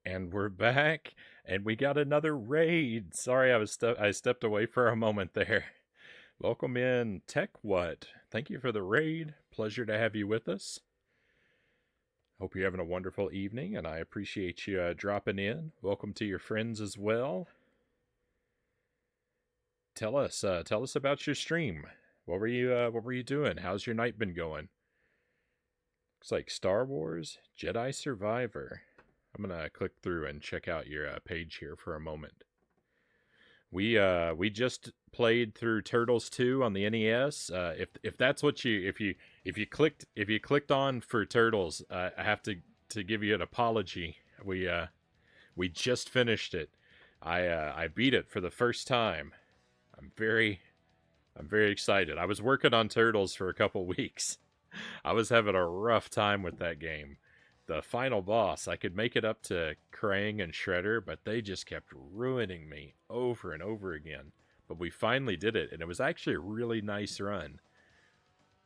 And we're back, and we got another raid. Sorry, I stepped away for a moment there. Welcome in, Tech What? Thank you for the raid. Pleasure to have you with us. Hope you're having a wonderful evening, and I appreciate you dropping in. Welcome to your friends as well. Tell us about your stream. What were you doing? How's your night been going? Looks like Star Wars Jedi Survivor. I'm gonna click through and check out your page here for a moment. We just played through Turtles 2 on the NES. If that's what if you clicked on for Turtles, I have to give you an apology. We just finished it. I beat it for the first time. I'm very I'm very excited. I was working on Turtles for a couple weeks. I was having a rough time with that game. The final boss, I could make it up to Krang and Shredder, but they just kept ruining me over and over again. But we finally did it, and it was actually a really nice run.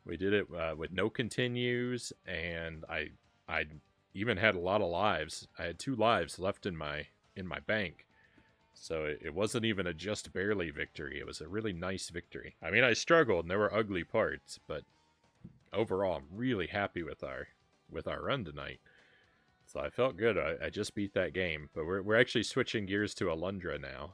We did it with no continues, and I even had a lot of lives. I had 2 lives left in my bank, so it wasn't even a just barely victory. It was a really nice victory. I mean, I struggled, and there were ugly parts, but overall, I'm really happy with our run tonight. So I felt good. I just beat that game, but we're actually switching gears to Alundra now.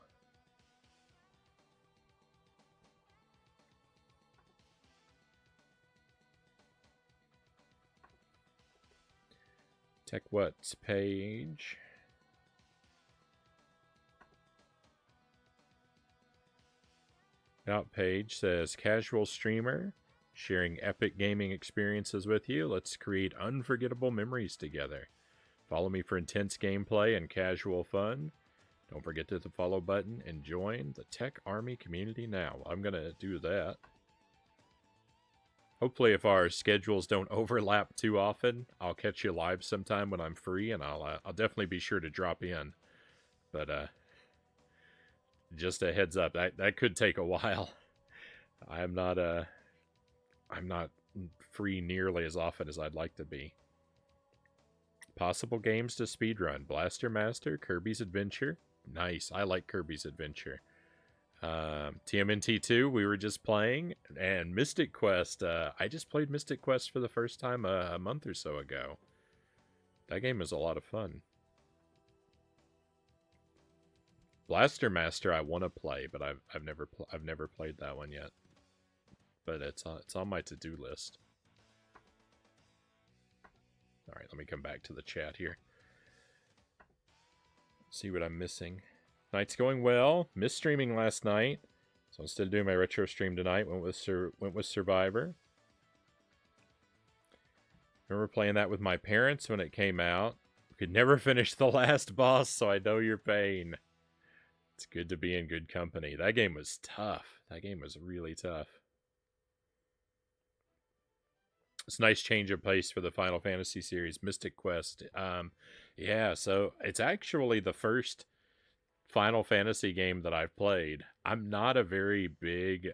Tech What's page. About page says casual streamer sharing epic gaming experiences with you. Let's create unforgettable memories together. Follow me for intense gameplay and casual fun. Don't forget to hit the follow button and join the Tech Army community now. I'm going to do that. Hopefully, if our schedules don't overlap too often, I'll catch you live sometime when I'm free, and I'll definitely be sure to drop in. But just a heads up, that could take a while. I'm not I'm not free nearly as often as I'd like to be. Possible games to speedrun: Blaster Master, Kirby's Adventure. Nice, I like Kirby's Adventure. TMNT 2 we were just playing, and Mystic Quest. I just played Mystic Quest for the first time a month or so ago. That game is a lot of fun. Blaster Master I want to play, but I've never played that one yet. But it's on my to-do list. All right, let me come back to the chat here. See what I'm missing. Night's going well. Missed streaming last night, so instead of doing my retro stream tonight, went with Survivor. Remember playing that with my parents when it came out. Could never finish the last boss, so I know your pain. It's good to be in good company. That game was tough. That game was really tough. It's a nice change of pace for the Final Fantasy series, Mystic Quest. Yeah, so it's actually the first Final Fantasy game that I've played. I'm not a very big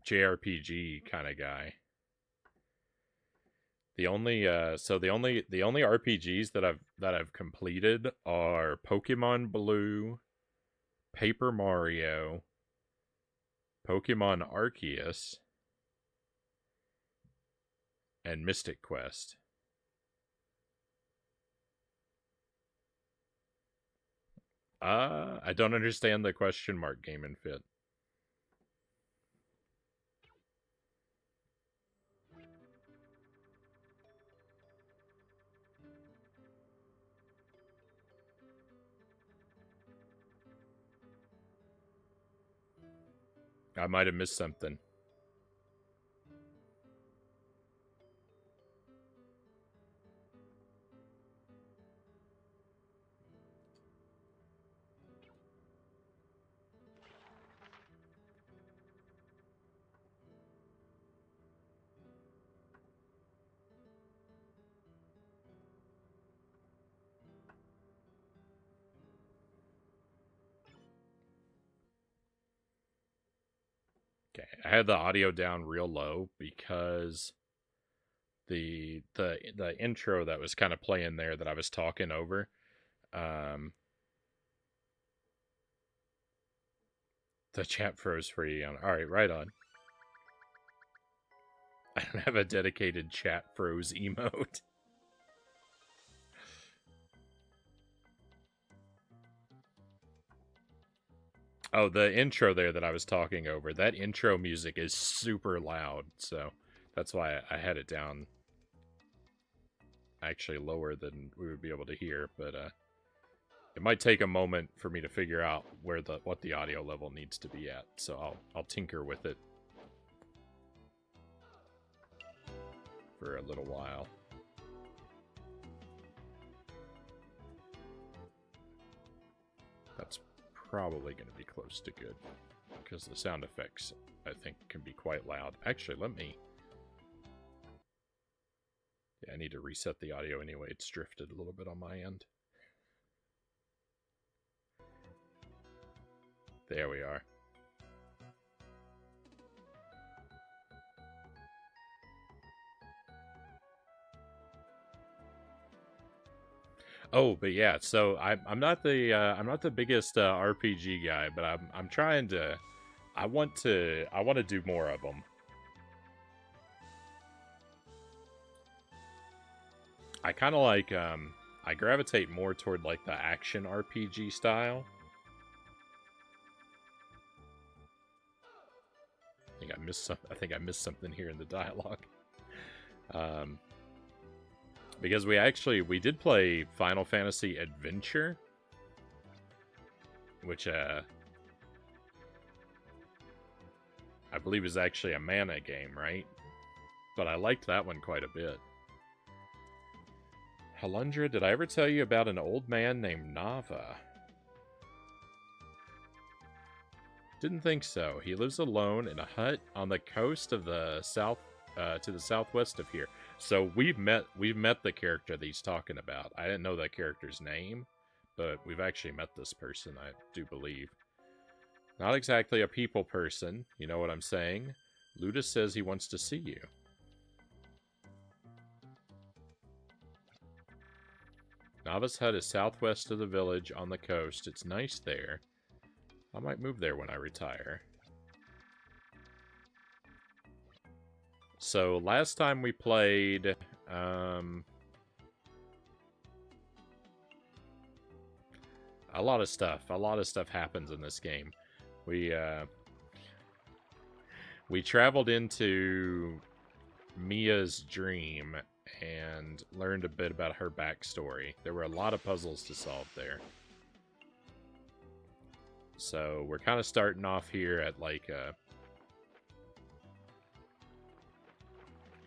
JRPG kind of guy. The only RPGs that I've completed are Pokemon Blue, Paper Mario, Pokemon Arceus, and Mystic Quest. I don't understand the question mark, Game and Fit. I might have missed something. Okay, I had the audio down real low because the intro that was kind of playing there that I was talking over, um, the chat froze for you. All right, right on. I don't have a dedicated chat froze emote. Oh, the intro there that I was talking over, that intro music is super loud, so that's why I had it down actually lower than we would be able to hear, but it might take a moment for me to figure out what the audio level needs to be at, so I'll tinker with it for a little while. That's probably going to be close to good, because the sound effects, I think, can be quite loud. Actually, let me... Yeah, I need to reset the audio anyway. It's drifted a little bit on my end. There we are. Oh, but yeah, so I'm not the biggest RPG guy, but I'm trying to I want to do more of them. I kind of like I gravitate more toward like the action RPG style. I think I missed something here in the dialogue. Because we did play Final Fantasy Adventure, which I believe is actually a mana game, right? But I liked that one quite a bit. Alundra, did I ever tell you about an old man named Nava? Didn't think so. He lives alone in a hut on the coast of the south, to the southwest of here. So we've met the character that he's talking about. I didn't know that character's name, but we've actually met this person, I do believe. Not exactly a people person, you know what I'm saying? Ludus says he wants to see you. Nava's hut is southwest of the village on the coast. It's nice there. I might move there when I retire. So last time we played, a lot of stuff happens in this game. We traveled into Mia's dream and learned a bit about her backstory. There were a lot of puzzles to solve there. So we're kind of starting off here at like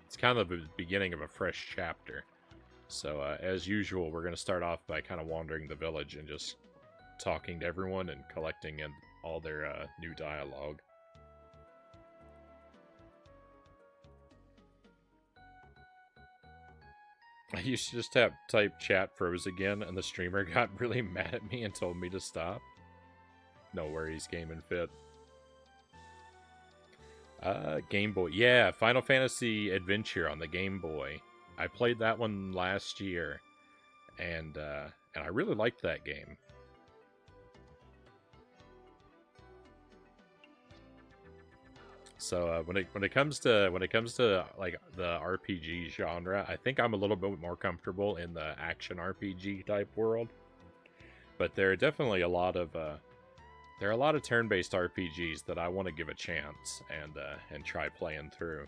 it's kind of the beginning of a fresh chapter. So as usual, we're going to start off by kind of wandering the village and just talking to everyone and collecting in all their new dialogue. I used to just type chat froze again, and the streamer got really mad at me and told me to stop. No worries, Game and Fit. Game Boy. Yeah, Final Fantasy Adventure on the Game Boy. I played that one last year, and I really liked that game. So when it comes to like the RPG genre, I think I'm a little bit more comfortable in the action RPG type world. But there are definitely a lot of turn-based RPGs that I want to give a chance and try playing through.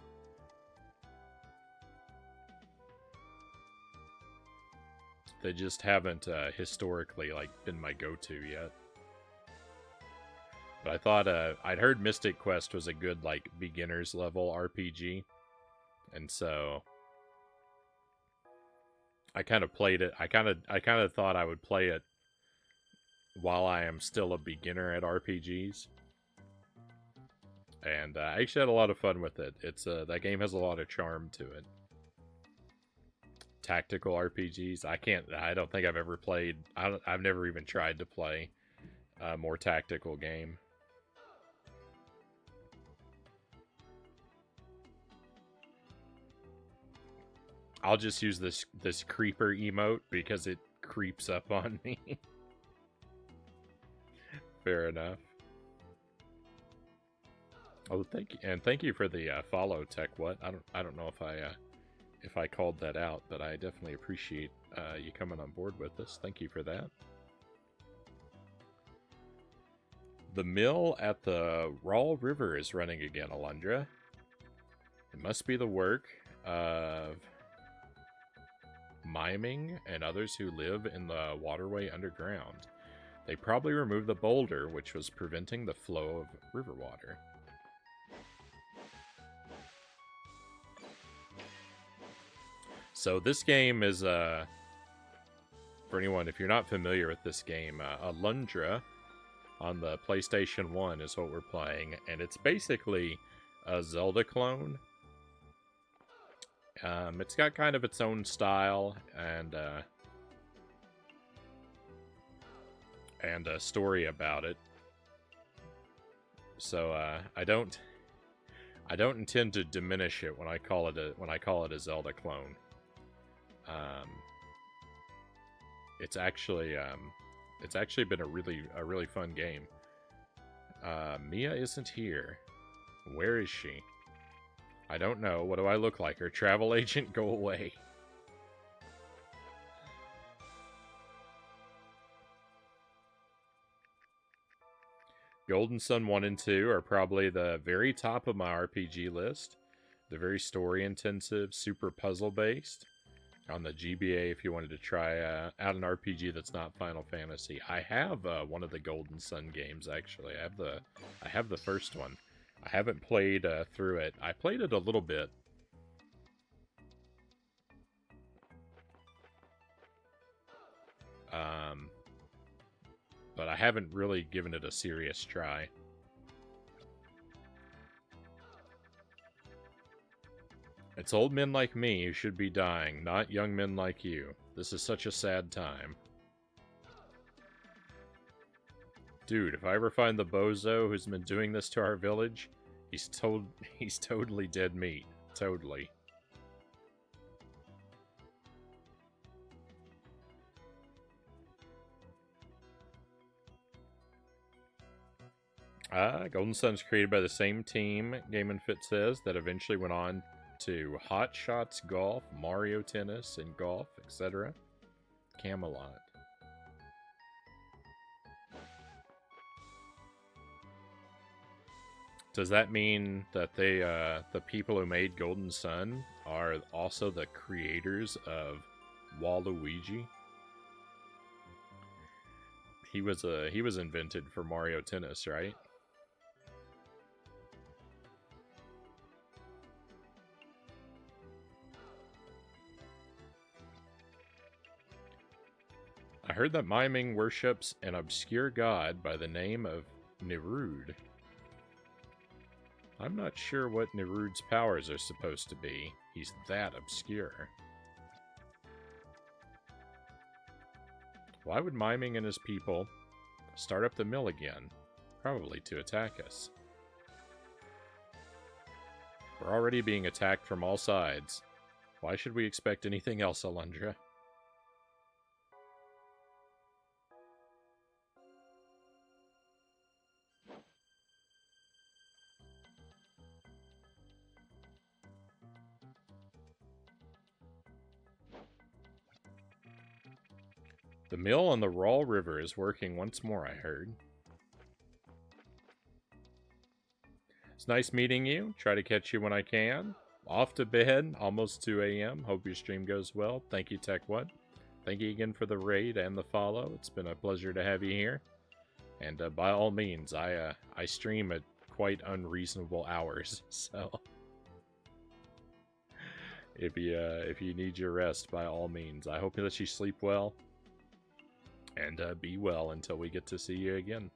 They just haven't historically like been my go-to yet. But I thought I'd heard Mystic Quest was a good like beginner's level RPG, and so I kind of played it. I kind of thought I would play it while I am still a beginner at RPGs, and I actually had a lot of fun with it. It's that game has a lot of charm to it. Tactical RPGs, I don't think I've ever played. I've never even tried to play a more tactical game. I'll just use this creeper emote because it creeps up on me. Fair enough. Oh, thank you for the follow, Tech. What? I don't know if I called that out, but I definitely appreciate you coming on board with us. Thank you for that. The mill at the Raw River is running again, Alundra. It must be the work of miming and others who live in the waterway underground. They probably removed the boulder, which was preventing the flow of river water. So this game is, for anyone, if you're not familiar with this game, Alundra on the PlayStation 1 is what we're playing, and it's basically a Zelda clone. It's got kind of its own style and a story about it. So I don't intend to diminish it when I call it a Zelda clone. It's actually been a really fun game. Mia isn't here. Where is she? I don't know. What do I look like? Her travel agent? Go away. Golden Sun 1 and 2 are probably the very top of my RPG list. They're very story-intensive, super puzzle-based. On the GBA, if you wanted to try out an RPG that's not Final Fantasy. I have one of the Golden Sun games, actually. I have the first one. I haven't played through it. I played it a little bit. But I haven't really given it a serious try. It's old men like me who should be dying, not young men like you. This is such a sad time. Dude, if I ever find the bozo who's been doing this to our village, he's totally dead meat. Totally. Golden Sun's created by the same team, Game & Fit says, that eventually went on to Hot Shots Golf, Mario Tennis and Golf, etc. Camelot. Does that mean that they, the people who made Golden Sun are also the creators of Waluigi? He was invented for Mario Tennis, right? I heard that miming worships an obscure god by the name of Nirud. I'm not sure what Nirud's powers are supposed to be. He's that obscure. Why would Miming and his people start up the mill again? Probably to attack us. We're already being attacked from all sides. Why should we expect anything else, Alundra? The mill on the Raw River is working once more, I heard. It's nice meeting you. Try to catch you when I can. Off to bed, almost 2 a.m. Hope your stream goes well. Thank you, TechWhat. Thank you again for the raid and the follow. It's been a pleasure to have you here. And by all means, I stream at quite unreasonable hours, so if you need your rest, by all means. I hope that you sleep well. And be well until we get to see you again.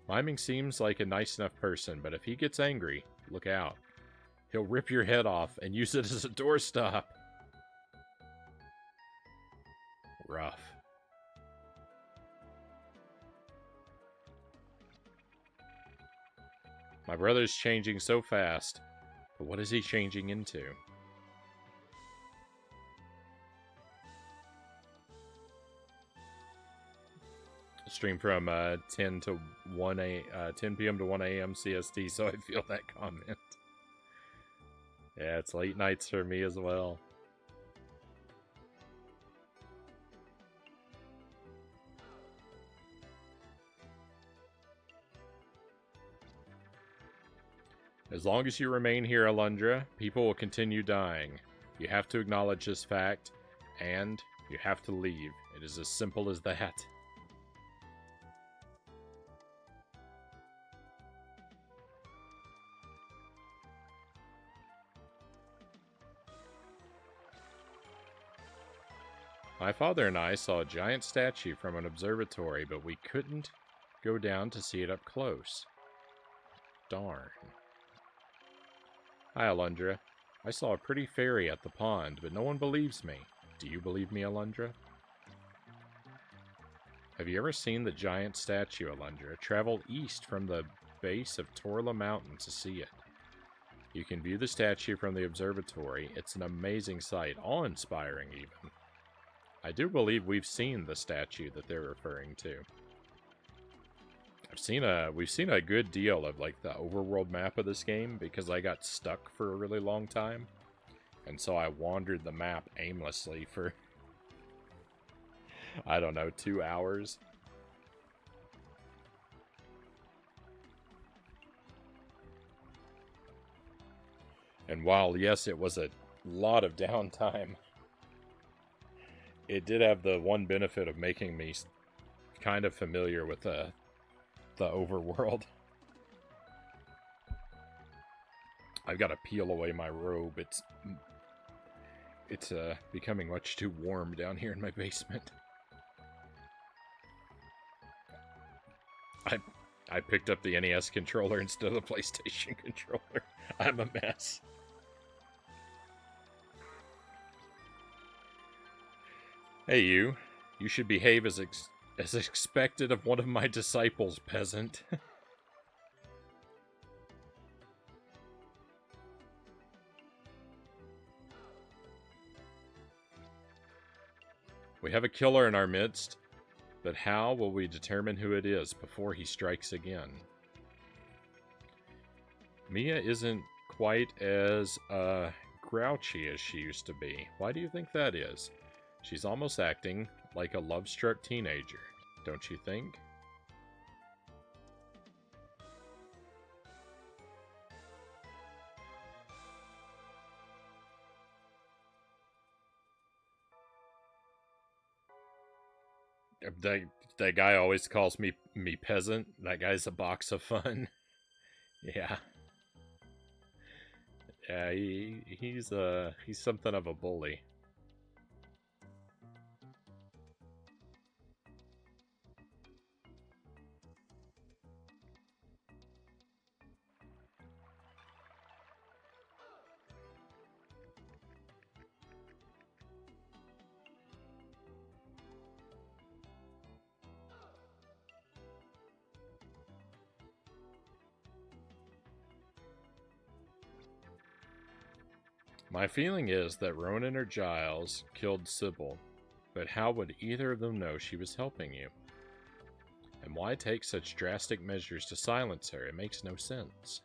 Miming seems like a nice enough person, but if he gets angry, look out. He'll rip your head off and use it as a doorstop. Rough. My brother's changing so fast. But what is he changing into? Stream from 10 to 10 p.m. to 1 a.m. CST, so I feel that comment. Yeah, it's late nights for me as well. As long as you remain here, Alundra, people will continue dying. You have to acknowledge this fact, and you have to leave. It is as simple as that. My father and I saw a giant statue from an observatory, but we couldn't go down to see it up close. Darn. Hi, Alundra. I saw a pretty fairy at the pond, but no one believes me. Do you believe me, Alundra? Have you ever seen the giant statue, Alundra? Travel east from the base of Torla Mountain to see it. You can view the statue from the observatory. It's an amazing sight, awe-inspiring even. I do believe we've seen the statue that they're referring to. We've seen a good deal of like the overworld map of this game because I got stuck for a really long time. And so I wandered the map aimlessly for, I don't know, 2 hours. And while, yes, it was a lot of downtime, it did have the one benefit of making me kind of familiar with the overworld. I've got to peel away my robe. It's becoming much too warm down here in my basement. I picked up the NES controller instead of the PlayStation controller. I'm a mess. Hey, you. You should behave as expected of one of my disciples, peasant. We have a killer in our midst, but how will we determine who it is before he strikes again? Mia isn't quite as grouchy as she used to be. Why do you think that is? She's almost acting like a love-struck teenager, don't you think? That guy always calls me peasant. That guy's a box of fun. Yeah. Yeah, he's something of a bully. My feeling is that Ronan or Giles killed Sybil, but how would either of them know she was helping you? And why take such drastic measures to silence her? It makes no sense.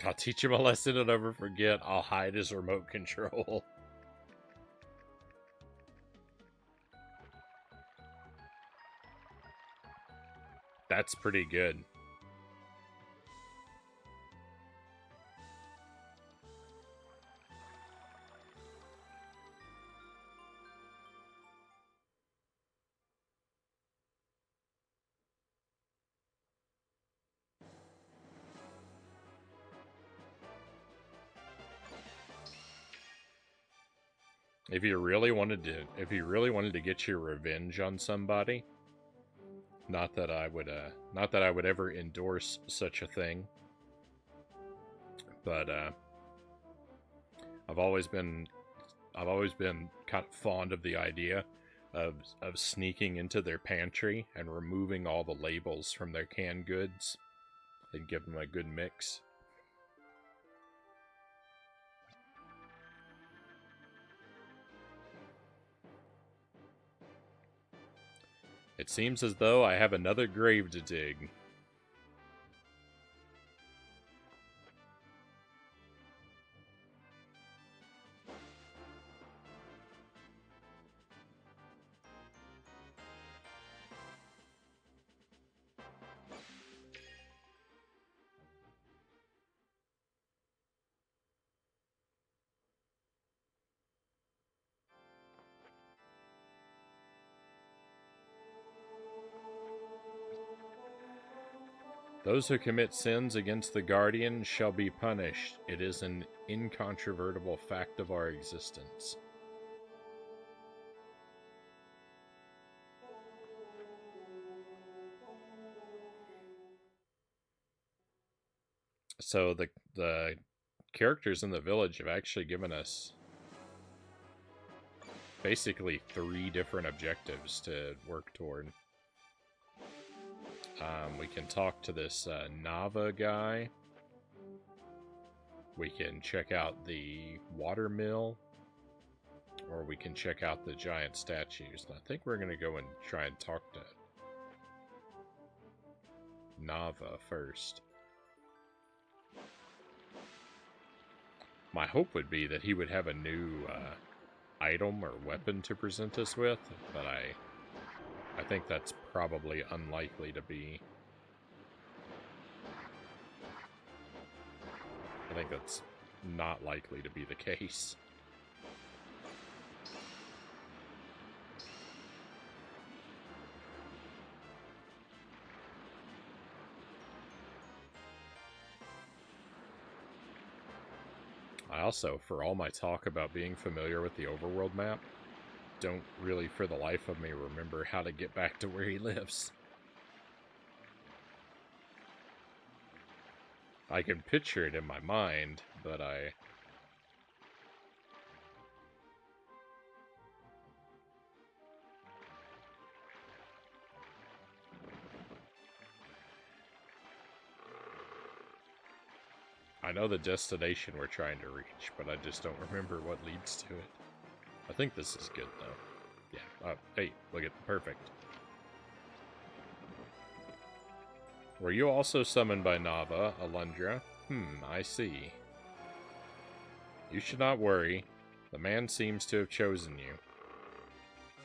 I'll teach him a lesson and never forget. I'll hide his remote control. That's pretty good. If you really wanted to get your revenge on somebody, not that I would ever endorse such a thing, but I've always been I've always been kind of fond of the idea of sneaking into their pantry and removing all the labels from their canned goods and give them a good mix. It seems as though I have another grave to dig. Those who commit sins against the Guardian shall be punished. It is an incontrovertible fact of our existence. So the characters in the village have actually given us basically 3 different objectives to work toward. We can talk to this Nava guy. We can check out the water mill. Or we can check out the giant statues. And I think we're going to go and try and talk to Nava first. My hope would be that he would have a new item or weapon to present us with, but I think that's probably unlikely to be. I think that's not likely to be the case. I also, for all my talk about being familiar with the overworld map, don't really for the life of me remember how to get back to where he lives. I can picture it in my mind, but I know the destination we're trying to reach, but I just don't remember what leads to it. I think this is good, though. Yeah. Hey, look at perfect. Were you also summoned by Nava, Alundra? I see. You should not worry. The man seems to have chosen you.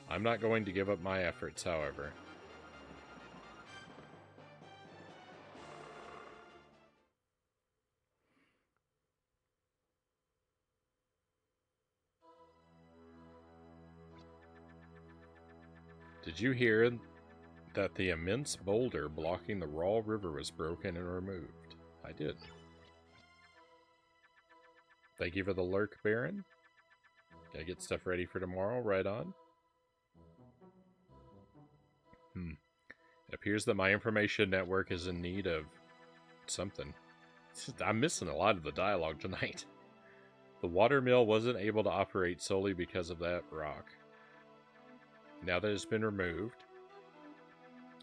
I'm not going to give up my efforts, however. Did you hear that the immense boulder blocking the Raw River was broken and removed? I did. Thank you for the lurk, Baron. Gotta get stuff ready for tomorrow, right on. It appears that my information network is in need of something. I'm missing a lot of the dialogue tonight. The water mill wasn't able to operate solely because of that rock. Now that it's been removed,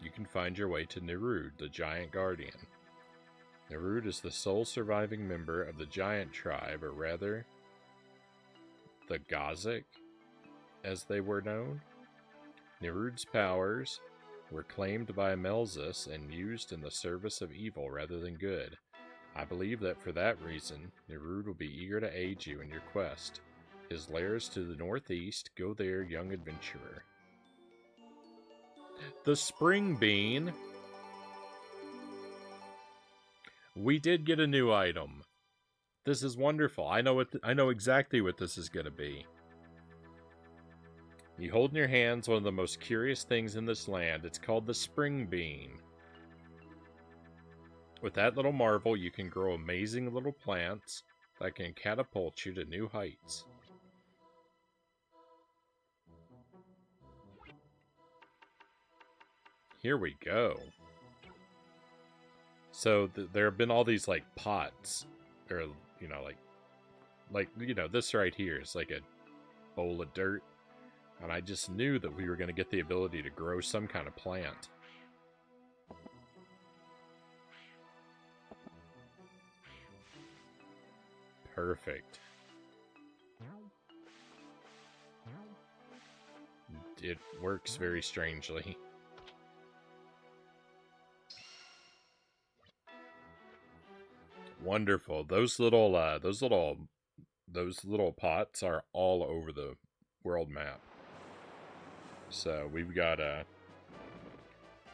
you can find your way to Nerud, the giant guardian. Nerud is the sole surviving member of the giant tribe, or rather, the Gothic, as they were known. Nerud's powers were claimed by Melzus and used in the service of evil rather than good. I believe that for that reason, Nerud will be eager to aid you in your quest. His lair is to the northeast. Go there, young adventurer. The Spring Bean. We did get a new item. This is wonderful. I know exactly what this is going to be. You hold in your hands one of the most curious things in this land. It's called the Spring Bean. With that little marvel, you can grow amazing little plants that can catapult you to new heights. Here we go. So there have been all these like pots, or you know, like this right here is like a bowl of dirt, and I just knew that we were going to get the ability to grow some kind of plant. Perfect. It works very strangely. Wonderful. Those little pots are all over the world map. So we've got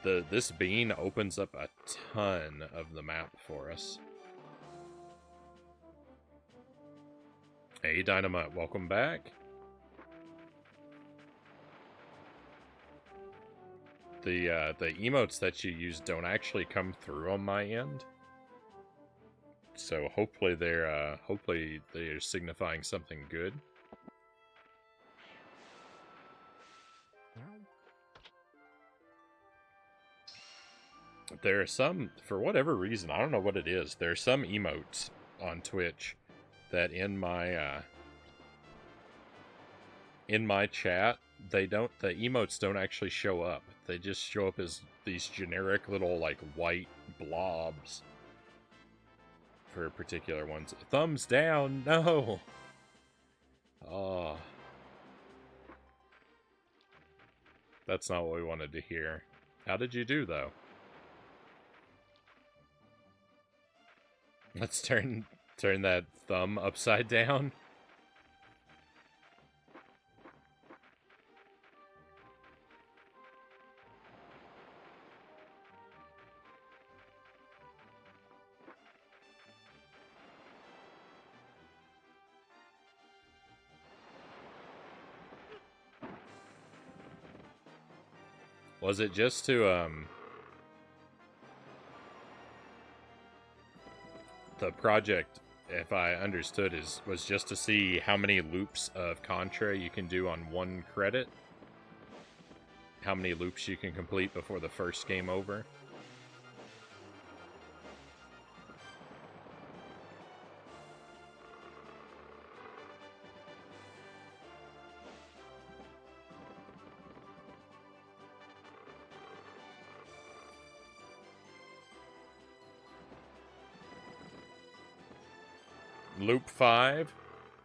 this bean opens up a ton of the map for us. Hey Dynamite, welcome back. The emotes that you use don't actually come through on my end. So hopefully they're signifying something good. There are some, for whatever reason, I don't know what it is, there are some emotes on Twitch that in my chat, the emotes don't actually show up. They just show up as these generic little, like, white blobs for particular ones. Thumbs down, no! Oh. That's not what we wanted to hear. How did you do, though? Let's turn that thumb upside down. Was it just to, the project, if I understood, was just to see how many loops of Contra you can do on one credit? How many loops you can complete before the first game over? Loop 5.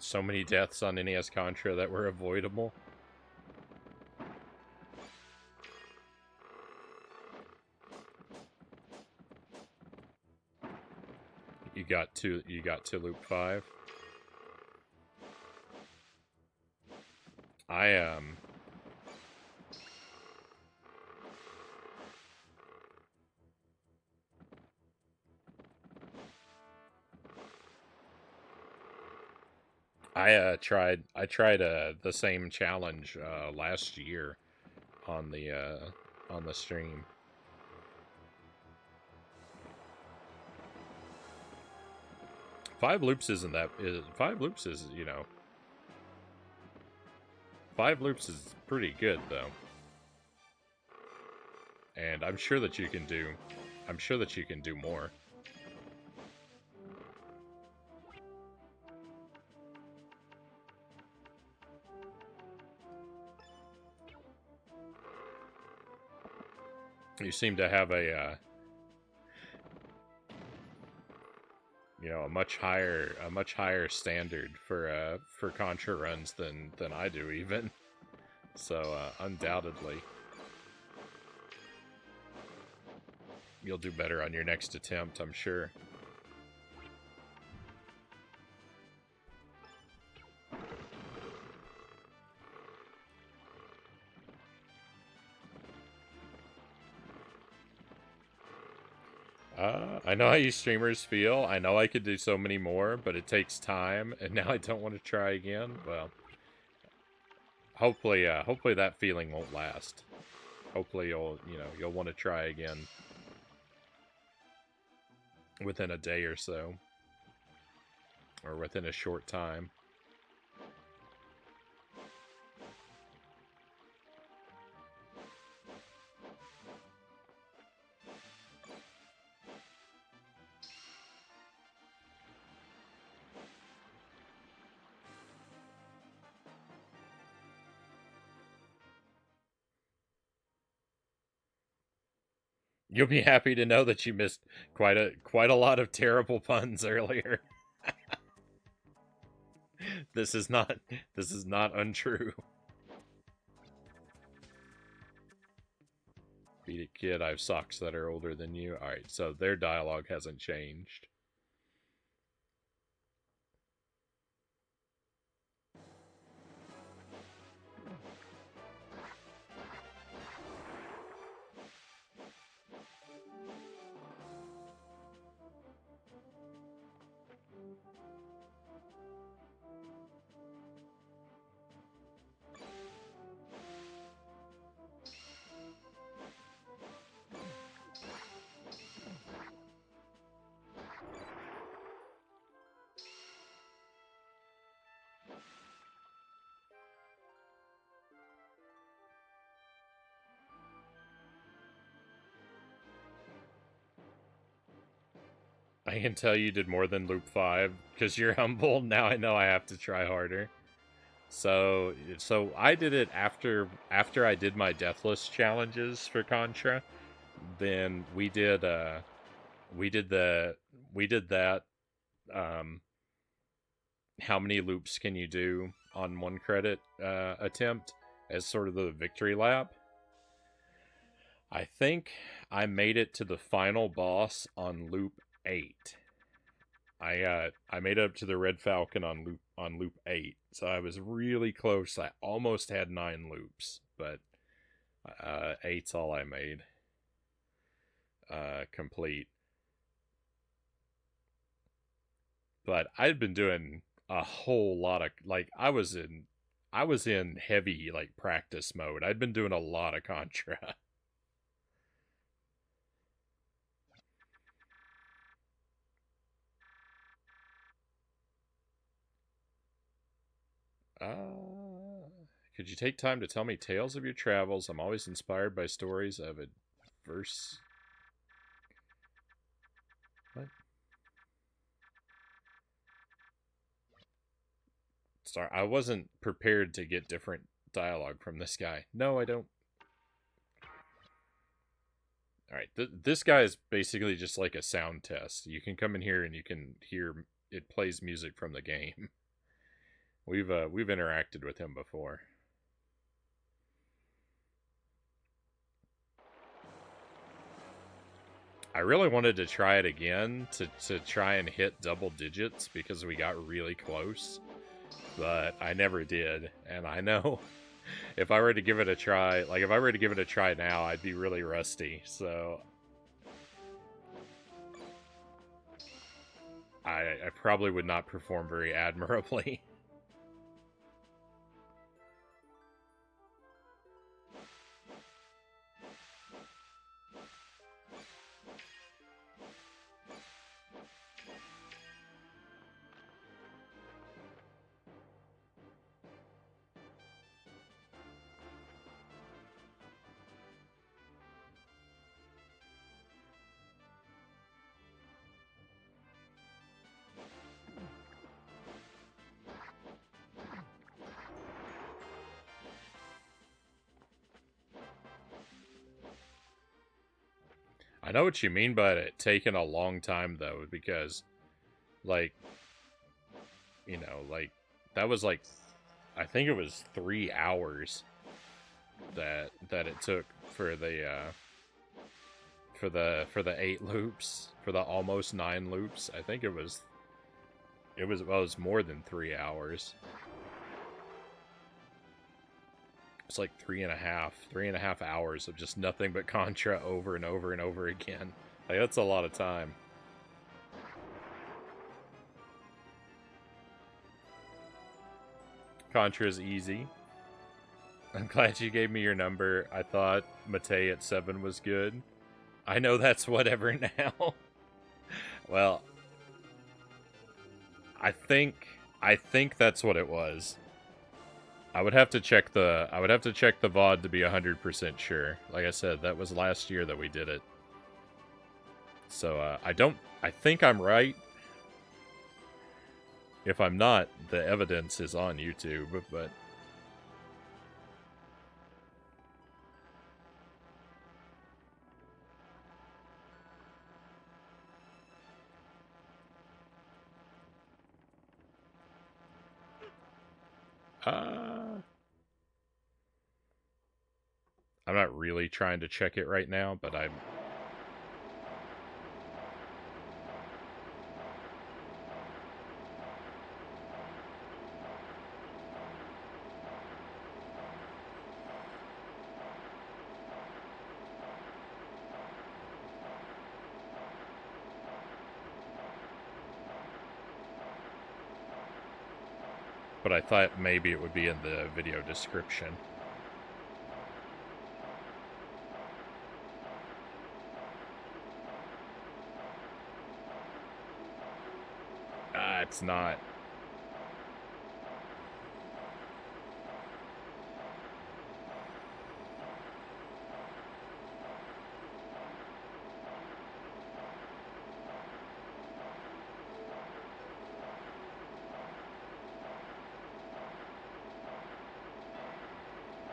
So many deaths on NES Contra that were avoidable. You got to loop 5. I tried the same challenge last year on the stream. Five loops is, you know, 5 loops is pretty good though. And I'm sure that you can do more. You seem to have a you know, a much higher standard for Contra runs than I do even. So undoubtedly you'll do better on your next attempt, I'm sure. I know how you streamers feel. I know I could do so many more, but it takes time, and now I don't want to try again. Well, hopefully that feeling won't last. Hopefully you'll want to try again within a day or so, or within a short time. You'll be happy to know that you missed quite a lot of terrible puns earlier. This is not untrue. Beat it, kid. I have socks that are older than you. All right, so their dialogue hasn't changed. I can tell you did more than loop 5 because you're humble. Now I know I have to try harder. So I did it after I did my deathless challenges for Contra. Then we did that how many loops can you do on 1 credit attempt as sort of the victory lap. I think I made it to the final boss on loop 8. I made it up to the Red Falcon on loop 8, so I was really close. I almost had 9 loops, but 8's all I made complete. But I'd been doing a whole lot of, like, I was in heavy, like, practice mode. I'd been doing a lot of Contra. Could you take time to tell me tales of your travels? I'm always inspired by stories of adverse. What? Sorry, I wasn't prepared to get different dialogue from this guy. No, I don't. Alright, this guy is basically just like a sound test. You can come in here and you can hear it plays music from the game. We've interacted with him before. I really wanted to try it again to try and hit double digits because we got really close, but I never did. And I know if I were to give it a try, like if I were to give it a try now, I'd be really rusty. So I probably would not perform very admirably. I know what you mean by it taking a long time, though, because, like, you know, like, that was, like, I think it was 3 hours that it took for the, for the 8 loops, for the almost 9 loops. I think it was more than 3 hours. It's like 3.5 hours of just nothing but Contra over and over and over again. Like, that's a lot of time. Contra's easy. I'm glad you gave me your number. I thought Matei at 7 was good. I know that's whatever now. Well, I think that's what it was. I would have to check the VOD to be 100% sure. Like I said, that was last year that we did it. So I think I'm right. If I'm not, the evidence is on YouTube, but I'm not really trying to check it right now, but I'm... But I thought maybe it would be in the video description. It's not.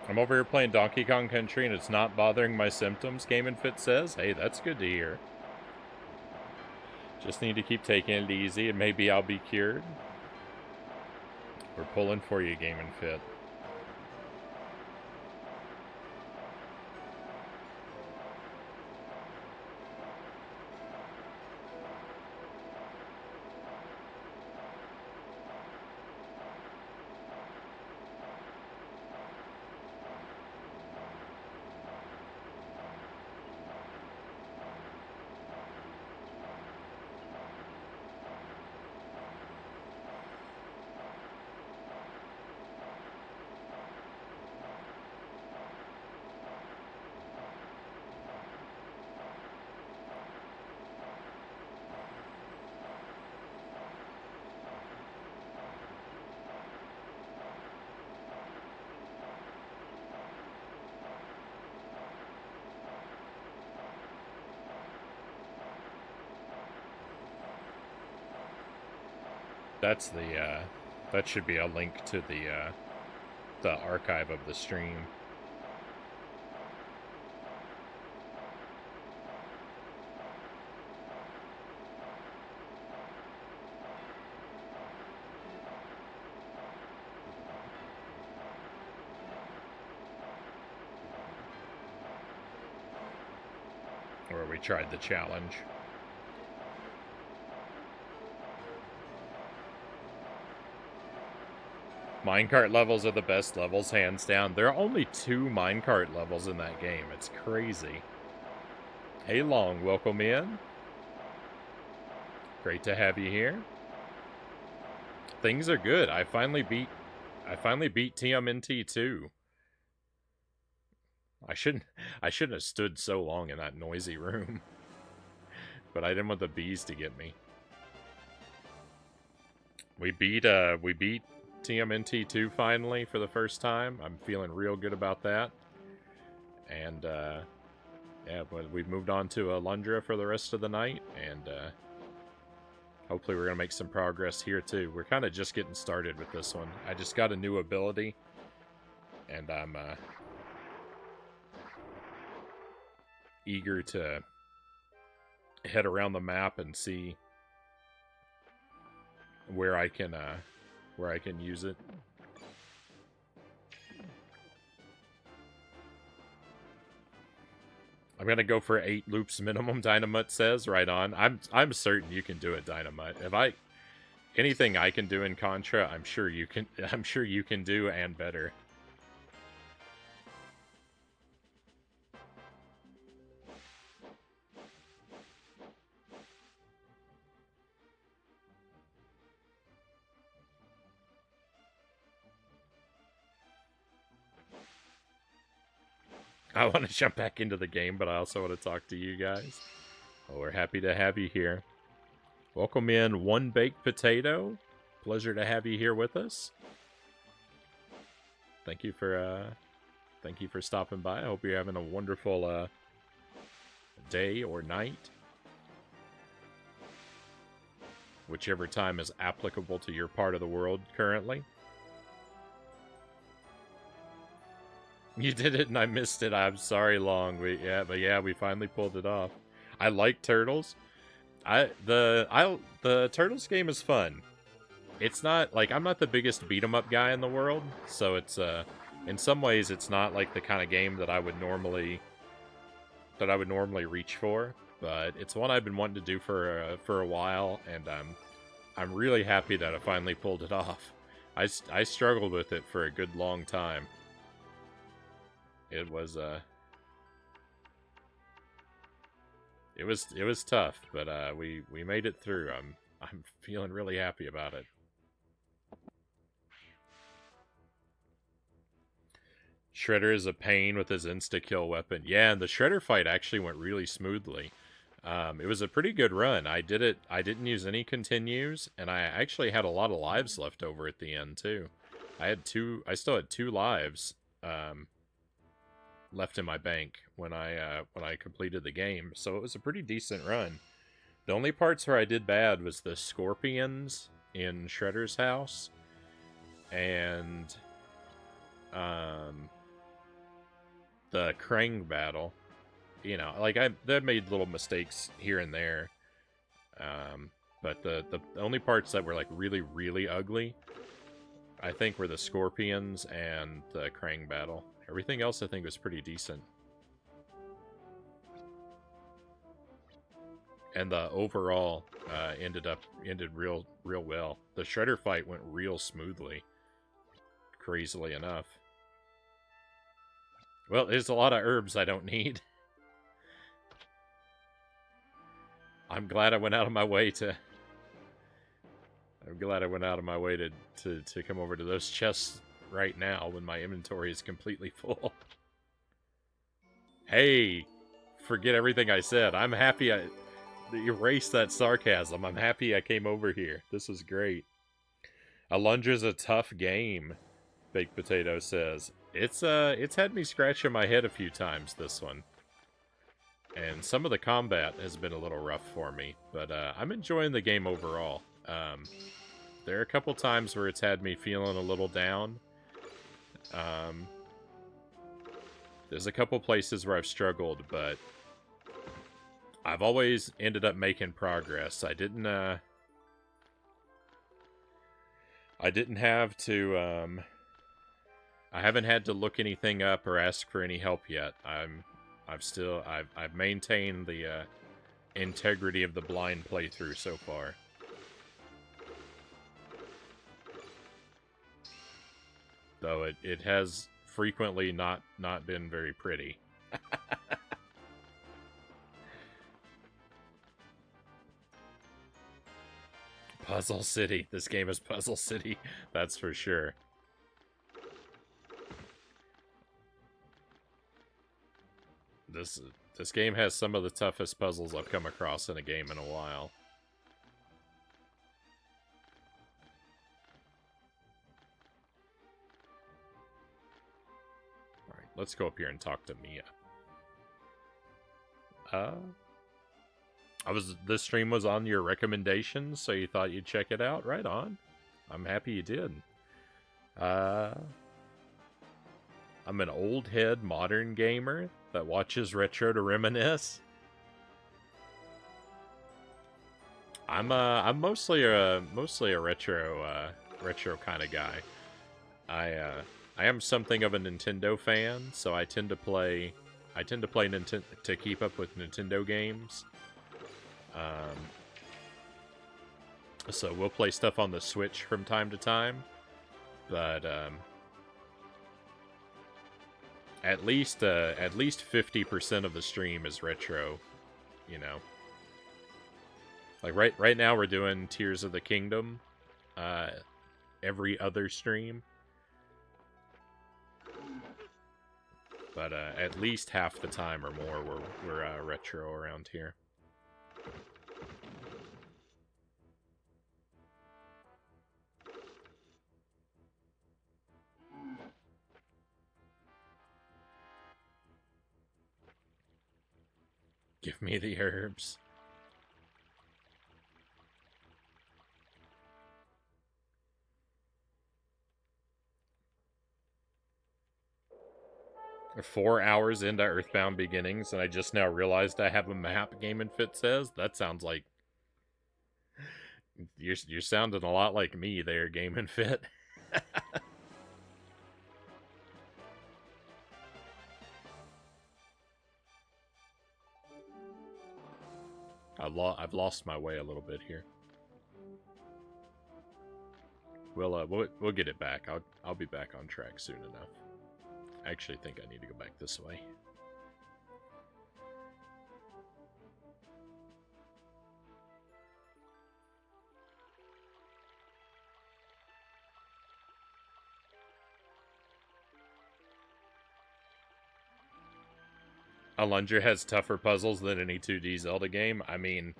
I'm over here playing Donkey Kong Country and it's not bothering my symptoms, Game and Fit says. Hey, that's good to hear. Just need to keep taking it easy and maybe I'll be cured. We're pulling for you, Game and Fit. That's the, that should be a link to the archive of the stream. Where we tried the challenge. Minecart levels are the best levels, hands down. There are only 2 minecart levels in that game. It's crazy. Hey, Long, welcome in. Great to have you here. Things are good. I finally beat TMNT 2. I shouldn't have stood so long in that noisy room. But I didn't want the bees to get me. We beat TMNT 2 finally for the first time. I'm feeling real good about that. And yeah, but we've moved on to Alundra for the rest of the night, and hopefully we're gonna make some progress here too. We're kind of just getting started with this one. I just got a new ability, and I'm eager to head around the map and see where I can use it. I'm gonna go for 8 loops minimum, Dynamite says. Right on. I'm certain you can do it, Dynamite. Anything I can do in Contra, I'm sure you can do, and better. I want to jump back into the game, but I also want to talk to you guys. Well, we're happy to have you here. Welcome in, One Baked Potato. Pleasure to have you here with us. Thank you for stopping by. I hope you're having a wonderful day or night, whichever time is applicable to your part of the world currently. You did it and I missed it. I'm sorry, Long. We finally pulled it off. I like Turtles. The Turtles game is fun. it's not like I'm not the biggest beat 'em up guy in the world, so it's in some ways it's not like the kind of game that I would normally reach for, but it's one I've been wanting to do for a while, and I'm really happy that I finally pulled it off. I struggled with it for a good long time. It was it was tough, but we made it through. I'm feeling really happy about it. Shredder is a pain with his insta-kill weapon. Yeah, and the Shredder fight actually went really smoothly. It was a pretty good run. I didn't use any continues, and I actually had a lot of lives left over at the end, too. I still had 2 lives left in my bank when I completed the game, so it was a pretty decent run. The only parts where I did bad was the scorpions in Shredder's house, and the Krang battle. You know, like that made little mistakes here and there. But the only parts that were like really, really ugly, I think, were the scorpions and the Krang battle. Everything else I think was pretty decent. And the overall ended real well. The Shredder fight went real smoothly. Crazily enough. Well, there's a lot of herbs I don't need. I'm glad I went out of my way to... I'm glad I went out of my way to come over to those chests right now when my inventory is completely full. Hey! Forget everything I said. I'm happy I... Erase that sarcasm. I'm happy I came over here. This was great. Alundra's a tough game, Baked Potato says. It's had me scratching my head a few times, this one. And some of the combat has been a little rough for me, but I'm enjoying the game overall. There are a couple times where it's had me feeling a little down. There's a couple places where I've struggled, but I've always ended up making progress. I didn't have to, I haven't had to look anything up or ask for any help yet. I've maintained the integrity of the blind playthrough so far. Though it has frequently not been very pretty. Puzzle City. This game is Puzzle City, that's for sure. This game has some of the toughest puzzles I've come across in a game in a while. Alright, let's go up here and talk to Mia. This stream was on your recommendations, so you thought you'd check it out? Right on. I'm happy you did. I'm an old head modern gamer that watches retro to reminisce. I'm mostly a retro kind of guy. I am something of a Nintendo fan, so I tend to play Nintendo to keep up with Nintendo games. So we'll play stuff on the Switch from time to time, but at least 50% of the stream is retro, you know. Like right now we're doing Tears of the Kingdom every other stream. But at least half the time or more we're retro around here. Give me the herbs. We're 4 hours into Earthbound Beginnings, and I just now realized I have a map, Game and Fit says. That sounds like... You're sounding a lot like me there, Game and Fit. I've lost my way a little bit here. We'll get it back. I'll be back on track soon enough. I actually think I need to go back this way. Alundra has tougher puzzles than any 2D Zelda game. I mean,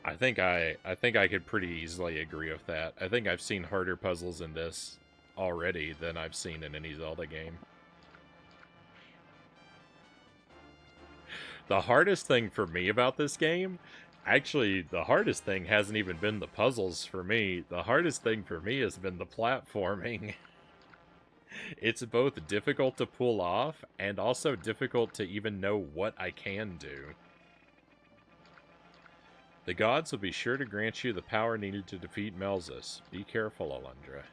I think I could pretty easily agree with that. I think I've seen harder puzzles in this already than I've seen in any Zelda game. The hardest thing for me about this game, actually, the hardest thing hasn't even been the puzzles for me. The hardest thing for me has been the platforming. It's both difficult to pull off and also difficult to even know what I can do. The gods will be sure to grant you the power needed to defeat Melzus. Be careful, Alundra.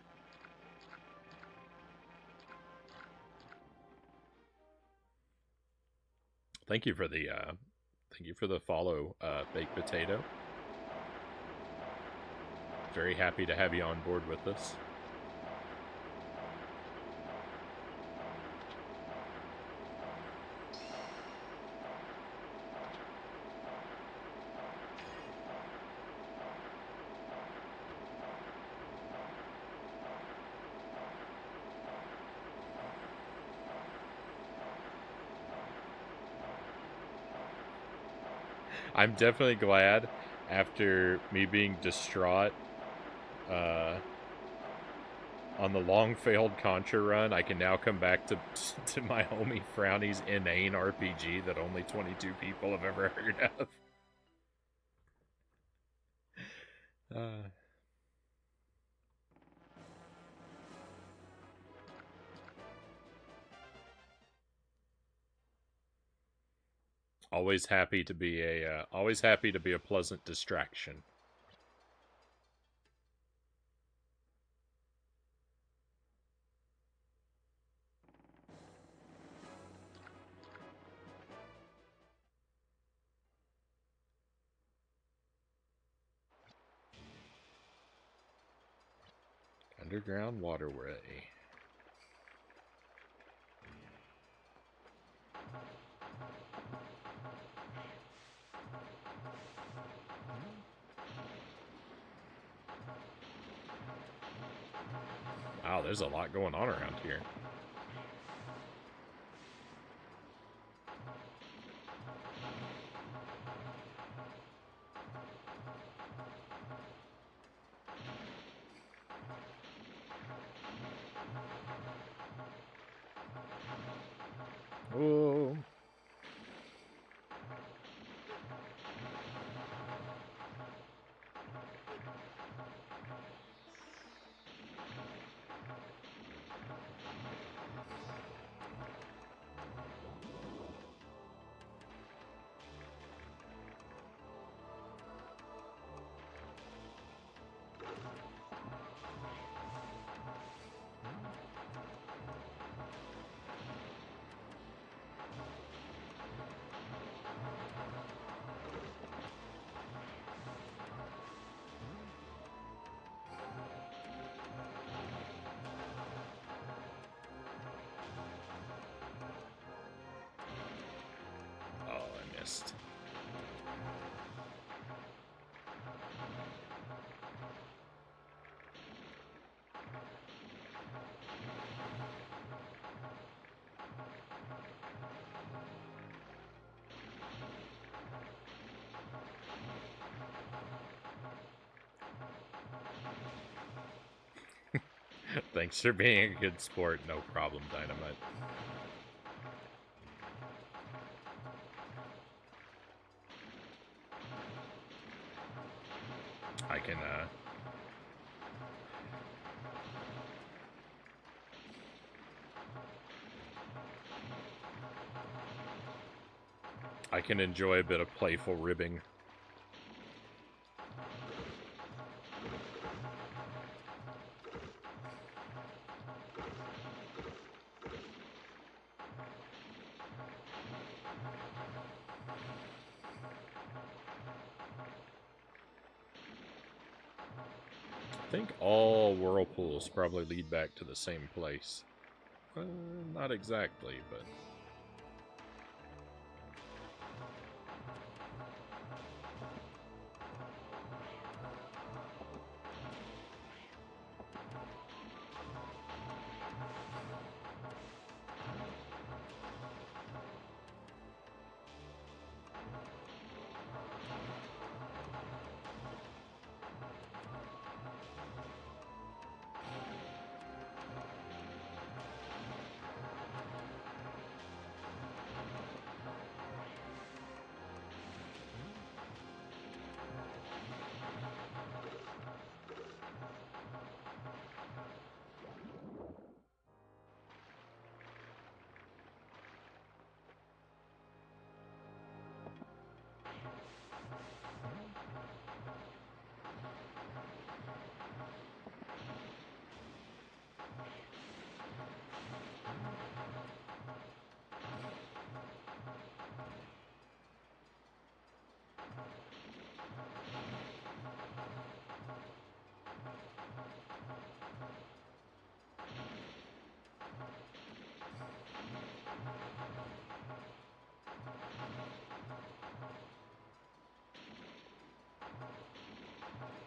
Thank you for the follow, Baked Potato. Very happy to have you on board with us. I'm definitely glad, after me being distraught on the long failed Contra run, I can now come back to my homie Frownie's inane RPG that only 22 people have ever heard of. Always happy to be a pleasant distraction. Underground waterway. Wow, there's a lot going on around here. Oh. Thanks for being a good sport. No problem, Dynamite. I can enjoy a bit of playful ribbing. I think all whirlpools probably lead back to the same place. Not exactly, but...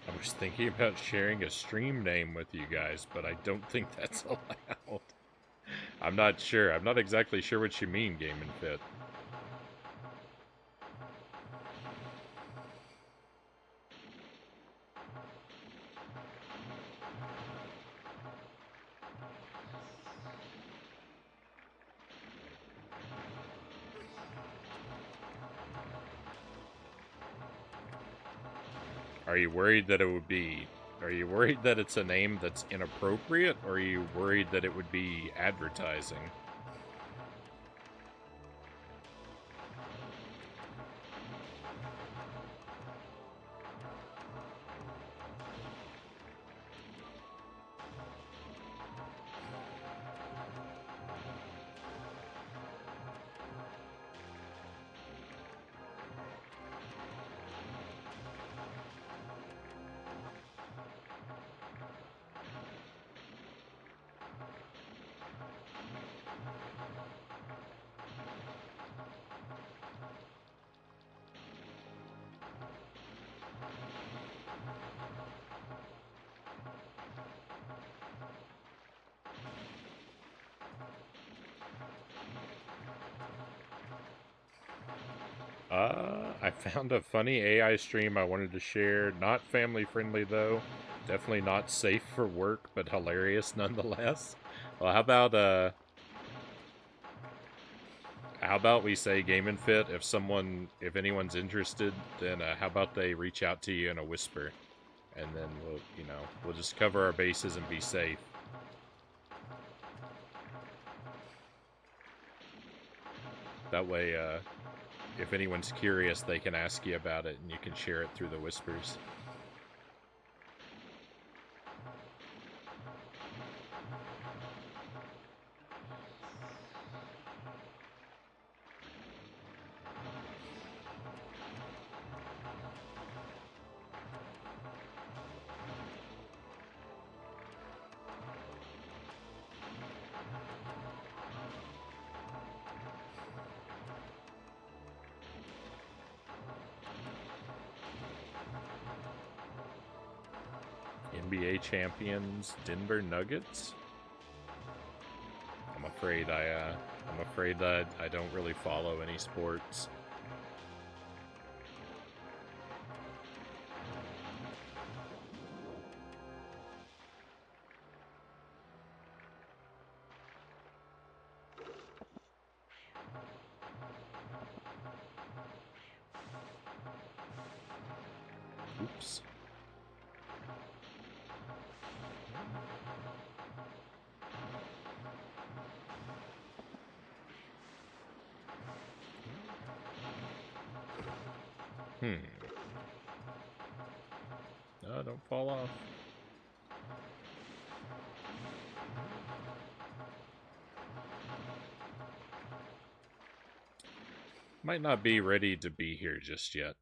I was thinking about sharing a stream name with you guys, but I don't think that's allowed. I'm not sure. I'm not exactly sure what you mean, Game and Fit. Are you worried that it would be... Are you worried that it's a name that's inappropriate, or are you worried that it would be advertising? I found a funny AI stream I wanted to share. Not family friendly though. Definitely not safe for work, but hilarious nonetheless. Well, how about we say Game and Fit? If anyone's interested, then how about they reach out to you in a whisper, and then we'll just cover our bases and be safe. That way, if anyone's curious, they can ask you about it, and you can share it through the whispers. NBA champions, Denver Nuggets. I'm afraid that I don't really follow any sports. Oops. No, don't fall off. Might not be ready to be here just yet.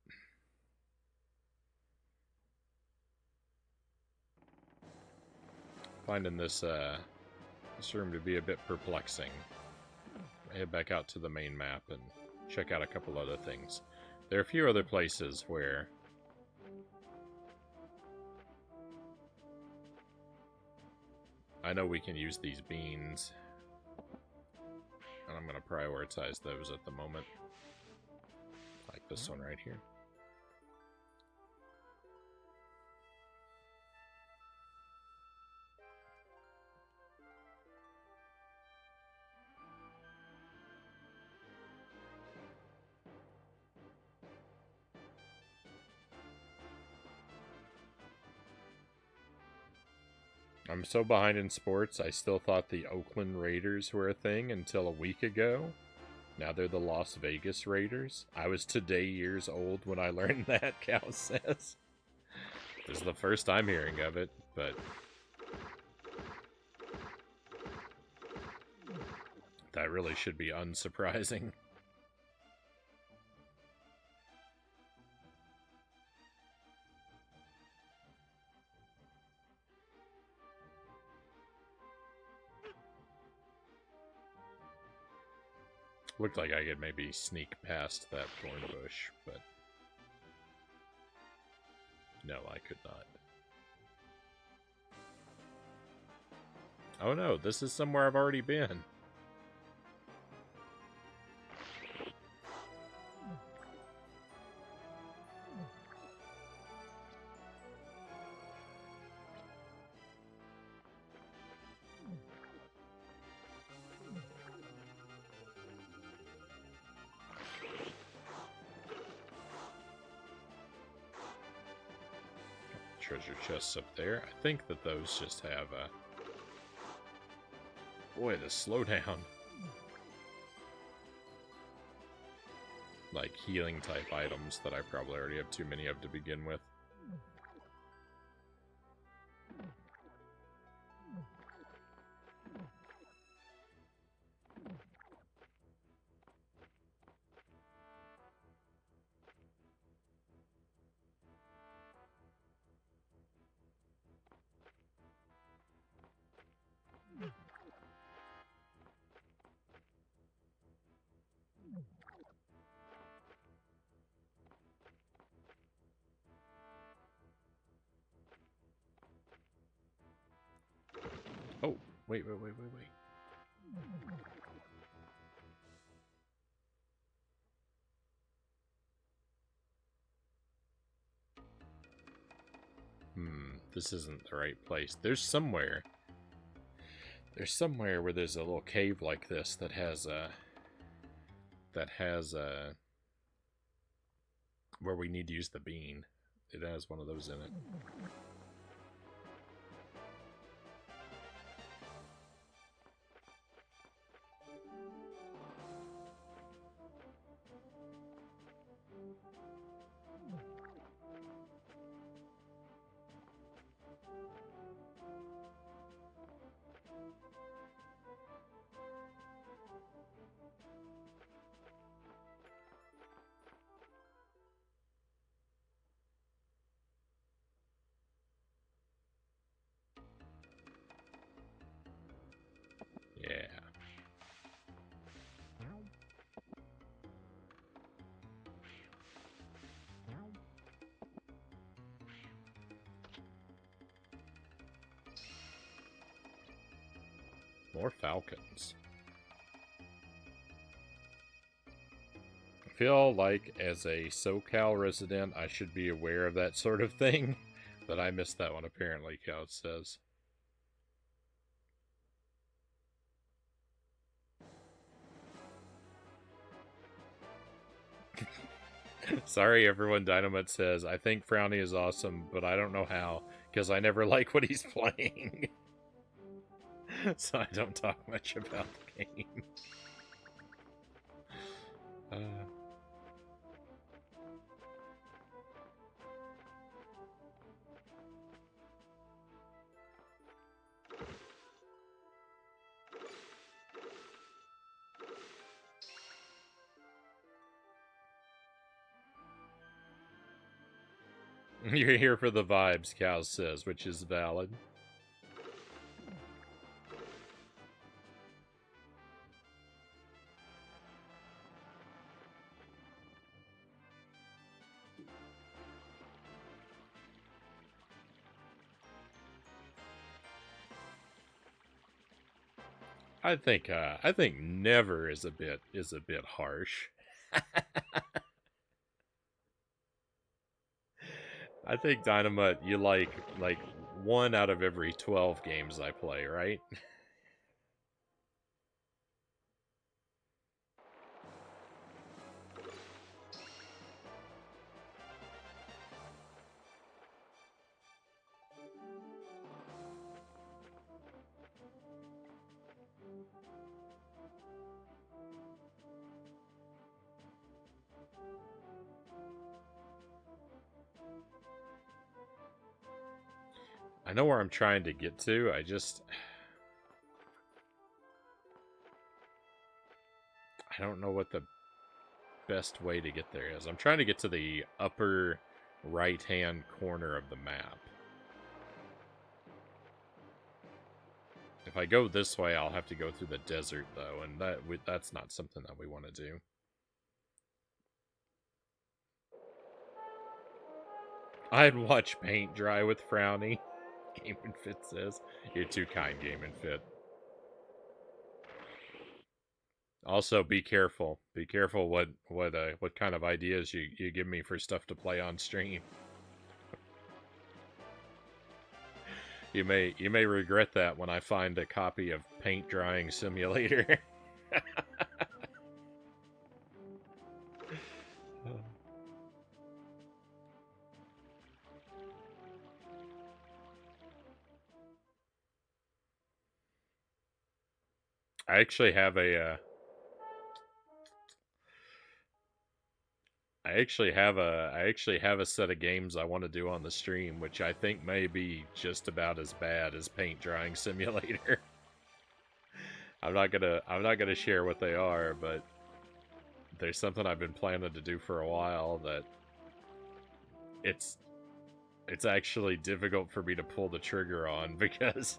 finding this room to be a bit perplexing. Head back out to the main map and check out a couple other things. There are a few other places where I know we can use these beans, and I'm going to prioritize those at the moment. Like this one right here. I'm so behind in sports, I still thought the Oakland Raiders were a thing until a week ago. Now they're the Las Vegas Raiders. I was today years old when I learned that, Cal says. This is the first time hearing of it, but that really should be unsurprising. Looked like I could maybe sneak past that thorn bush, but no, I could not. Oh no, this is somewhere I've already been. Treasure chests up there. I think that those just have a... Boy, the slowdown. Like healing type items that I probably already have too many of to begin with. Oh, wait. This isn't the right place. There's somewhere where there's a little cave like this that has where we need to use the bean. It has one of those in it. Yeah. More falcons. I feel like as a SoCal resident, I should be aware of that sort of thing, but I missed that one apparently, Couch says. Sorry, everyone. Dynamite says, I think Frownie is awesome, but I don't know how, because I never like what he's playing. So I don't talk much about the game. You're here for the vibes, Cal says, which is valid. I think never is a bit harsh. I think Dynamite, you like 1 out of every 12 games I play, right? I know where I'm trying to get to. I don't know what the best way to get there is. I'm trying to get to the upper right-hand corner of the map. If I go this way, I'll have to go through the desert, though, and that's not something that we want to do. I'd watch paint dry with Frownie. Game and Fit says. You're too kind, Game and Fit. Also, be careful. Be careful what kind of ideas you give me for stuff to play on stream. You may regret that when I find a copy of Paint Drying Simulator. I actually have a I actually have a set of games I want to do on the stream, which I think may be just about as bad as Paint Drying Simulator. I'm not gonna share what they are, but there's something I've been planning to do for a while that it's actually difficult for me to pull the trigger on because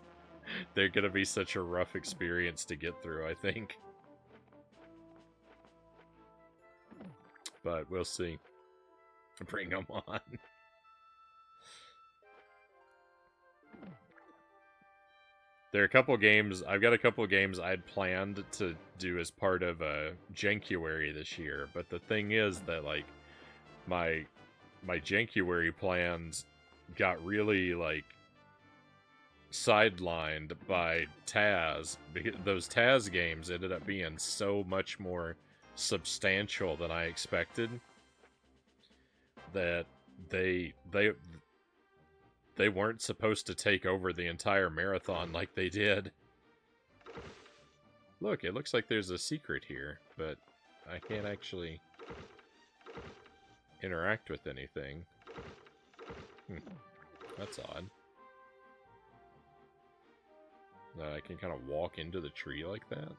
they're gonna be such a rough experience to get through, I think. But we'll see. Bring them on. There are a couple games. I've got a couple games I'd planned to do as part of a Jankuary this year, but the thing is that like my Jankuary plans got really like sidelined by Taz, because those Taz games ended up being so much more substantial than I expected that they weren't supposed to take over the entire marathon like they did. Look, it looks like there's a secret here, but I can't actually interact with anything. That's odd. That I can kind of walk into the tree like that.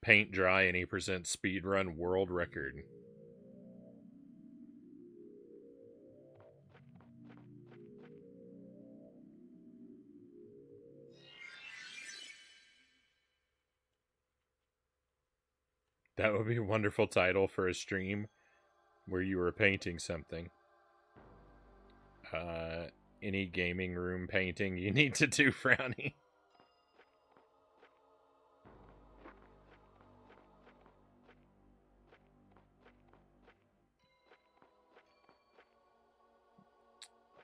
Paint dry and he presents speedrun world record. That would be a wonderful title for a stream where you were painting something. Any gaming room painting you need to do, Frownie.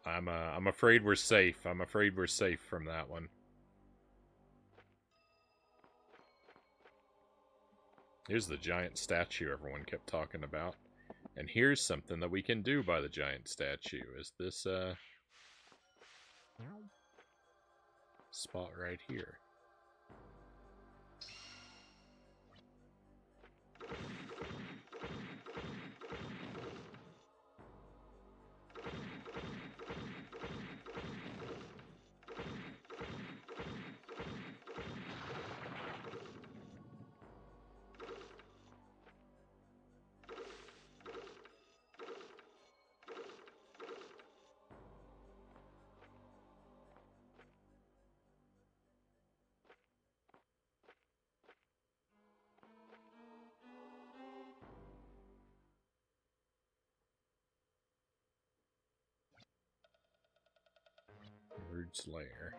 I'm afraid we're safe. I'm afraid we're safe from that one. Here's the giant statue everyone kept talking about. And here's something that we can do by the giant statue. Is this spot right here. Bird's lair.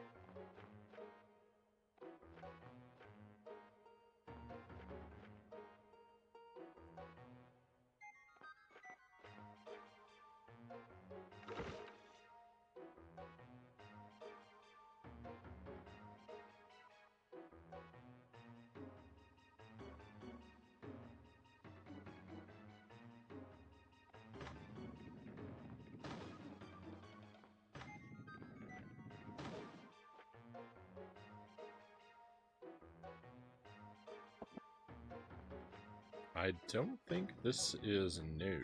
I don't think this is new.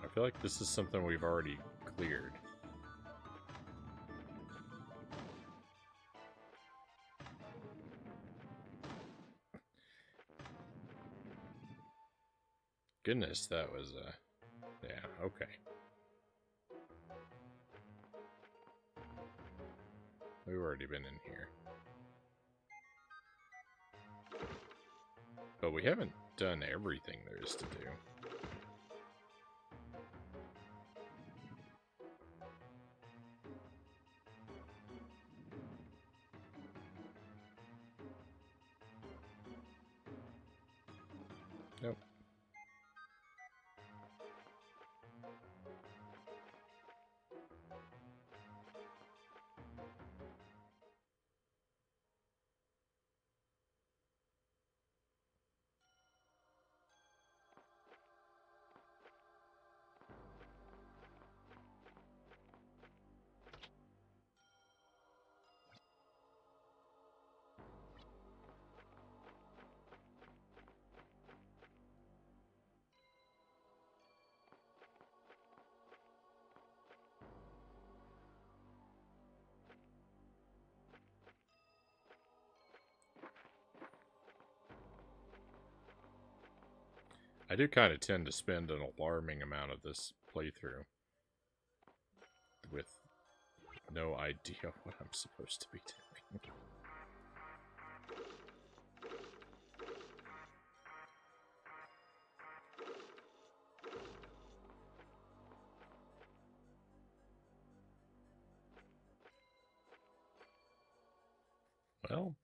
I feel like this is something we've already cleared. Goodness, that was, yeah, okay. We've already been in here. But we haven't done everything there is to do. Nope. I do kind of tend to spend an alarming amount of this playthrough with no idea what I'm supposed to be doing. Well,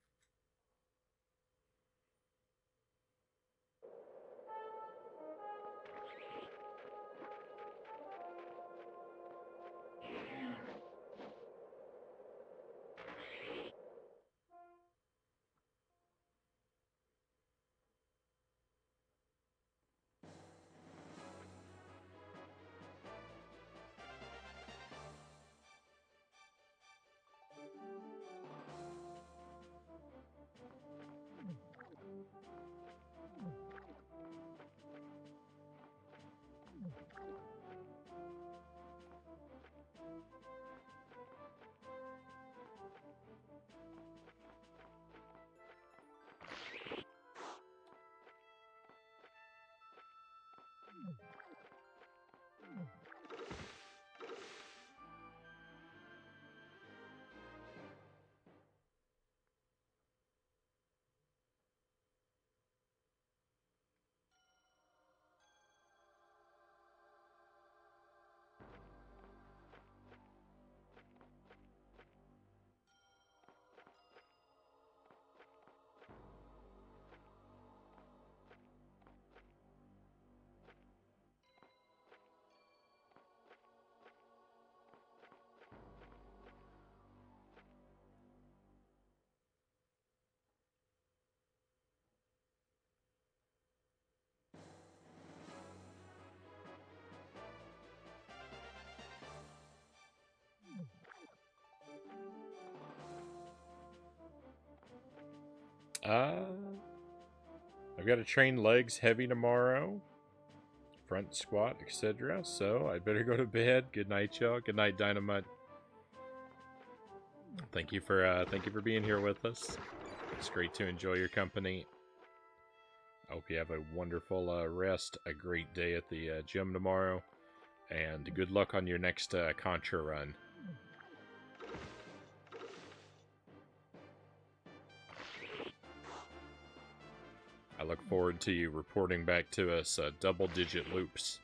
I've got to train legs heavy tomorrow, front squat, etc. So I better go to bed. Good night, y'all. Good night, Dynamite. Thank you for being here with us. It's great to enjoy your company. I hope you have a wonderful rest, a great day at the gym tomorrow, and good luck on your next Contra run. I look forward to you reporting back to us double-digit loops.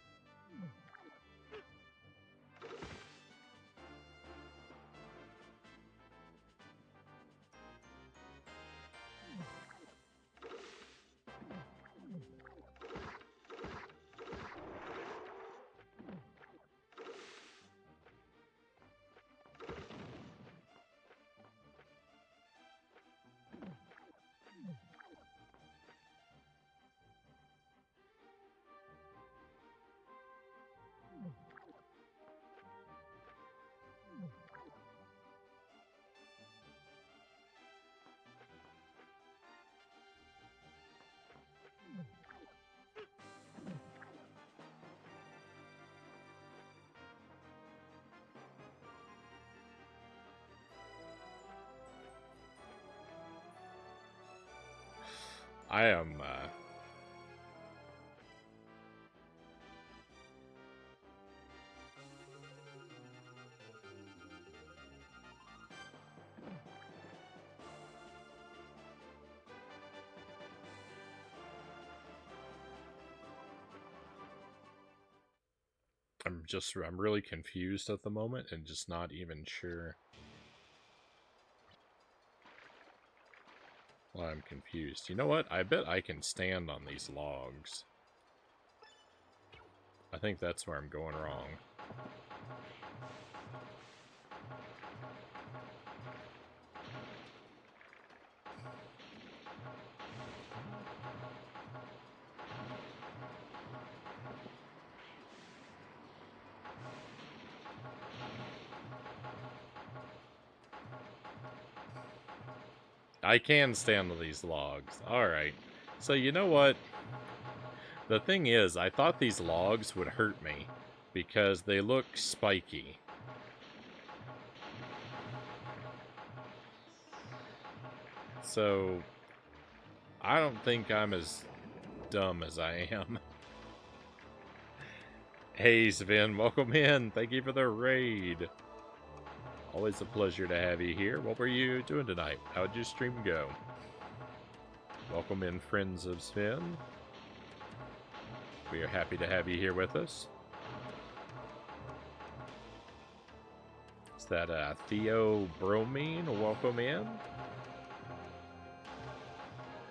I am, I'm really confused at the moment and just not even sure why I'm confused. You know what? I bet I can stand on these logs. I think that's where I'm going wrong. I can stand on these logs. Alright. So you know what? The thing is, I thought these logs would hurt me because they look spiky. So I don't think I'm as dumb as I am. Hey, Sven, welcome in. Thank you for the raid. Always a pleasure to have you here. What were you doing tonight? How'd your stream go? Welcome in, friends of Sven. We are happy to have you here with us. Is that Theo Bromine? Welcome in.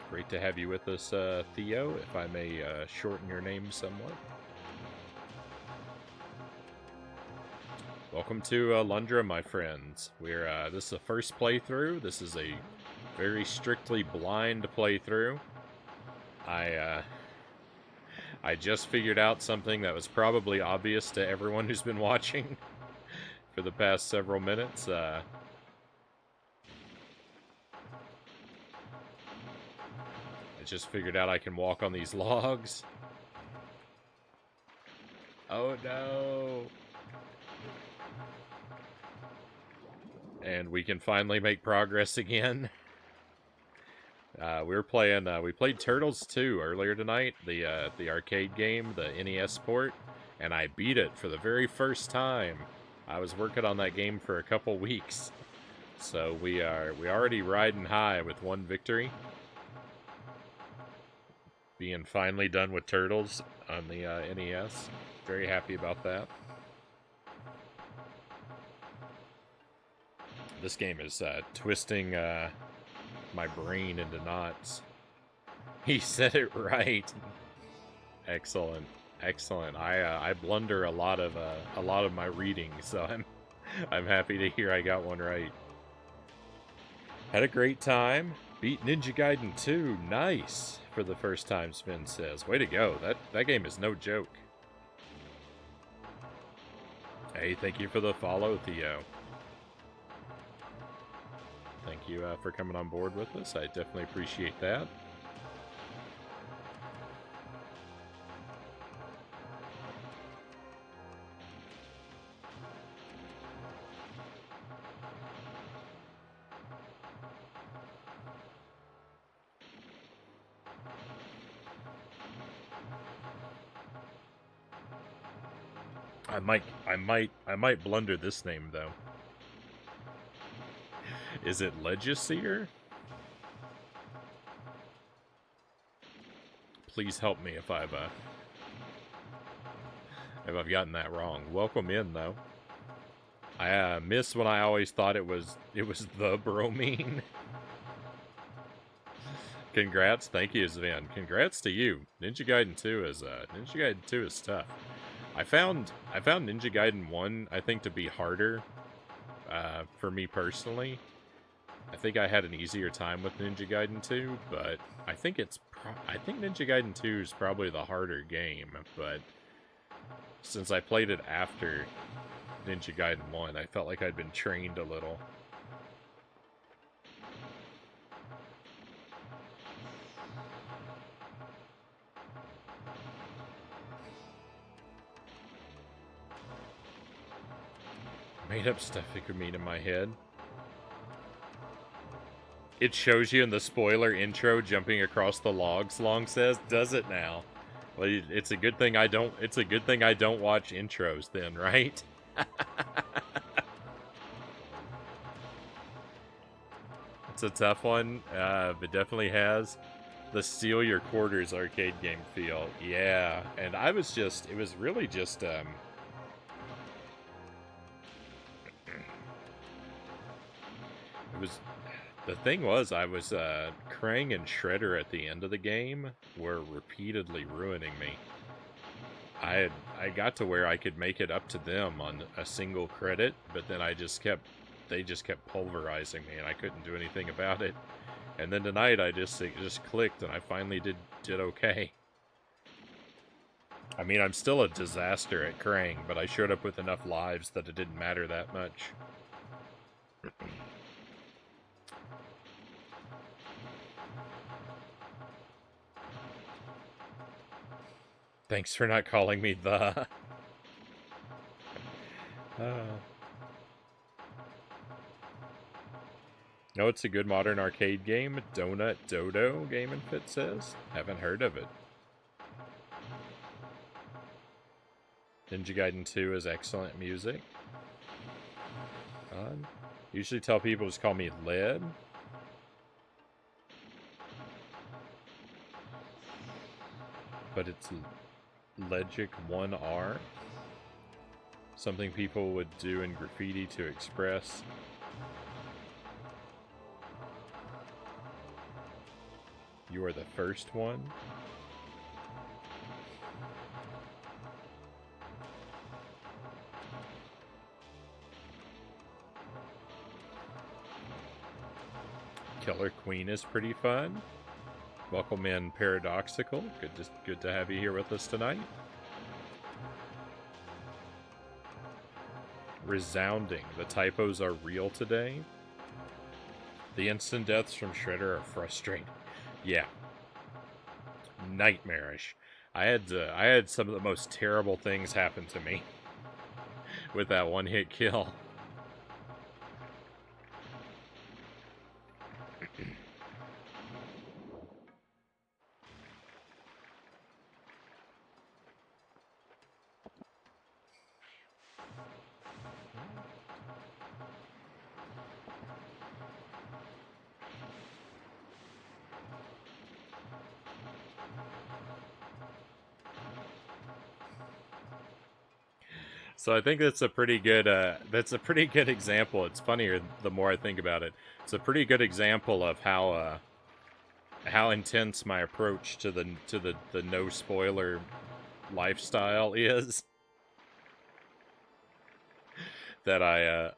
Great to have you with us, Theo, if I may shorten your name somewhat. Welcome to Alundra, my friends. We're this is the first playthrough. This is a very strictly blind playthrough. I just figured out something that was probably obvious to everyone who's been watching for the past several minutes. I just figured out I can walk on these logs. Oh no! And we can finally make progress again. We played Turtles 2 earlier tonight, the arcade game, the NES port, and I beat it for the very first time. I was working on that game for a couple weeks, so we already riding high with one victory. Being finally done with Turtles on the NES, very happy about that. This game is twisting my brain into knots. He said it right. Excellent, excellent. I blunder a lot of my reading, so I'm happy to hear I got one right. Had a great time. Beat Ninja Gaiden 2. Nice for the first time. Sven says, "Way to go! That game is no joke." Hey, thank you for the follow, Theo. Thank you for coming on board with us. I definitely appreciate that. I might blunder this name though. Is it Legiseer? please help me if I've gotten that wrong. Welcome in, though. I miss when I always thought it was the bromine. Congrats, thank you, Sven. Congrats to you. Ninja Gaiden 2 is tough. I found Ninja Gaiden 1, I think, to be harder for me personally. I think I had an easier time with Ninja Gaiden 2, but I think Ninja Gaiden 2 is probably the harder game, but since I played it after Ninja Gaiden 1, I felt like I'd been trained a little. Made up stuff it could mean in my head. It shows you in the spoiler intro jumping across the logs, Long says. Does it now? Well, it's a good thing I don't watch intros then, right? It's a tough one. It definitely has the steal your quarters arcade game feel. Yeah, and it was really just the thing was, I was, Krang and Shredder at the end of the game were repeatedly ruining me. I got to where I could make it up to them on a single credit, but then they just kept pulverizing me, and I couldn't do anything about it. And then tonight, it just clicked, and I finally did okay. I mean, I'm still a disaster at Krang, but I showed up with enough lives that it didn't matter that much. Thanks for not calling me the... No, it's a good modern arcade game. Donut Dodo, Game and Fit says. Haven't heard of it. Ninja Gaiden 2 is excellent music. Usually tell people just call me Led. But it's Legic 1R. Something people would do in graffiti to express. You are the first one. Killer Queen is pretty fun. Welcome in, Paradoxical. Good to have you here with us tonight. Resounding. The typos are real today. The instant deaths from Shredder are frustrating. Yeah. Nightmarish. I had some of the most terrible things happen to me with that one-hit kill. So I think that's a pretty good example. It's funnier the more I think about it. It's a pretty good example of how intense my approach to the no spoiler lifestyle is. That I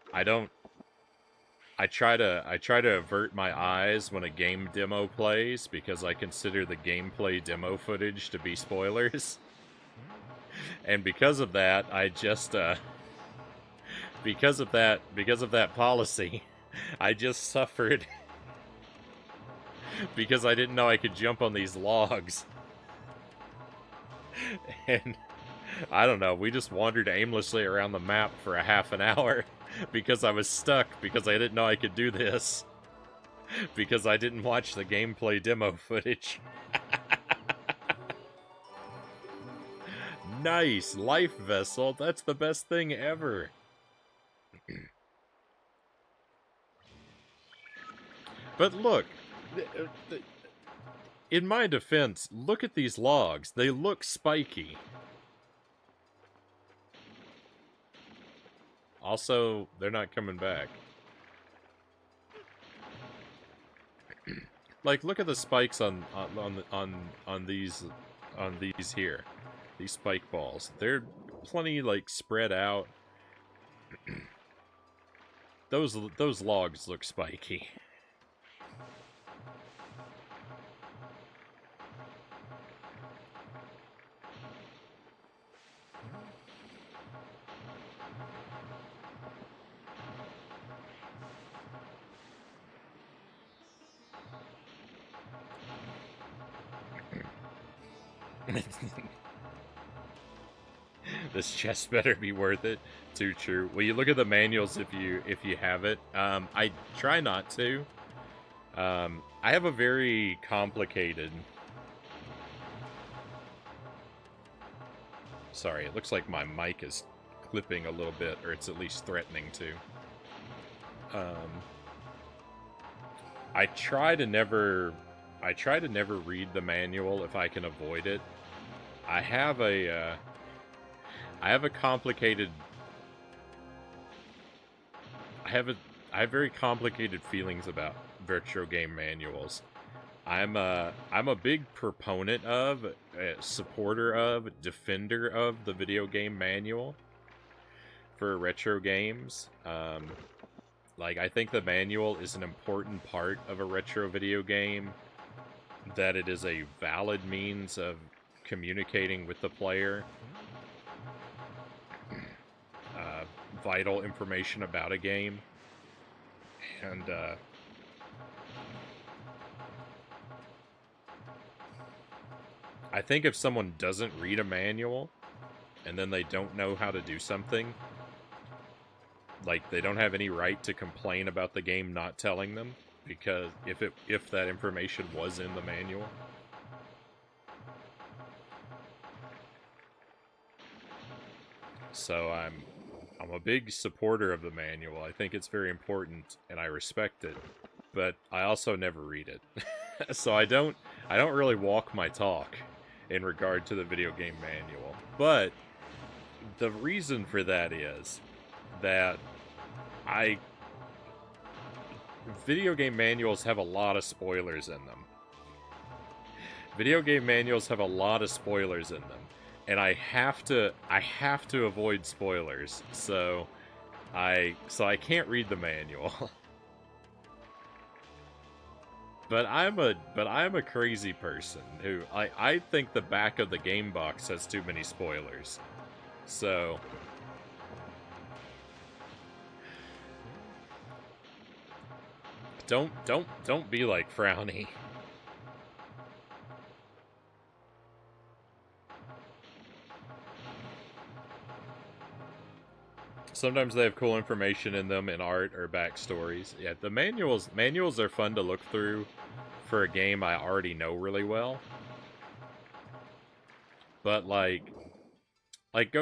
try to avert my eyes when a game demo plays because I consider the gameplay demo footage to be spoilers. And because of that, I just because of that policy, I just suffered because I didn't know I could jump on these logs. And I don't know, we just wandered aimlessly around the map for a half an hour because I was stuck because I didn't know I could do this. Because I didn't watch the gameplay demo footage. Nice! Life Vessel! That's the best thing ever! But look, In my defense, look at these logs. They look spiky. Also, they're not coming back. Like, look at the spikes on these here, these spike balls. They're plenty like spread out. Those logs look spiky. This chest better be worth it. Too true. Well, you look at the manuals if you have it. I try not to. I have a very complicated. Sorry, it looks like my mic is clipping a little bit, or it's at least threatening to. I try to never read the manual if I can avoid it. I have complicated. I have very complicated feelings about retro game manuals. I'm a big proponent of, supporter of, defender of the video game manual for retro games. Like, I think the manual is an important part of a retro video game, that it is a valid means of communicating with the player. Vital information about a game. And, I think if someone doesn't read a manual, and then they don't know how to do something, like, they don't have any right to complain about the game not telling them, because if that information was in the manual. So I'm a big supporter of the manual. I think it's very important, and I respect it, but I also never read it. So I don't really walk my talk in regard to the video game manual. But the reason for that is that video game manuals have a lot of spoilers in them. Video game manuals have a lot of spoilers in them. And I have to avoid spoilers, so I can't read the manual. But I'm a crazy person who I think the back of the game box has too many spoilers. So don't be like Frownie. Sometimes they have cool information in them, in art or backstories. Yeah, the manuals are fun to look through for a game I already know really well. But like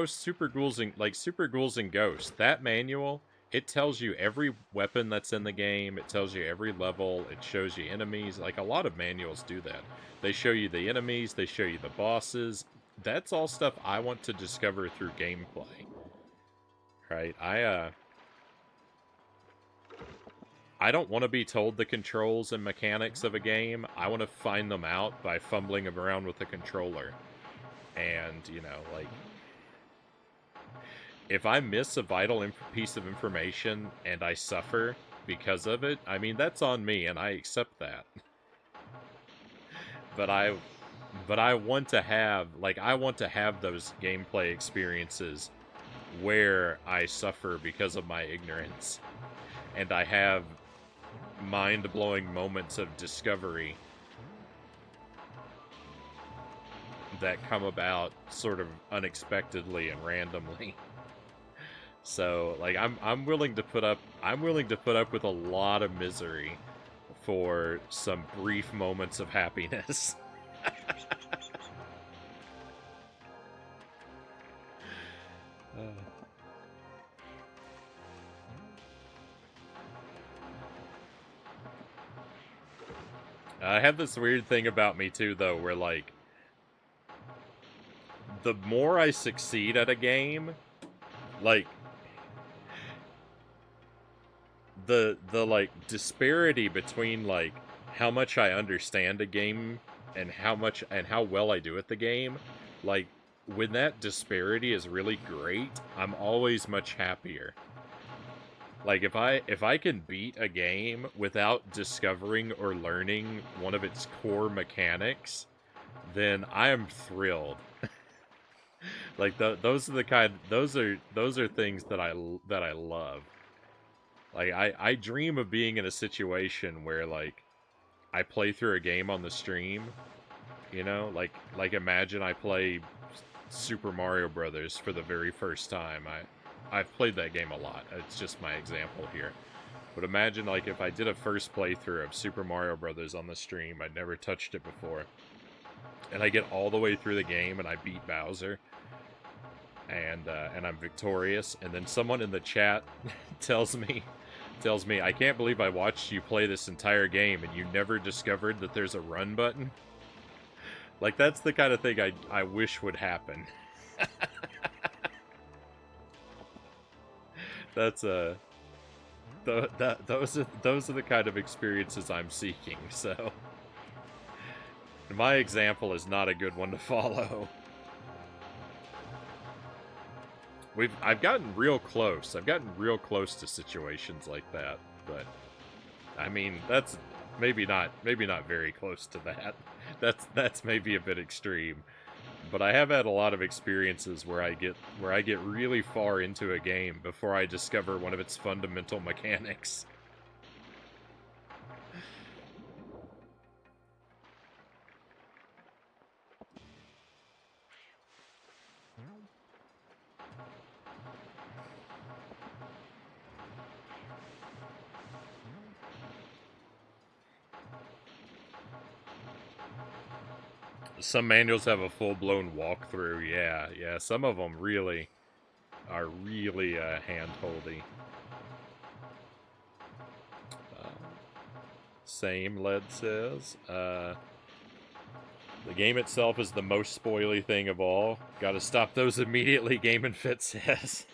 Super Ghouls and Ghosts, that manual, it tells you every weapon that's in the game, it tells you every level, it shows you enemies. Like, a lot of manuals do that. They show you the enemies, they show you the bosses. That's all stuff I want to discover through gameplay. Right, I don't want to be told the controls and mechanics of a game. I want to find them out by fumbling around with the controller. And, you know, like, if I miss a vital piece of information and I suffer because of it, I mean, that's on me, and I accept that. But I want to have, those gameplay experiences where I suffer because of my ignorance, and I have mind-blowing moments of discovery that come about sort of unexpectedly and randomly. So, like, I'm willing to put up with a lot of misery for some brief moments of happiness. I have this weird thing about me too, though, where like the more I succeed at a game, like the like disparity between like how much I understand a game and how well I do at the game, like when that disparity is really great, I'm always much happier. Like if I can beat a game without discovering or learning one of its core mechanics, then I am thrilled. Like those are the kind those are things that I love. Like I dream of being in a situation where like I play through a game on the stream, you know, like imagine I play Super Mario Brothers for the very first time. I've played that game a lot. It's just my example here. But imagine like if I did a first playthrough of Super Mario Brothers on the stream, I'd never touched it before. And I get all the way through the game and I beat Bowser. And I'm victorious, and then someone in the chat tells me I can't believe I watched you play this entire game and you never discovered that there's a run button. Like that's the kind of thing I wish would happen. That's those are the kind of experiences I'm seeking. So my example is not a good one to follow. I've gotten real close. I've gotten real close to situations like that, but I mean that's maybe not very close to that. That's maybe a bit extreme. But I have had a lot of experiences where I get really far into a game before I discover one of its fundamental mechanics. Some manuals have a full-blown walkthrough. Yeah. Some of them really are really hand-holdy. Same, Led says. The game itself is the most spoily thing of all. Gotta stop those immediately, Game and Fit says.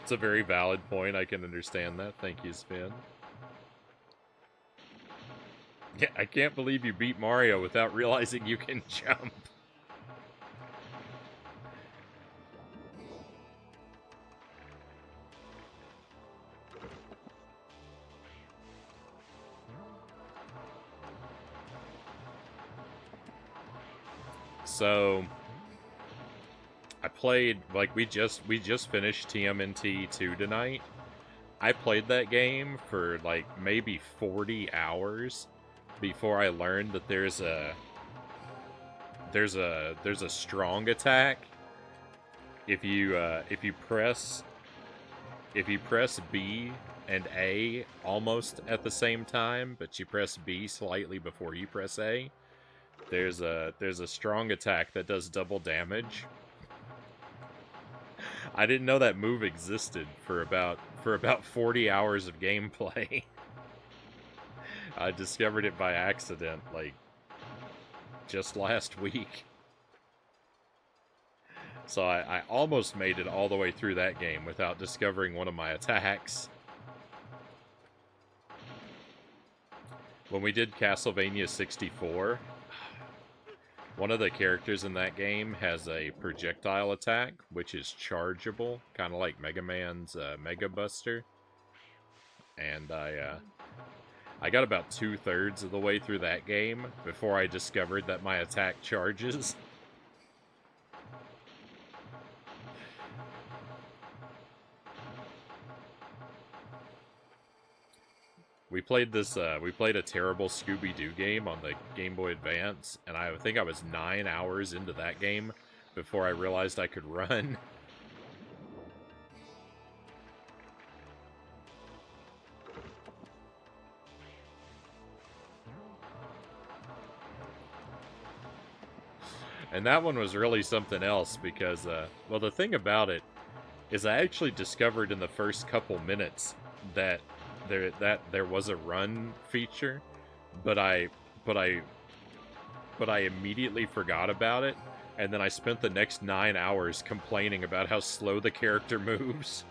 It's a very valid point. I can understand that. Thank you, Spin. Yeah, I can't believe you beat Mario without realizing you can jump. So I played, like, we just finished TMNT 2 tonight. I played that game for like maybe 40 hours before I learned that there's a strong attack if you press B and A almost at the same time, but you press B slightly before you press A. There's a strong attack that does double damage. I didn't know that move existed for about 40 hours of gameplay. I discovered it by accident, like, just last week. So I almost made it all the way through that game without discovering one of my attacks. When we did Castlevania 64, one of the characters in that game has a projectile attack, which is chargeable, kind of like Mega Man's Mega Buster. And I got about 2/3 of the way through that game before I discovered that my attack charges. We played a terrible Scooby-Doo game on the Game Boy Advance, and I think I was 9 hours into that game before I realized I could run. And that one was really something else because, well, the thing about it is I actually discovered in the first couple minutes that there was a run feature, but I but I but I immediately forgot about it, and then I spent the next 9 hours complaining about how slow the character moves.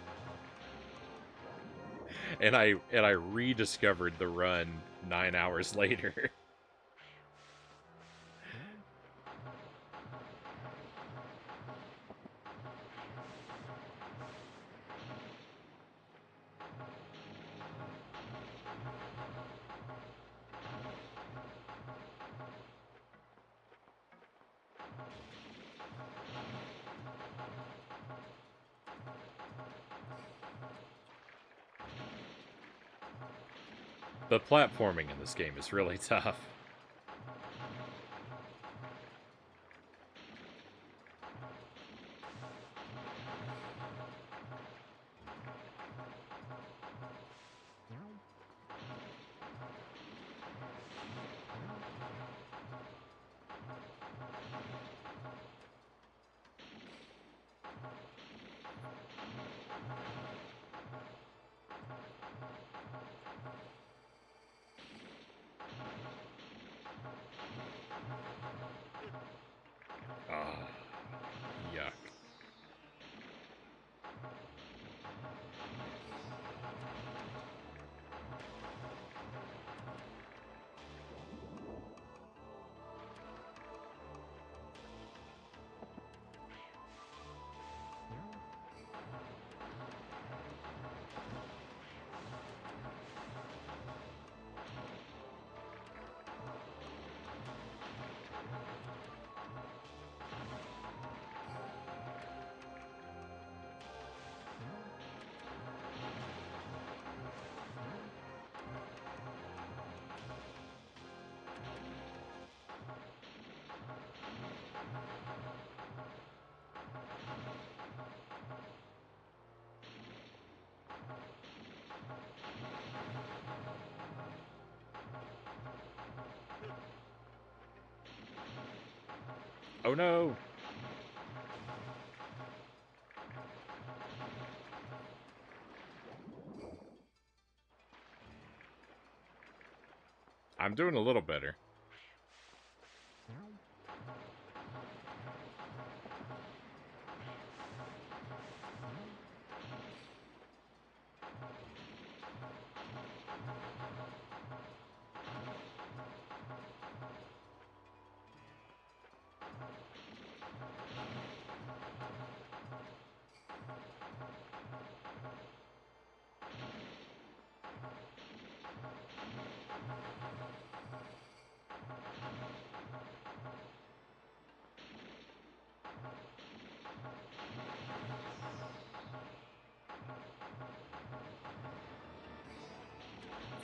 And I rediscovered the run 9 hours later. The platforming in this game is really tough. Ah, yuck. Oh no! I'm doing a little better.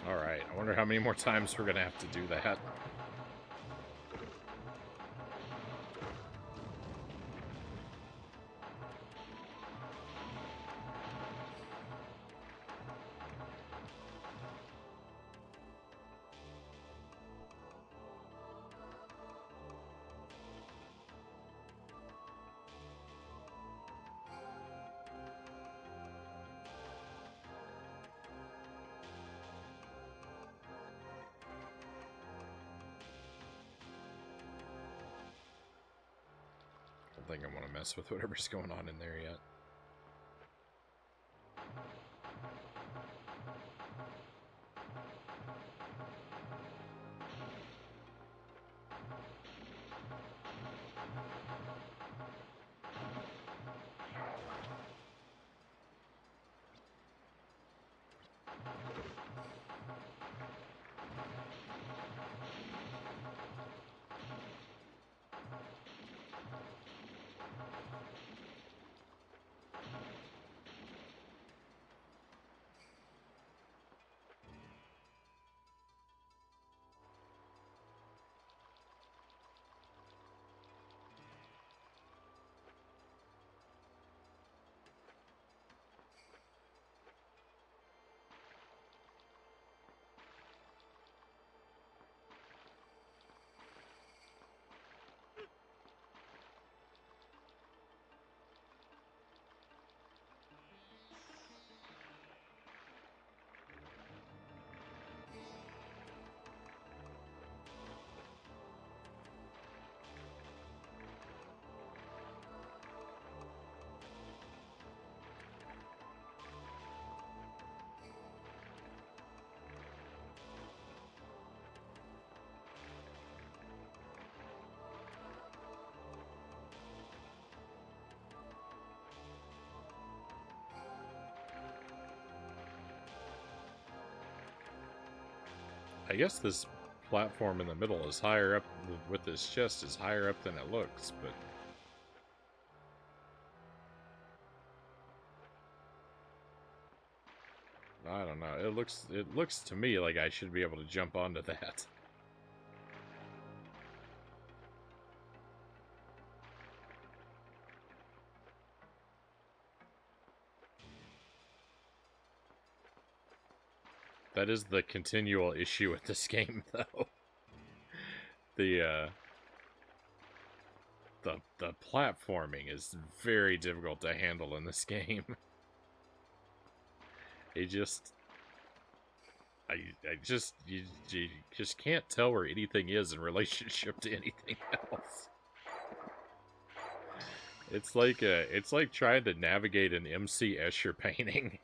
Alright, I wonder how many more times we're gonna have to do that. I don't think I want to mess with whatever's going on in there yet. I guess this platform in the middle is higher up, with this chest is higher up than it looks, but... I don't know. It looks to me like I should be able to jump onto that. That is the continual issue with this game, though. The platforming is very difficult to handle in this game. It just... you just can't tell where anything is in relationship to anything else. It's like trying to navigate an MC Escher painting.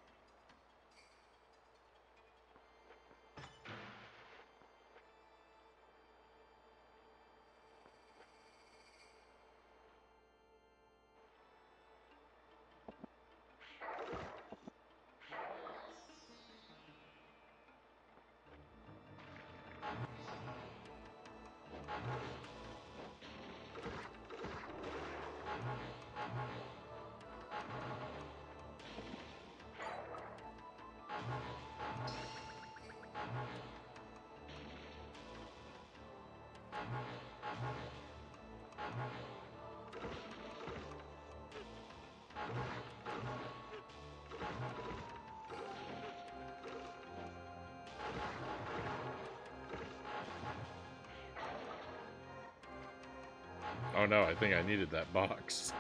Oh no, I think I needed that box.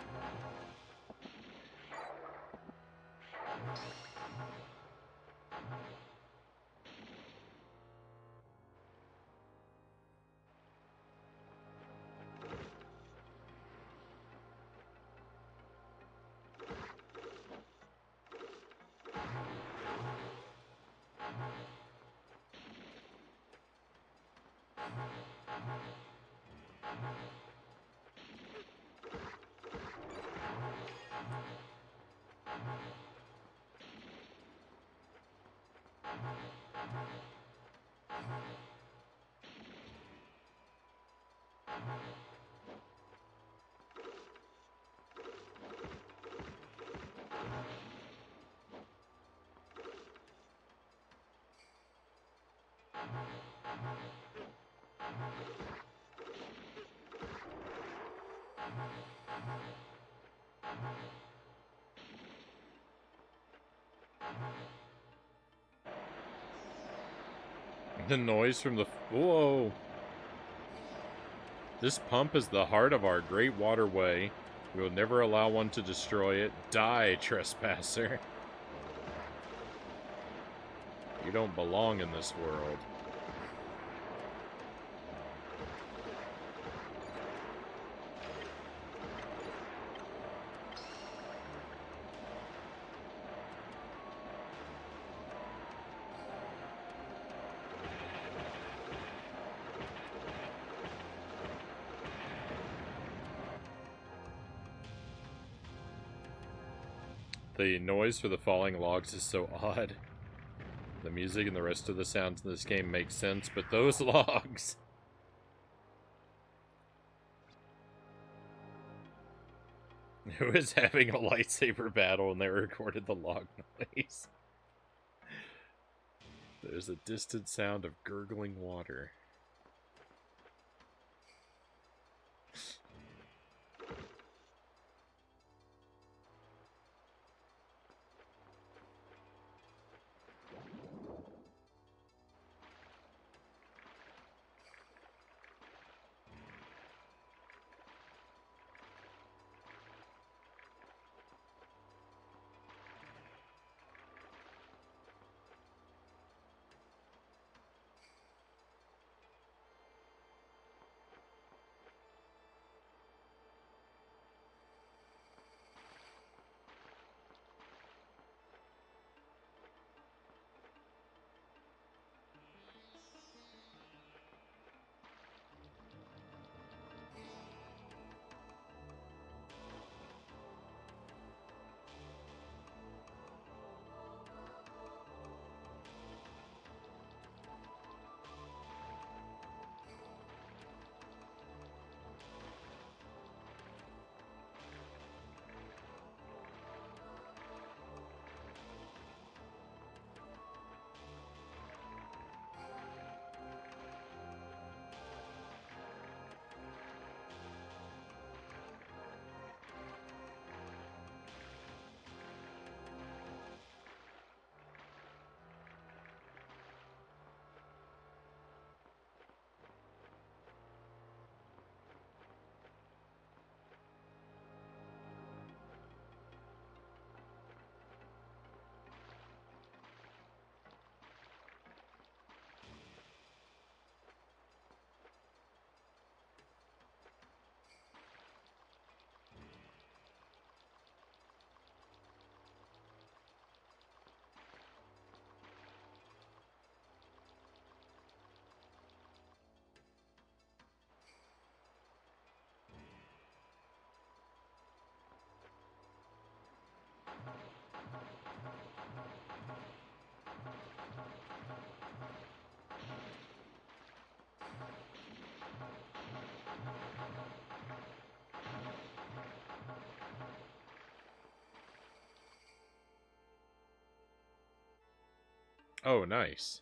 The noise from the... Whoa! This pump is the heart of our great waterway. We will never allow one to destroy it. Die, trespasser. You don't belong in this world. The noise for the falling logs is so odd. The music and the rest of the sounds in this game make sense, but those logs... Who is having a lightsaber battle and they recorded the log noise? There's a distant sound of gurgling water. Oh, nice.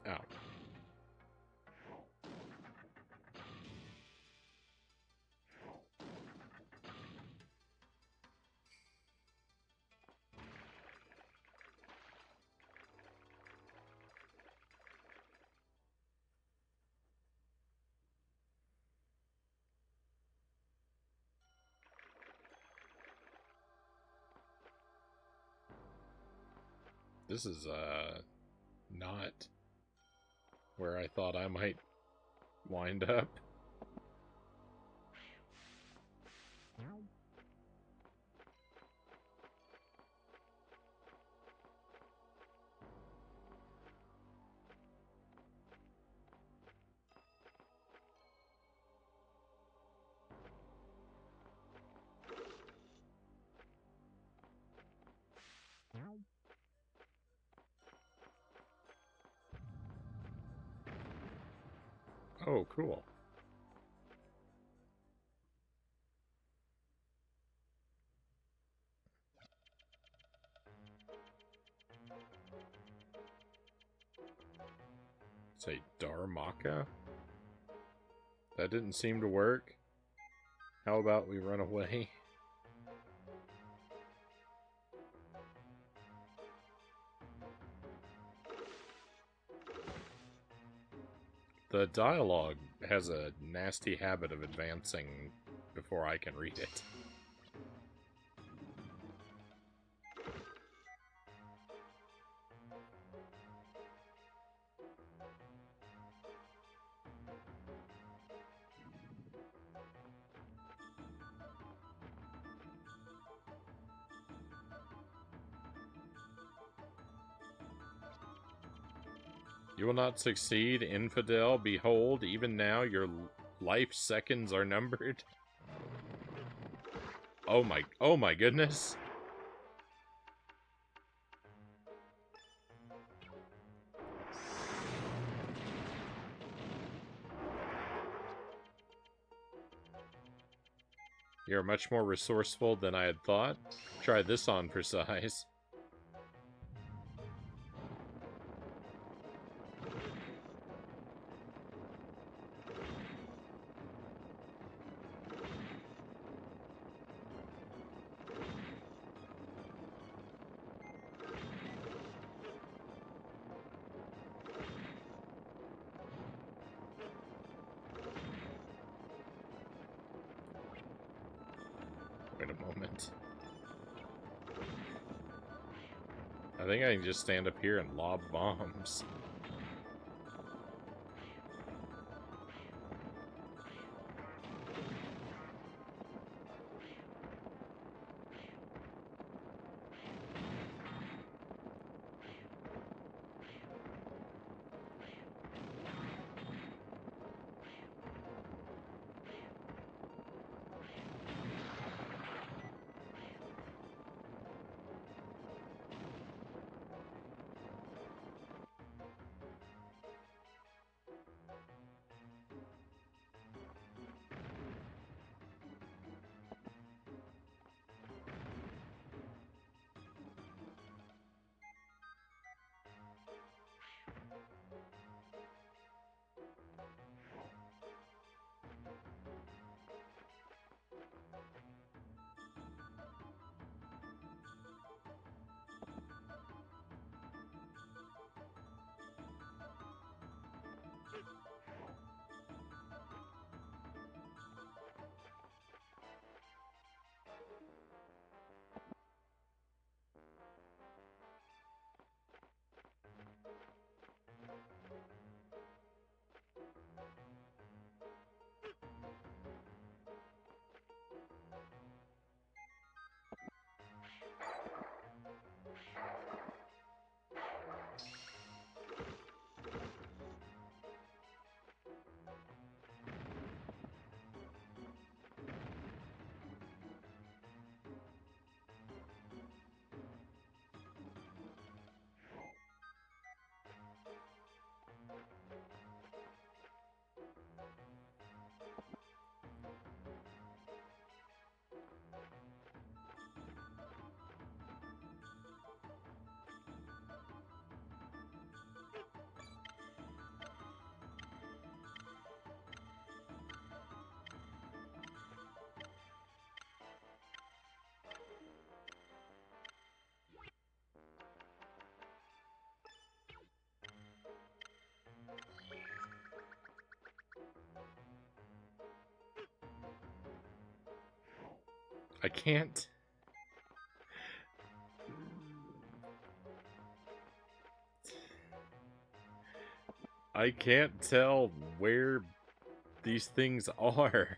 Ow. This is, not where I thought I might wind up. Oh, cool. Say Dharmaka? That didn't seem to work. How about we run away? The dialogue has a nasty habit of advancing before I can read it. You will not succeed, infidel. Behold, even now your life seconds are numbered. Oh my goodness. You're much more resourceful than I had thought. Try this on for size. Wait a moment. I think I can just stand up here and lob bombs. I can't. I can't tell where these things are.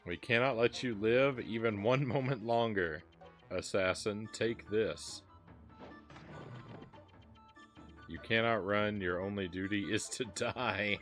We cannot let you live even one moment longer. Assassin, take this. You cannot run, your only duty is to die.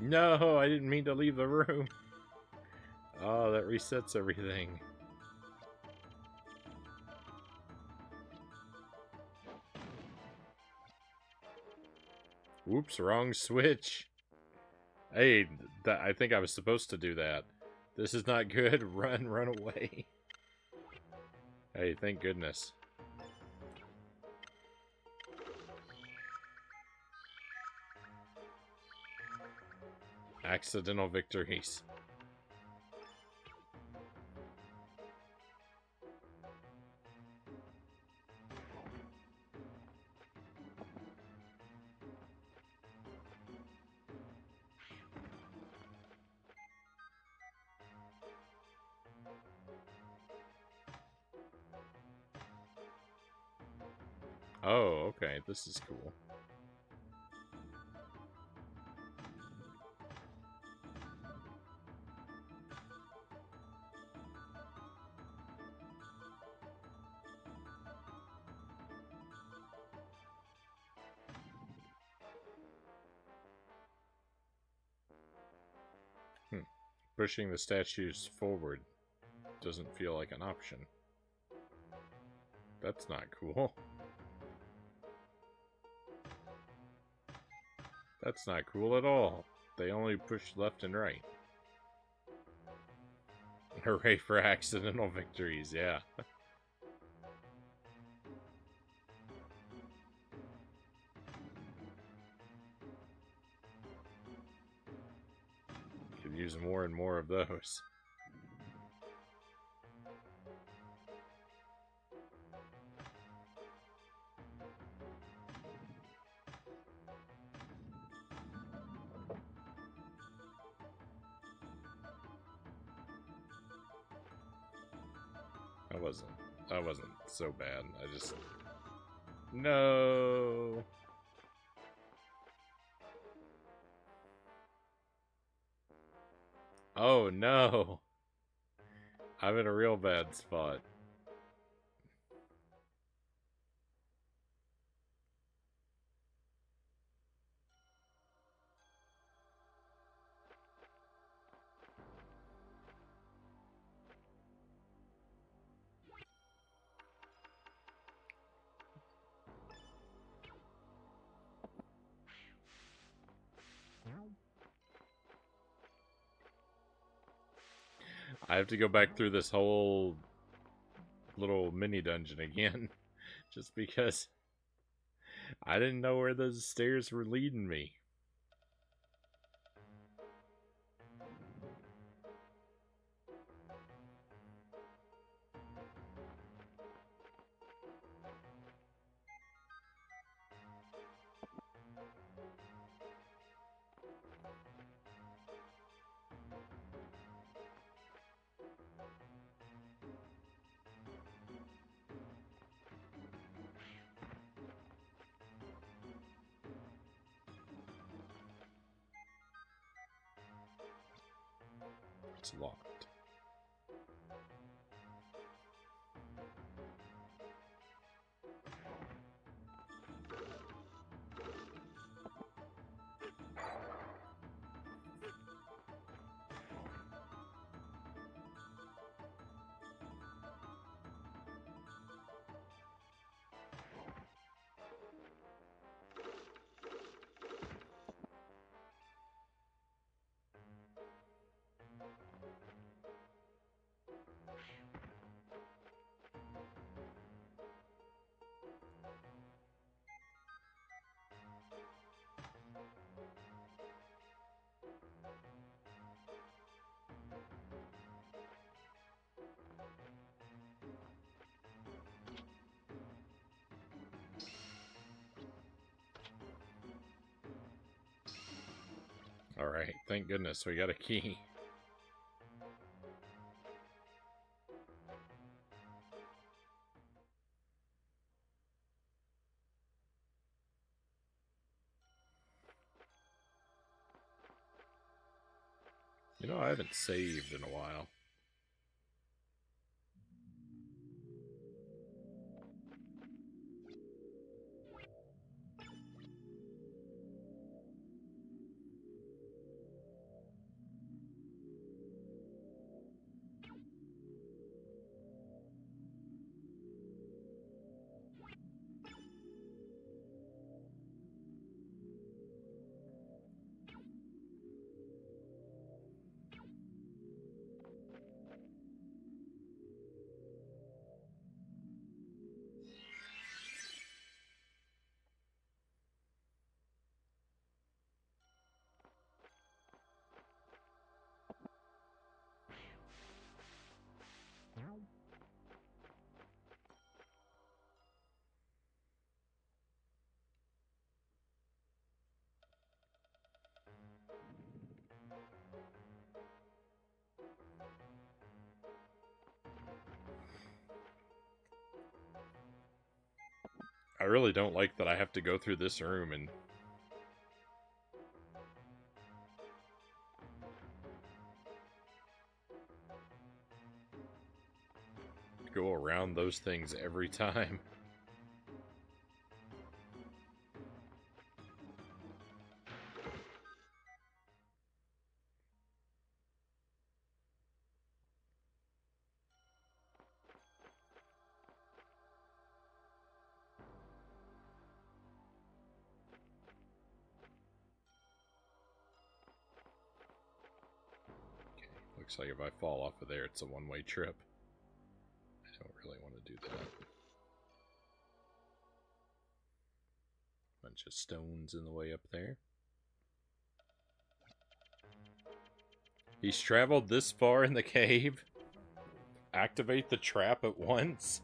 No, I didn't mean to leave the room. Oh, that resets everything. Whoops, wrong switch. Hey, I think I was supposed to do that. This is not good. Run away. Hey, thank goodness. Accidental victories. Oh, okay. This is cool. Pushing the statues forward doesn't feel like an option. That's not cool. That's not cool at all. They only push left and right. Hooray for accidental victories, yeah. Could use more and more of those. That wasn't so bad. I just... No! Oh no! I'm in a real bad spot. I have to go back through this whole little mini dungeon again. Just because I didn't know where those stairs were leading me. It's locked. Alright, thank goodness we got a key. You know, I haven't saved in a while. I really don't like that I have to go through this room and go around those things every time. Looks like if I fall off of there, it's a one-way trip. I don't really want to do that. Bunch of stones in the way up there. He's traveled this far in the cave. Activate the trap at once.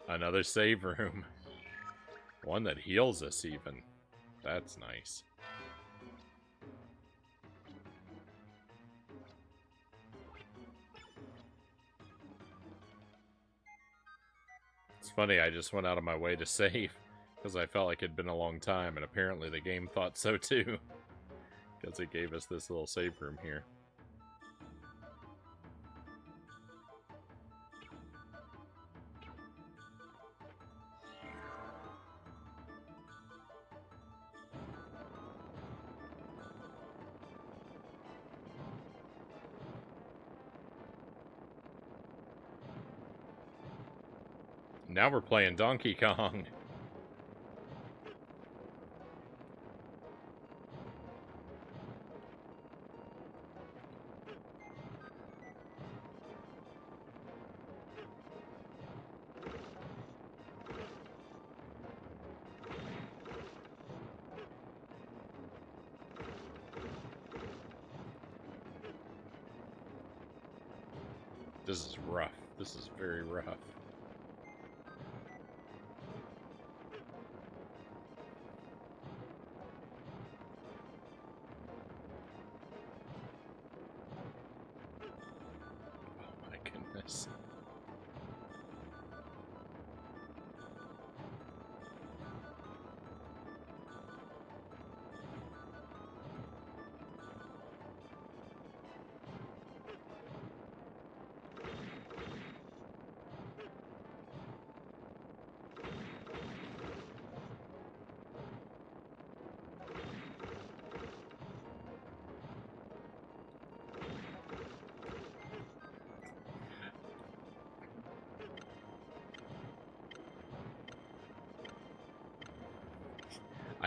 Another save room. One that heals us even. That's nice. It's funny, I just went out of my way to save because I felt like it'd been a long time, and apparently the game thought so too. Because it gave us this little save room here. Now we're playing Donkey Kong. This is rough. This is very rough.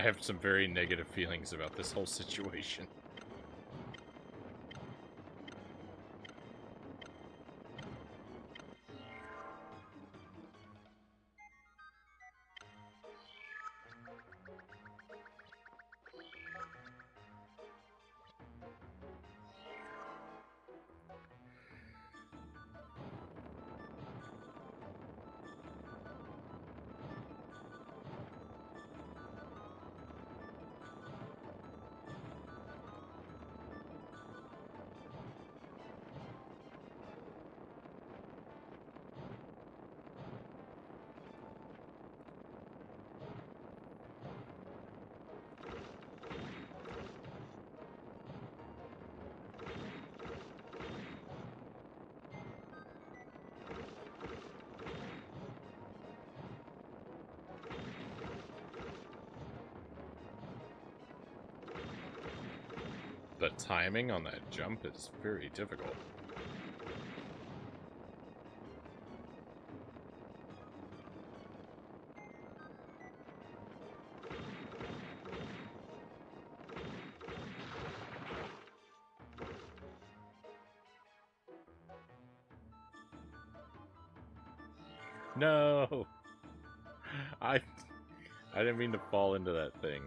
I have some very negative feelings about this whole situation. The timing on that jump is very difficult. No! I didn't mean to fall into that thing.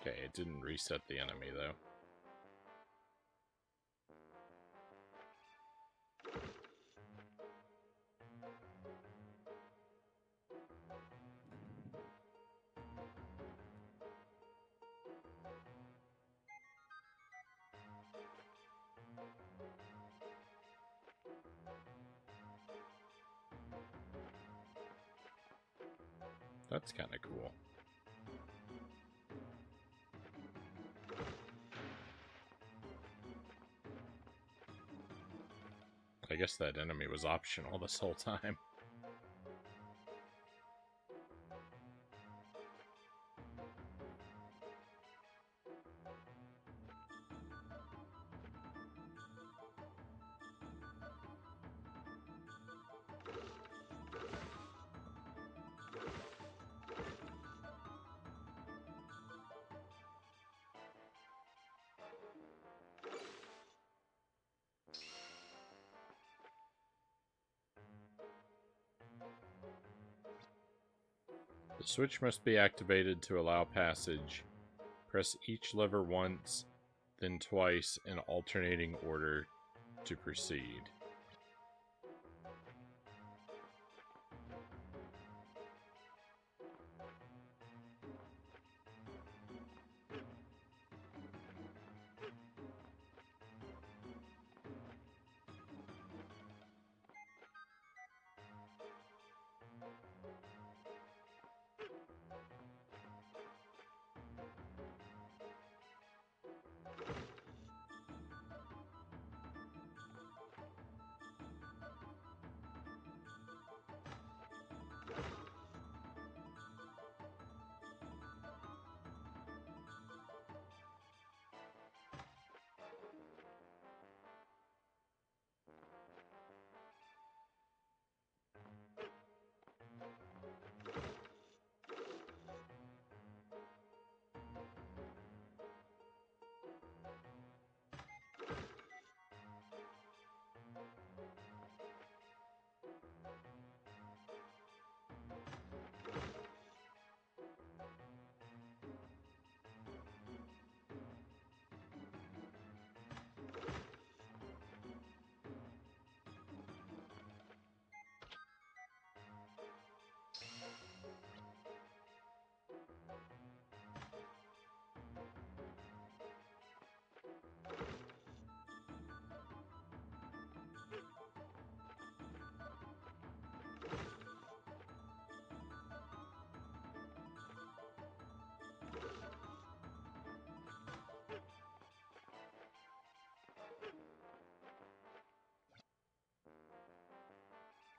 Okay, it didn't reset the enemy, though. That's kind of cool. I guess that enemy was optional this whole time. The switch must be activated to allow passage. Press each lever once, then twice in alternating order to proceed.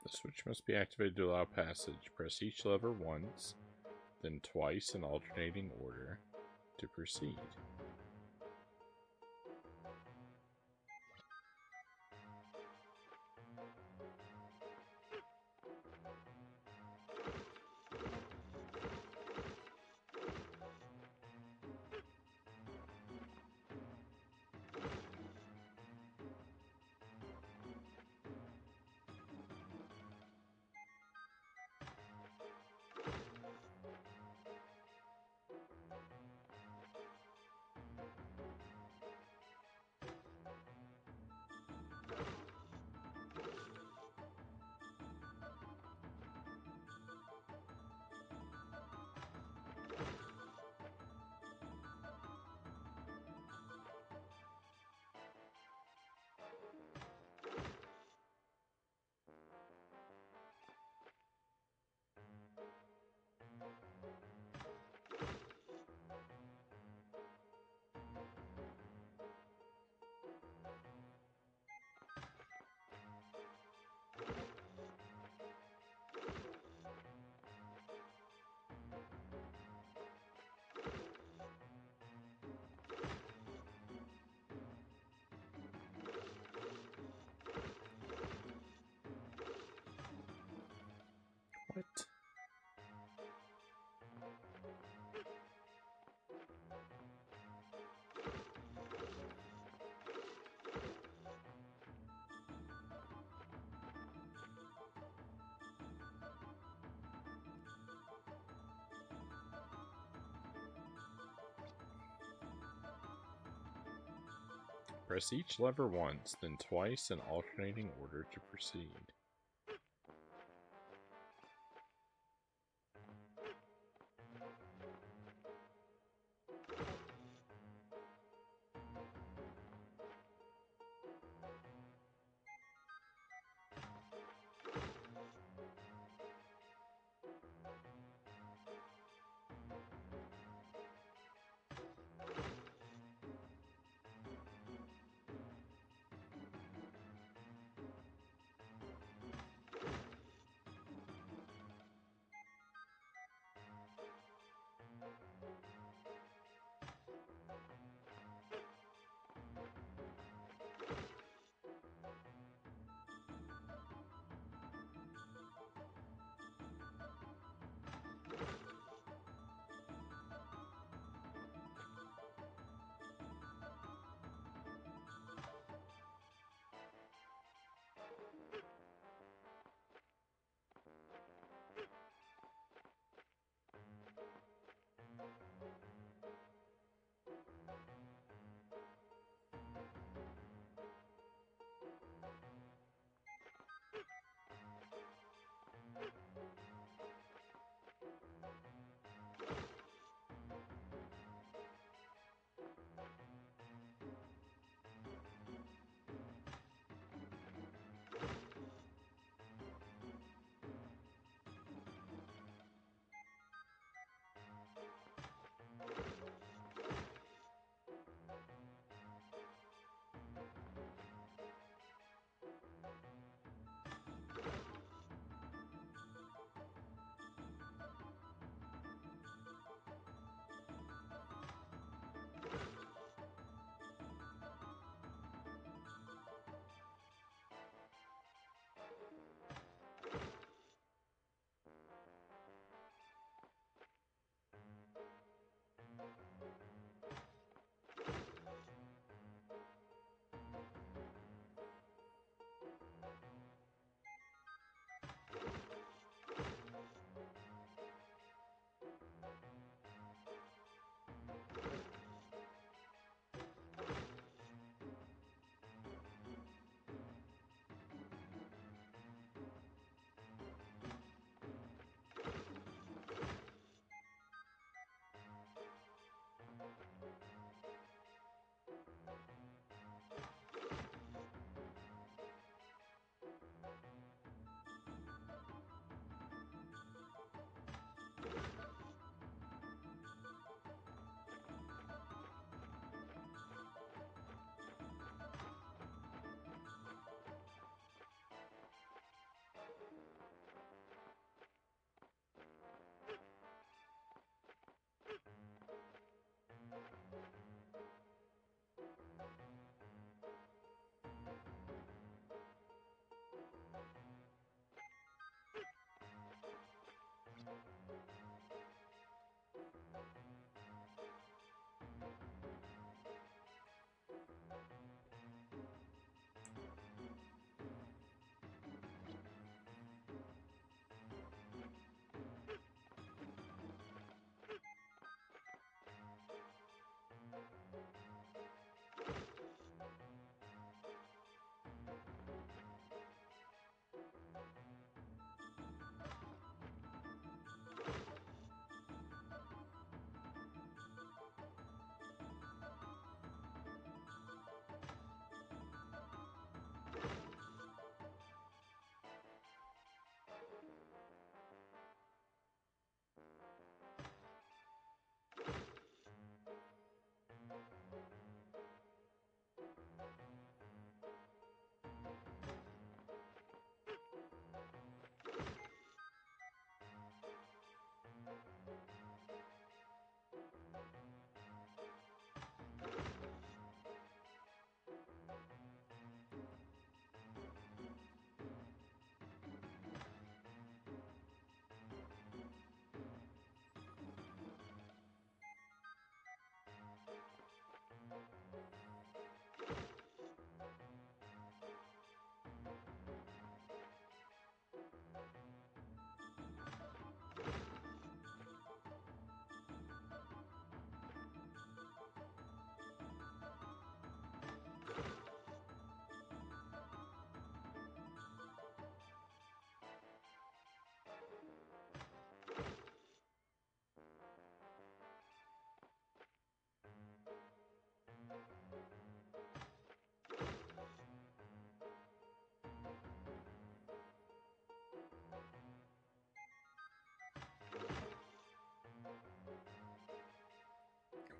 The switch must be activated to allow passage. Press each lever once, then twice in alternating order to proceed. Press each lever once, then twice in alternating order to proceed.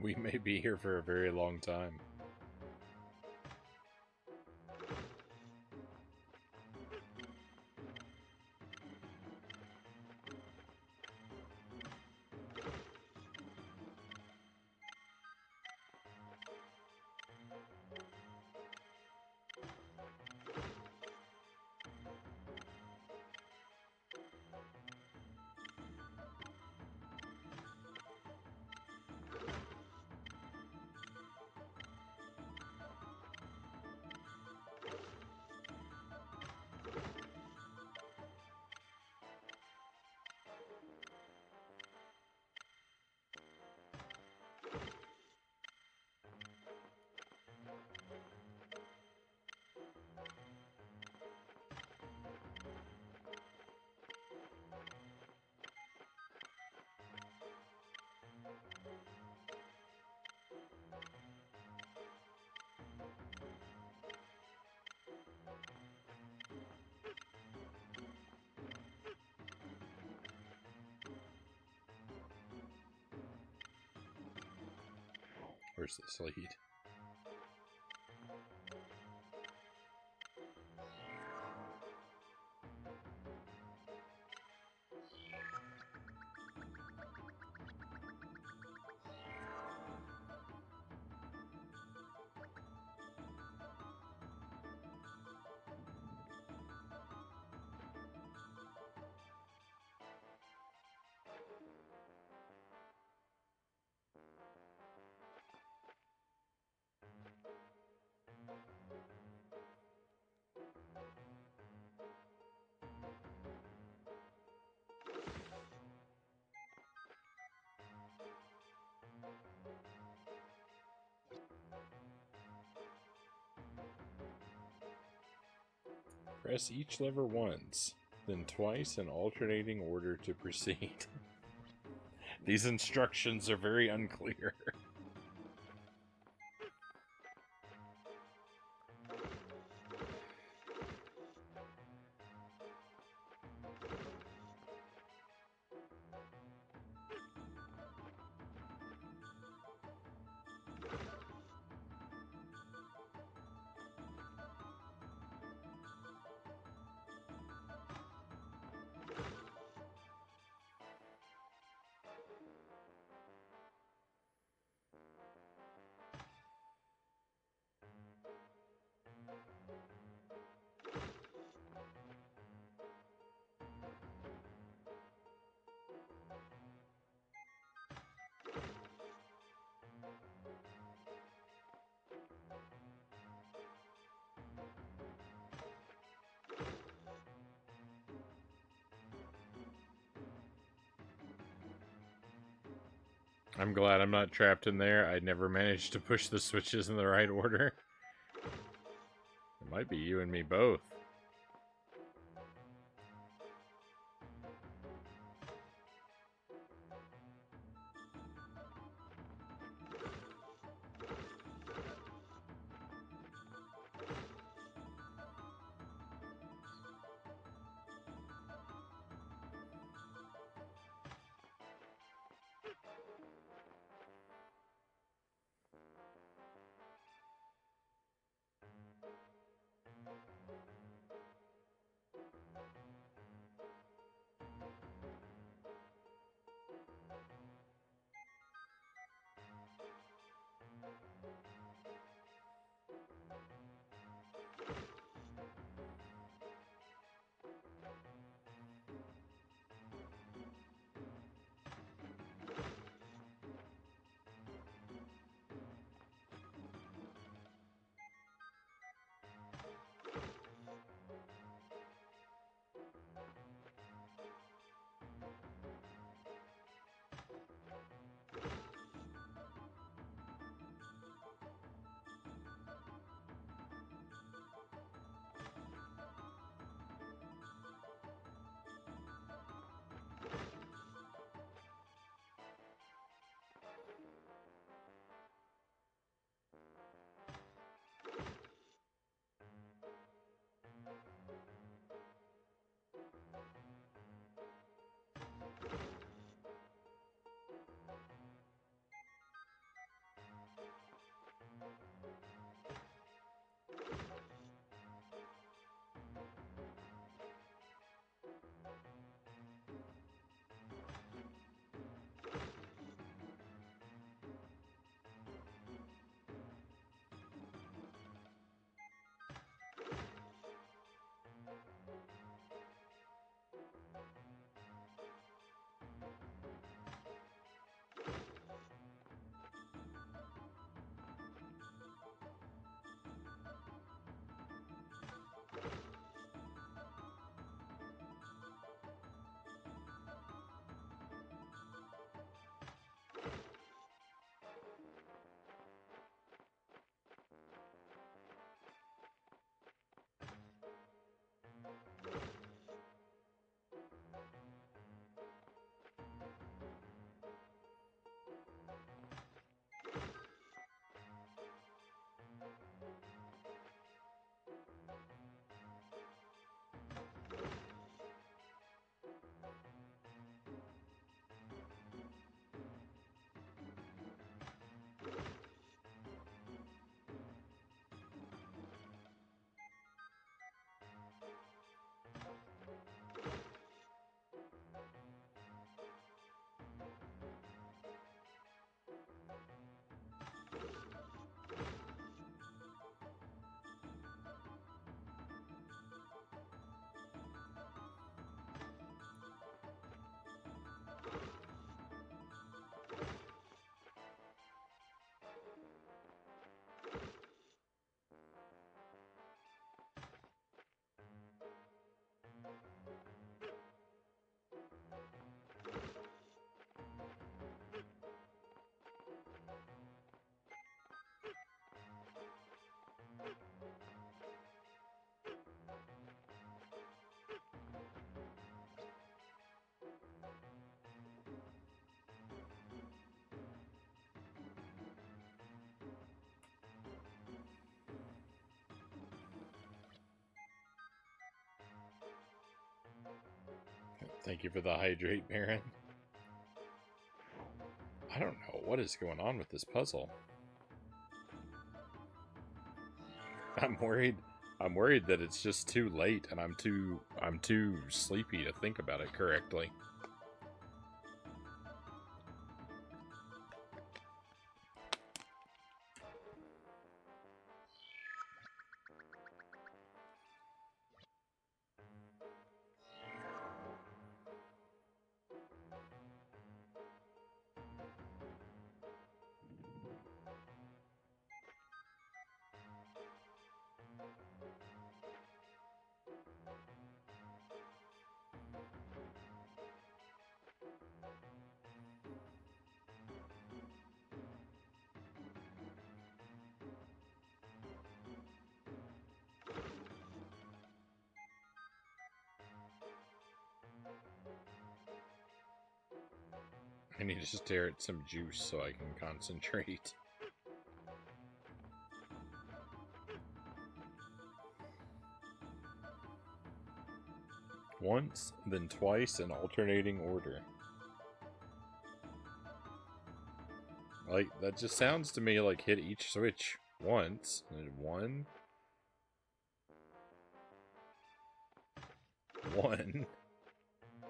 We may be here for a very long time. Where's this lead? Press each lever once, then twice in alternating order to proceed. These instructions are very unclear. I'm glad I'm not trapped in there. I never managed to push the switches in the right order. It might be you and me both. Thank you for the hydrate, Baron. I don't know what is going on with this puzzle. I'm worried that it's just too late and I'm too sleepy to think about it correctly. I need to stare at some juice so I can concentrate. Once, then twice in alternating order. Like, that just sounds to me like hit each switch once. One. One.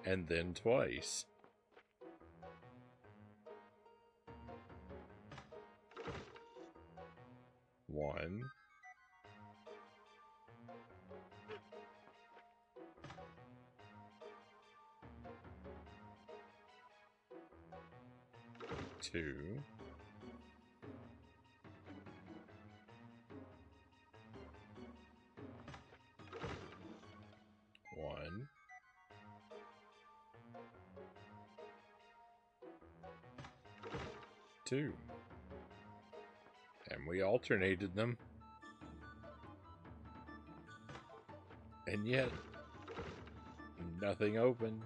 And then twice. One. Two. One. Two. And we alternated them. And yet, nothing opened.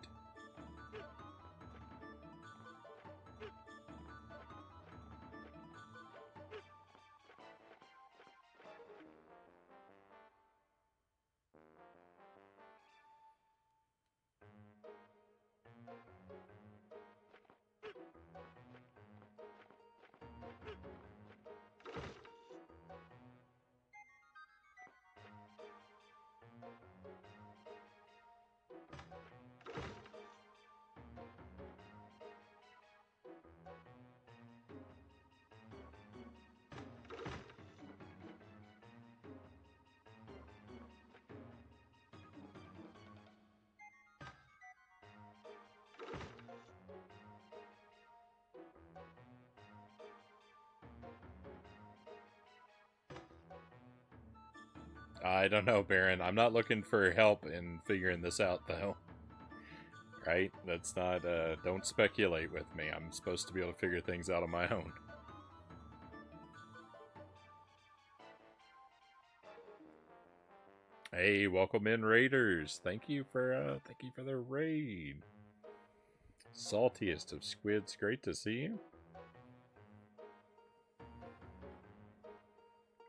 I don't know, Baron. I'm not looking for help in figuring this out, though. Right? That's not, don't speculate with me. I'm supposed to be able to figure things out on my own. Hey, welcome in, Raiders. Thank you for the raid. Saltiest of squids, great to see you.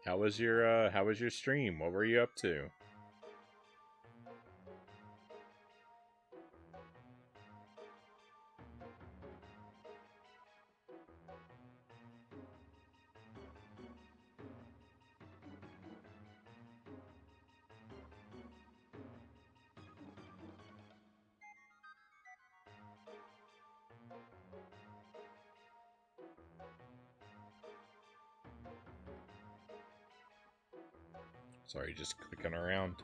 How was your stream? What were you up to? Sorry, just clicking around.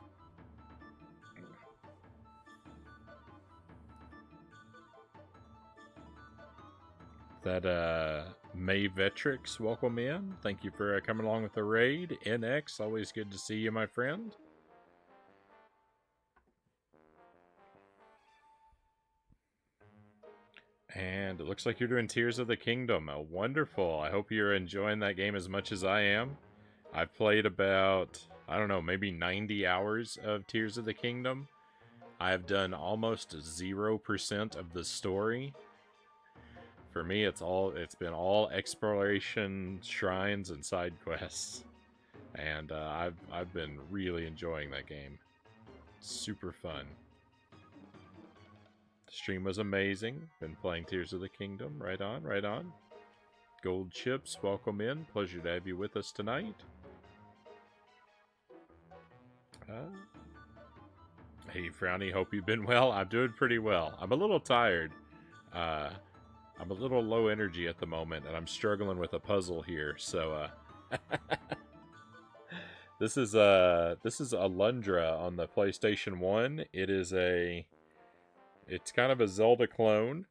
That, May Vetrix, welcome in. Thank you for coming along with the raid. NX, always good to see you, my friend. And it looks like you're doing Tears of the Kingdom. Oh, wonderful. I hope you're enjoying that game as much as I am. I've played about, I don't know, maybe 90 hours of Tears of the Kingdom. I've done almost 0% of the story. For me, it's been all exploration, shrines, and side quests. And I've been really enjoying that game. Super fun. Stream was amazing. Been playing Tears of the Kingdom. Right on, right on. Gold Chips, welcome in. Pleasure to have you with us tonight. Hey, Frownie, hope you've been well. I'm doing pretty well. I'm a little tired. I'm a little low energy at the moment, and I'm struggling with a puzzle here. So, this is Alundra on the PlayStation 1. It's kind of a Zelda clone.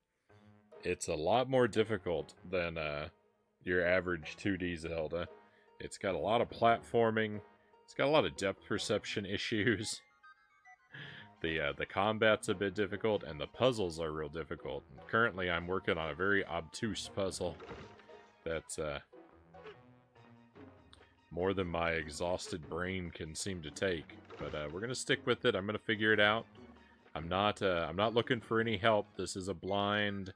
It's a lot more difficult than your average 2D Zelda. It's got a lot of platforming. It's got a lot of depth perception issues. The combat's a bit difficult, and the puzzles are real difficult. Currently, I'm working on a very obtuse puzzle that's more than my exhausted brain can seem to take. But we're gonna stick with it. I'm gonna figure it out. I'm not looking for any help. This is a blind,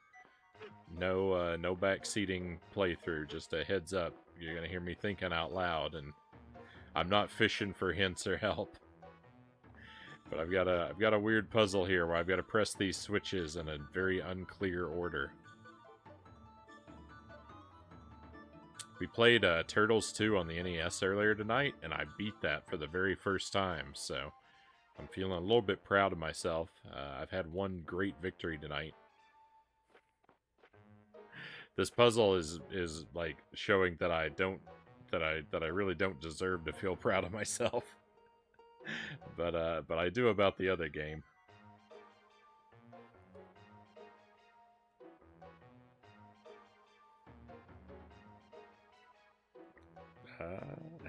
no backseating playthrough. Just a heads up. You're gonna hear me thinking out loud, and I'm not fishing for hints or help. But I've got a weird puzzle here where I've got to press these switches in a very unclear order. We played Turtles 2 on the NES earlier tonight, and I beat that for the very first time, so I'm feeling a little bit proud of myself. I've had one great victory tonight. This puzzle is like showing that I really don't deserve to feel proud of myself. But I do about the other game.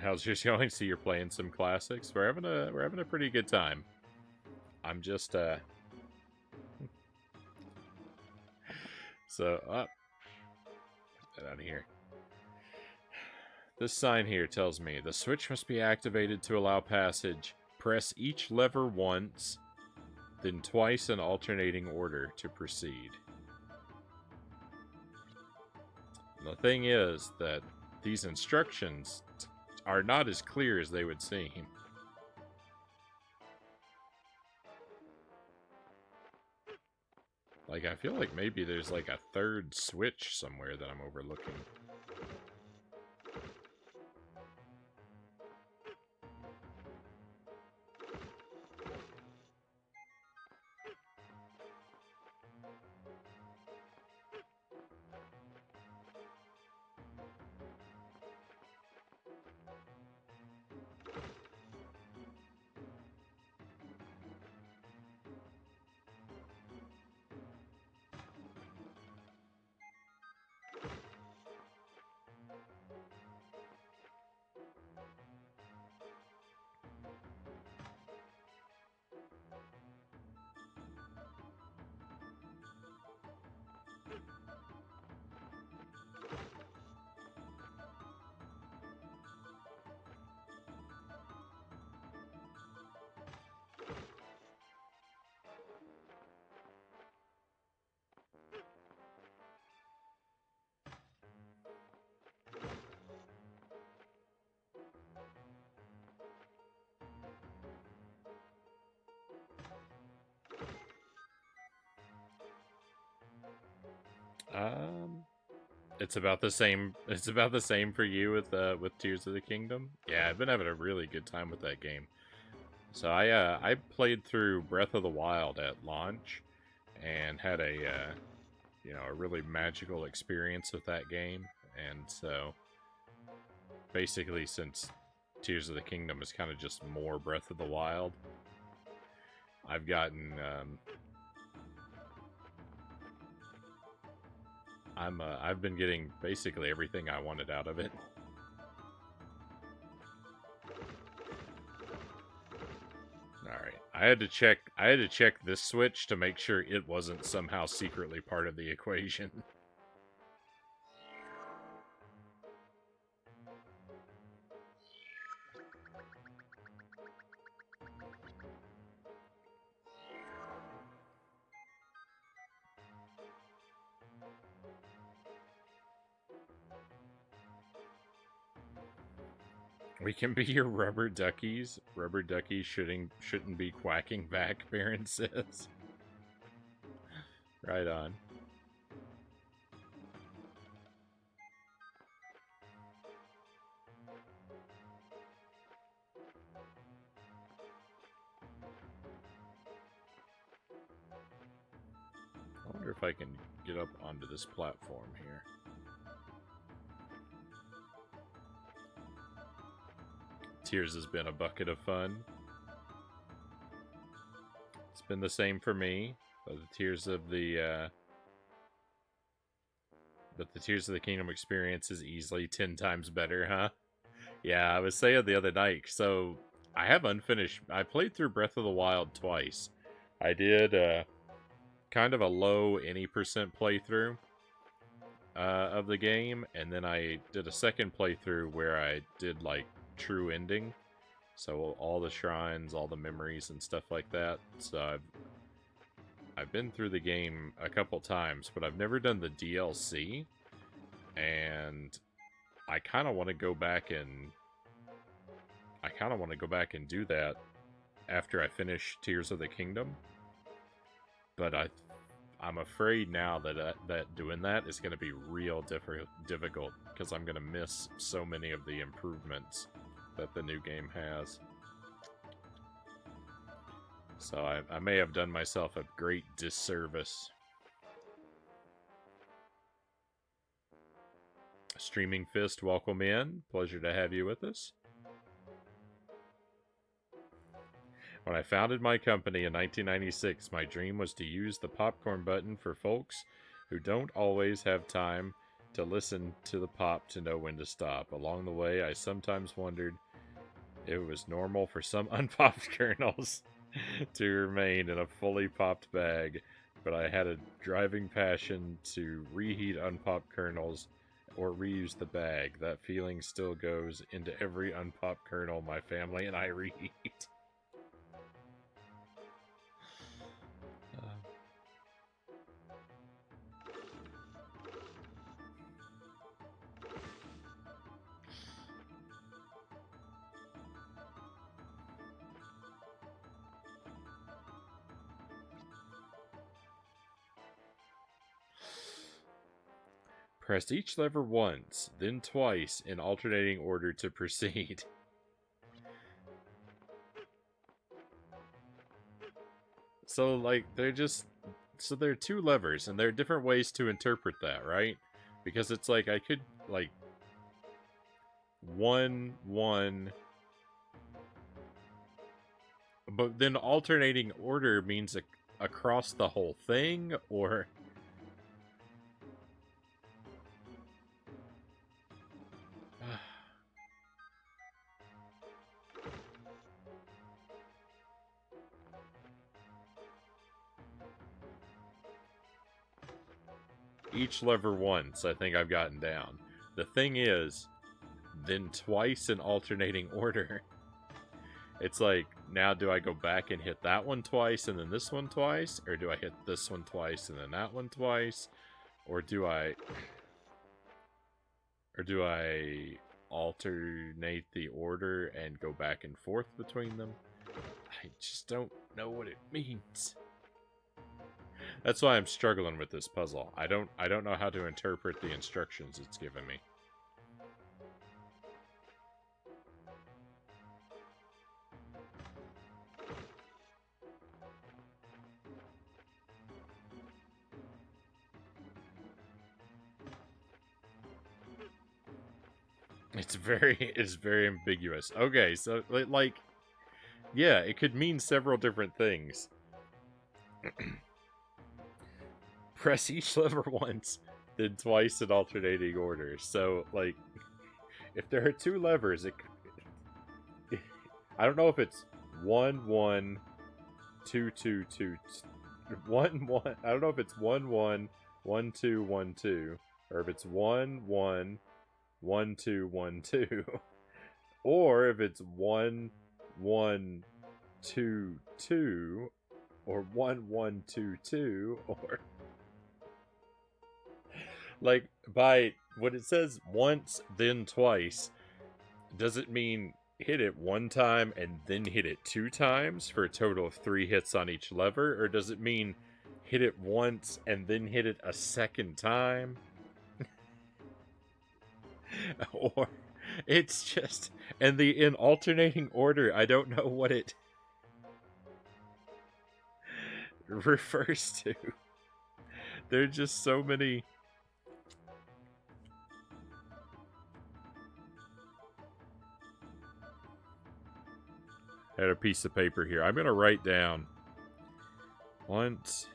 How's yours going? See, you're playing some classics. We're having a pretty good time. I'm just so get out of here. This sign here tells me the switch must be activated to allow passage. Press each lever once, then twice in alternating order to proceed. The thing is that these instructions are not as clear as they would seem. Like, I feel like maybe there's like a third switch somewhere that I'm overlooking. It's about the same. It's about the same for you with Tears of the Kingdom. Yeah, I've been having a really good time with that game. So I played through Breath of the Wild at launch, and had a a really magical experience with that game. And so basically, since Tears of the Kingdom is kind of just more Breath of the Wild, I've gotten I've been getting basically everything I wanted out of it. Alright. I had to check this switch to make sure it wasn't somehow secretly part of the equation. We can be your rubber duckies. Rubber duckies shouldn't be quacking back, Baron says. Right on. I wonder if I can get up onto this platform here. Tears has been a bucket of fun. It's been the same for me. But the Tears of the Kingdom experience is easily 10 times better, huh? Yeah, I was saying the other night. So I have unfinished. I played through Breath of the Wild twice. I did kind of a low any percent playthrough of the game, and then I did a second playthrough where I did like true ending. So all the shrines, all the memories and stuff like that. So I've been through the game a couple times, but I've never done the DLC. And I kind of want to go back and do that after I finish Tears of the Kingdom. But I'm afraid now that that doing that is going to be real difficult because I'm going to miss so many of the improvements that the new game has. So I may have done myself a great disservice. Streaming Fist, welcome in. Pleasure to have you with us. When I founded my company in 1996, my dream was to use the popcorn button for folks who don't always have time to listen to the pop to know when to stop. Along the way, I sometimes wondered if it was normal for some unpopped kernels to remain in a fully popped bag, but I had a driving passion to reheat unpopped kernels or reuse the bag. That feeling still goes into every unpopped kernel my family and I reheat. Press each lever once, then twice in alternating order to proceed. So, like, there are two levers, and there are different ways to interpret that, right? Because it's like, I could, like, 1, 1, but then alternating order means across the whole thing, or... Each lever once, I think I've gotten down. The thing is, then twice in alternating order. It's like, now do I go back and hit that one twice and then this one twice? Or do I hit this one twice and then that one twice? Or do I alternate the order and go back and forth between them? I just don't know what it means. That's why I'm struggling with this puzzle. I don't know how to interpret the instructions it's given me. It's very ambiguous. Okay, so like yeah, it could mean several different things. Press each lever once, then twice in alternating order. So, like, if there are two levers, I don't know if it's 1 1 2 2 2 1 1. I don't know if it's 1 1 1 2 1 2, or if it's 1 1 1 2 1 2, or if it's 1 1 2 2, or 1 1 2 2, or like, by when it says once then twice, does it mean hit it one time and then hit it 2 times for a total of 3 hits on each lever, or does it mean hit it once and then hit it a second time. Or it's just, and in alternating order, I don't know what it refers to. There are just so many. I had a piece of paper here. I'm going to write down once.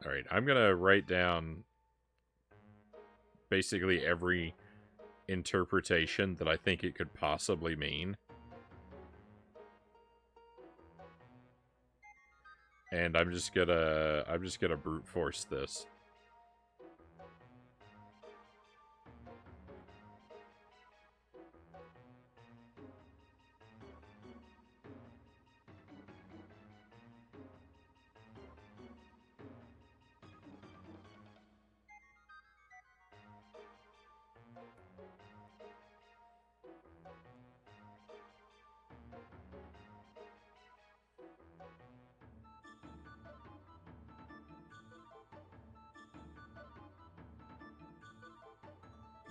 All right, I'm going to write down basically every interpretation that I think it could possibly mean. And I'm just gonna brute force this.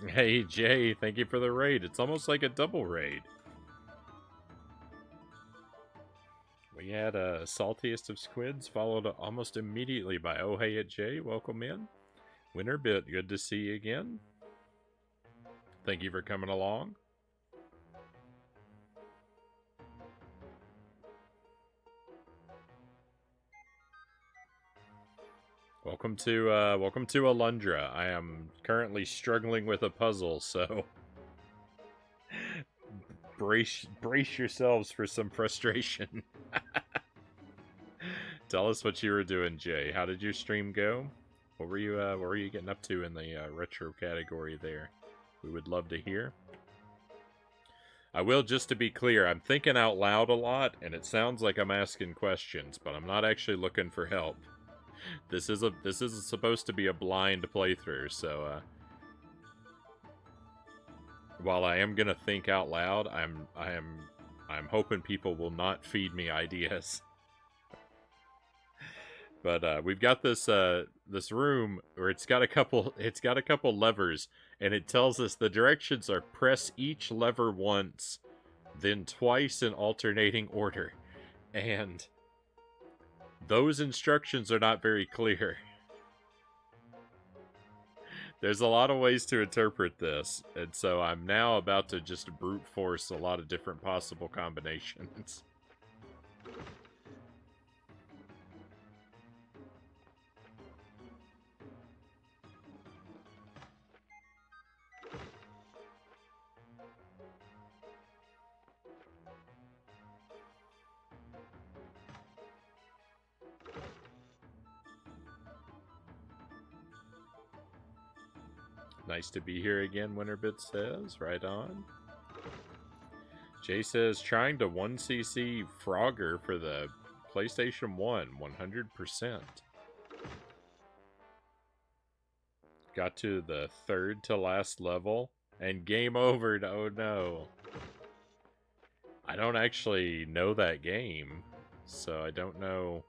Hey, Jay, thank you for the raid. It's almost like a double raid. We had Saltiest of Squids, followed almost immediately by Oh Hey It Jay. Welcome in. Winterbit, good to see you again. Thank you for coming along. Welcome to Alundra. I am currently struggling with a puzzle, so brace yourselves for some frustration. Tell us what you were doing, Jay. How did your stream go? What were you getting up to in the retro category there? We would love to hear. I will, just to be clear, I'm thinking out loud a lot, and it sounds like I'm asking questions, but I'm not actually looking for help. This is supposed to be a blind playthrough, so while I am gonna think out loud, I'm hoping people will not feed me ideas. But we've got this this room where it's got a couple levers, and it tells us the directions are press each lever once, then twice in alternating order, and those instructions are not very clear. There's a lot of ways to interpret this, and so I'm now about to just brute force a lot of different possible combinations. Nice to be here again, Winterbit says. Right on. Jay says, trying to 1cc Frogger for the PlayStation 1, 100%. Got to the third to last level, and game over. Oh no. I don't actually know that game, so I don't know.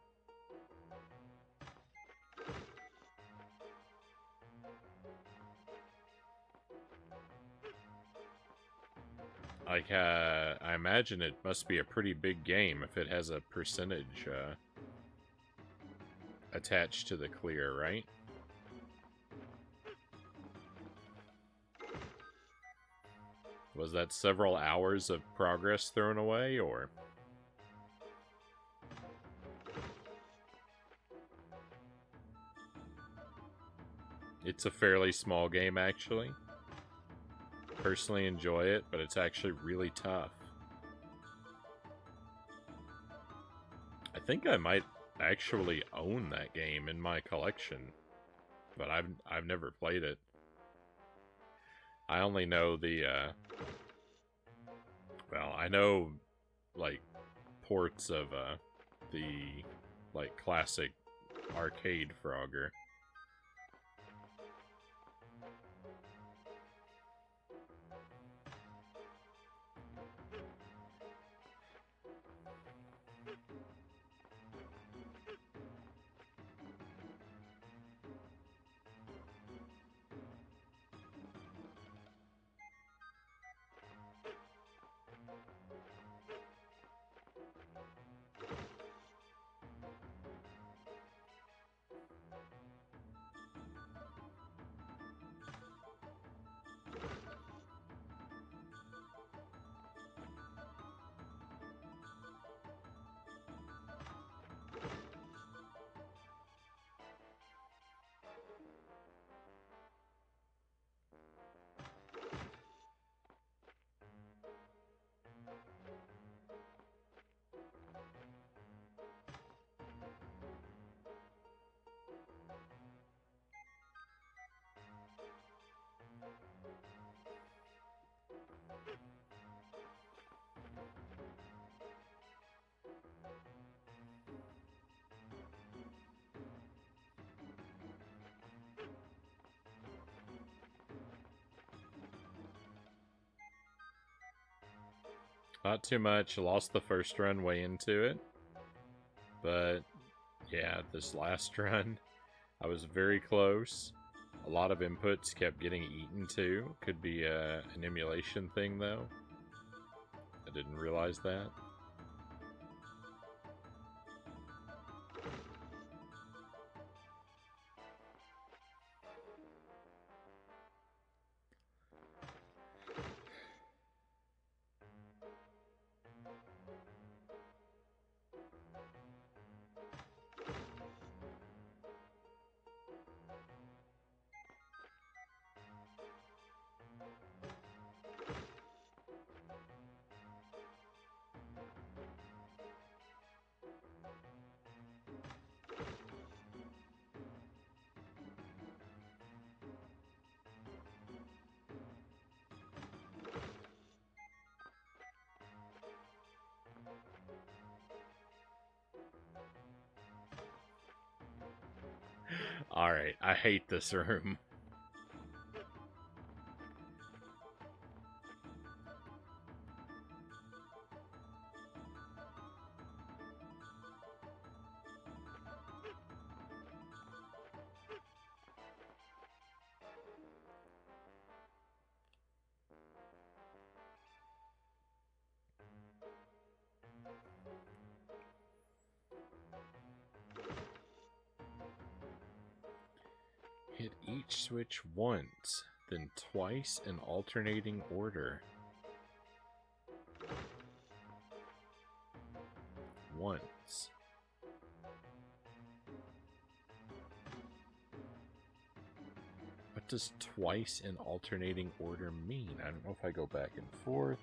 Like, I imagine it must be a pretty big game if it has a percentage attached to the clear, right? Was that several hours of progress thrown away, or? It's a fairly small game, actually. Personally enjoy it, but it's actually really tough. I think I might actually own that game in my collection, but I've never played it. I only know the well, I know like ports of the like classic arcade Frogger. Not too much. Lost the first run way into it. But, yeah, this last run, I was very close. A lot of inputs kept getting eaten, too. Could be an emulation thing, though. I didn't realize that. Alright, I hate this room. Hit each switch once, then twice in alternating order. Once. What does twice in alternating order mean? I don't know if I go back and forth.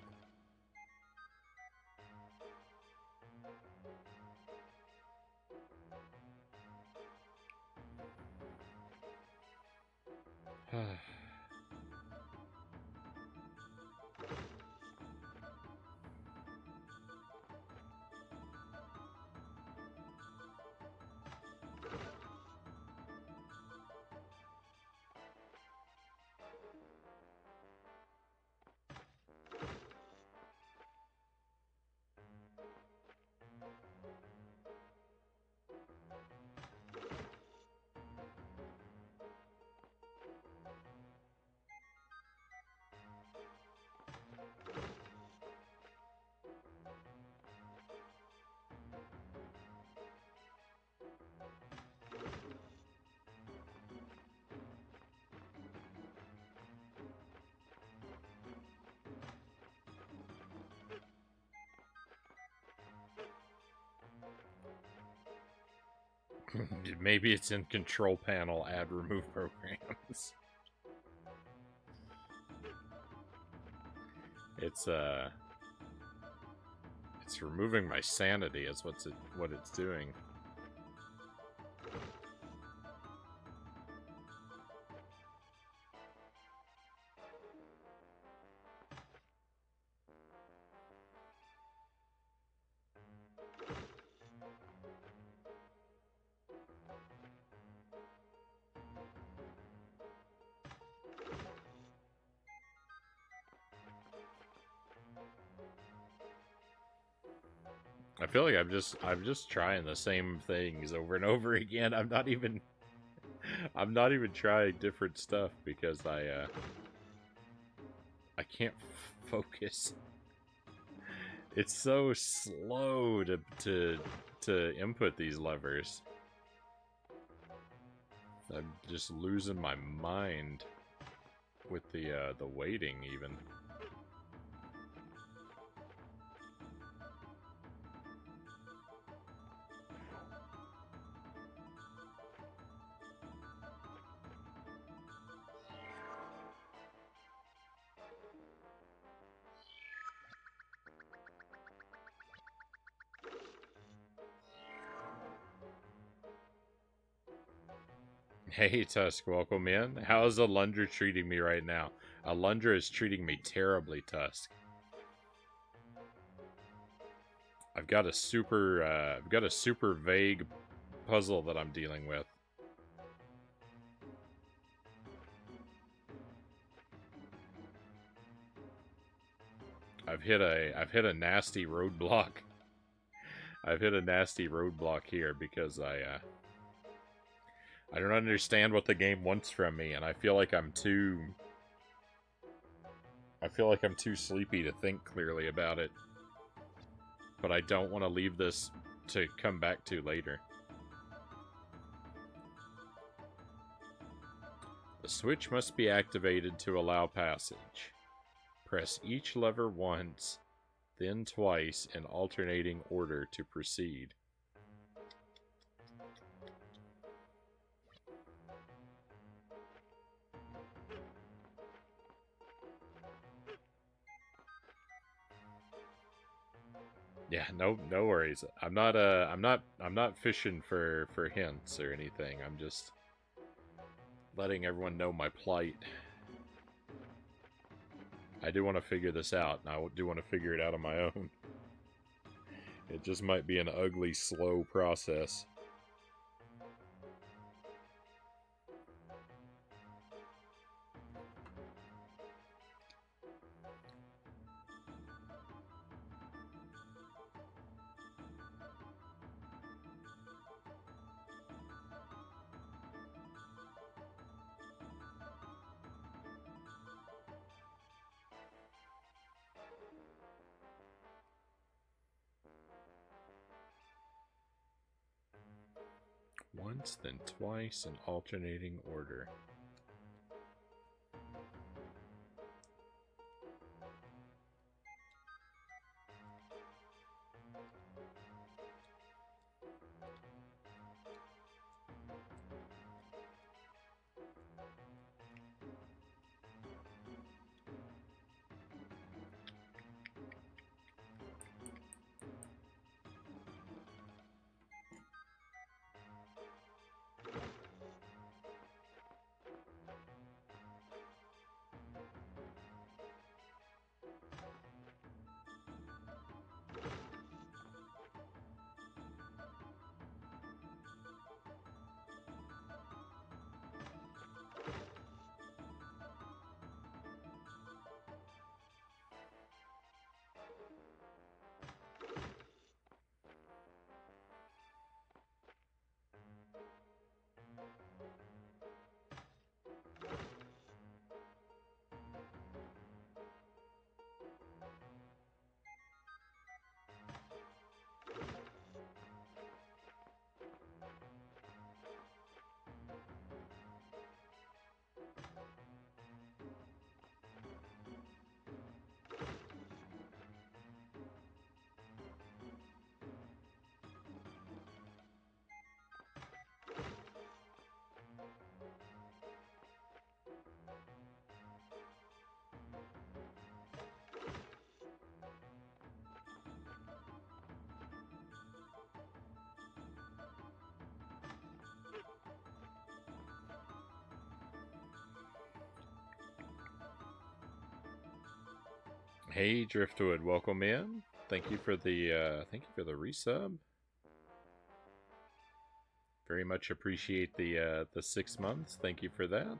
Maybe it's in control panel, add remove programs. It's removing my sanity is what it's doing. I feel like I'm just trying the same things over and over again. I'm not even trying different stuff because I can't focus. It's so slow to input these levers. I'm just losing my mind with the waiting even. Hey Tusk, welcome in. How's Alundra treating me right now? Alundra is treating me terribly, Tusk. I've got a super vague puzzle that I'm dealing with. I've hit a nasty roadblock. I've hit a nasty roadblock here because I don't understand what the game wants from me, and I feel like I'm too sleepy to think clearly about it. But I don't want to leave this to come back to later. The switch must be activated to allow passage. Press each lever once, then twice in alternating order to proceed. Yeah, no worries. I'm not fishing for hints or anything. I'm just letting everyone know my plight. I do want to figure this out, and I do want to figure it out on my own. It just might be an ugly, slow process. Once, then twice in alternating order. Hey Driftwood, welcome in. Thank you for the resub. Very much appreciate the 6 months. Thank you for that.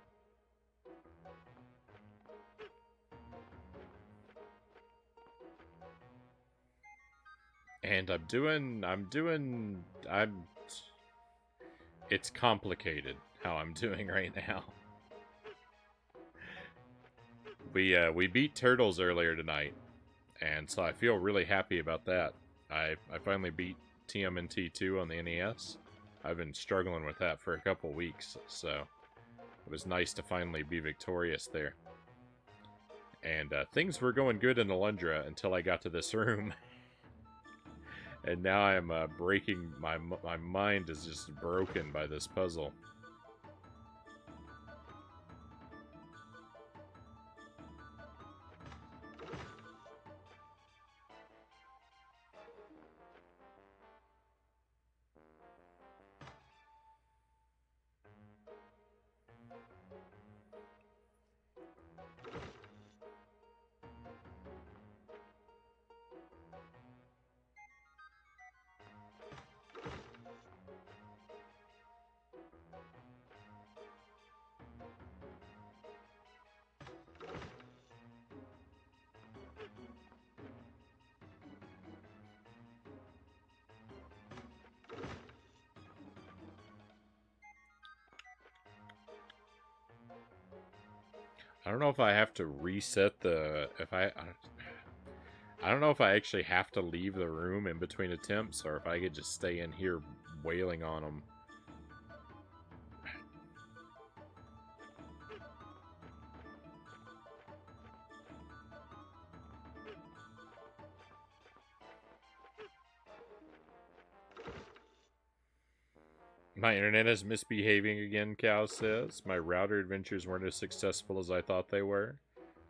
And it's complicated how I'm doing right now. We beat Turtles earlier tonight, and so I feel really happy about that. I finally beat TMNT 2 on the NES. I've been struggling with that for a couple weeks, so it was nice to finally be victorious there. And things were going good in Alundra until I got to this room. And now I'm breaking, my mind is just broken by this puzzle. don't know if I have to reset the... I don't know if I actually have to leave the room in between attempts, or if I could just stay in here wailing on them. My internet is misbehaving again, Cal says. My router adventures weren't as successful as I thought they were.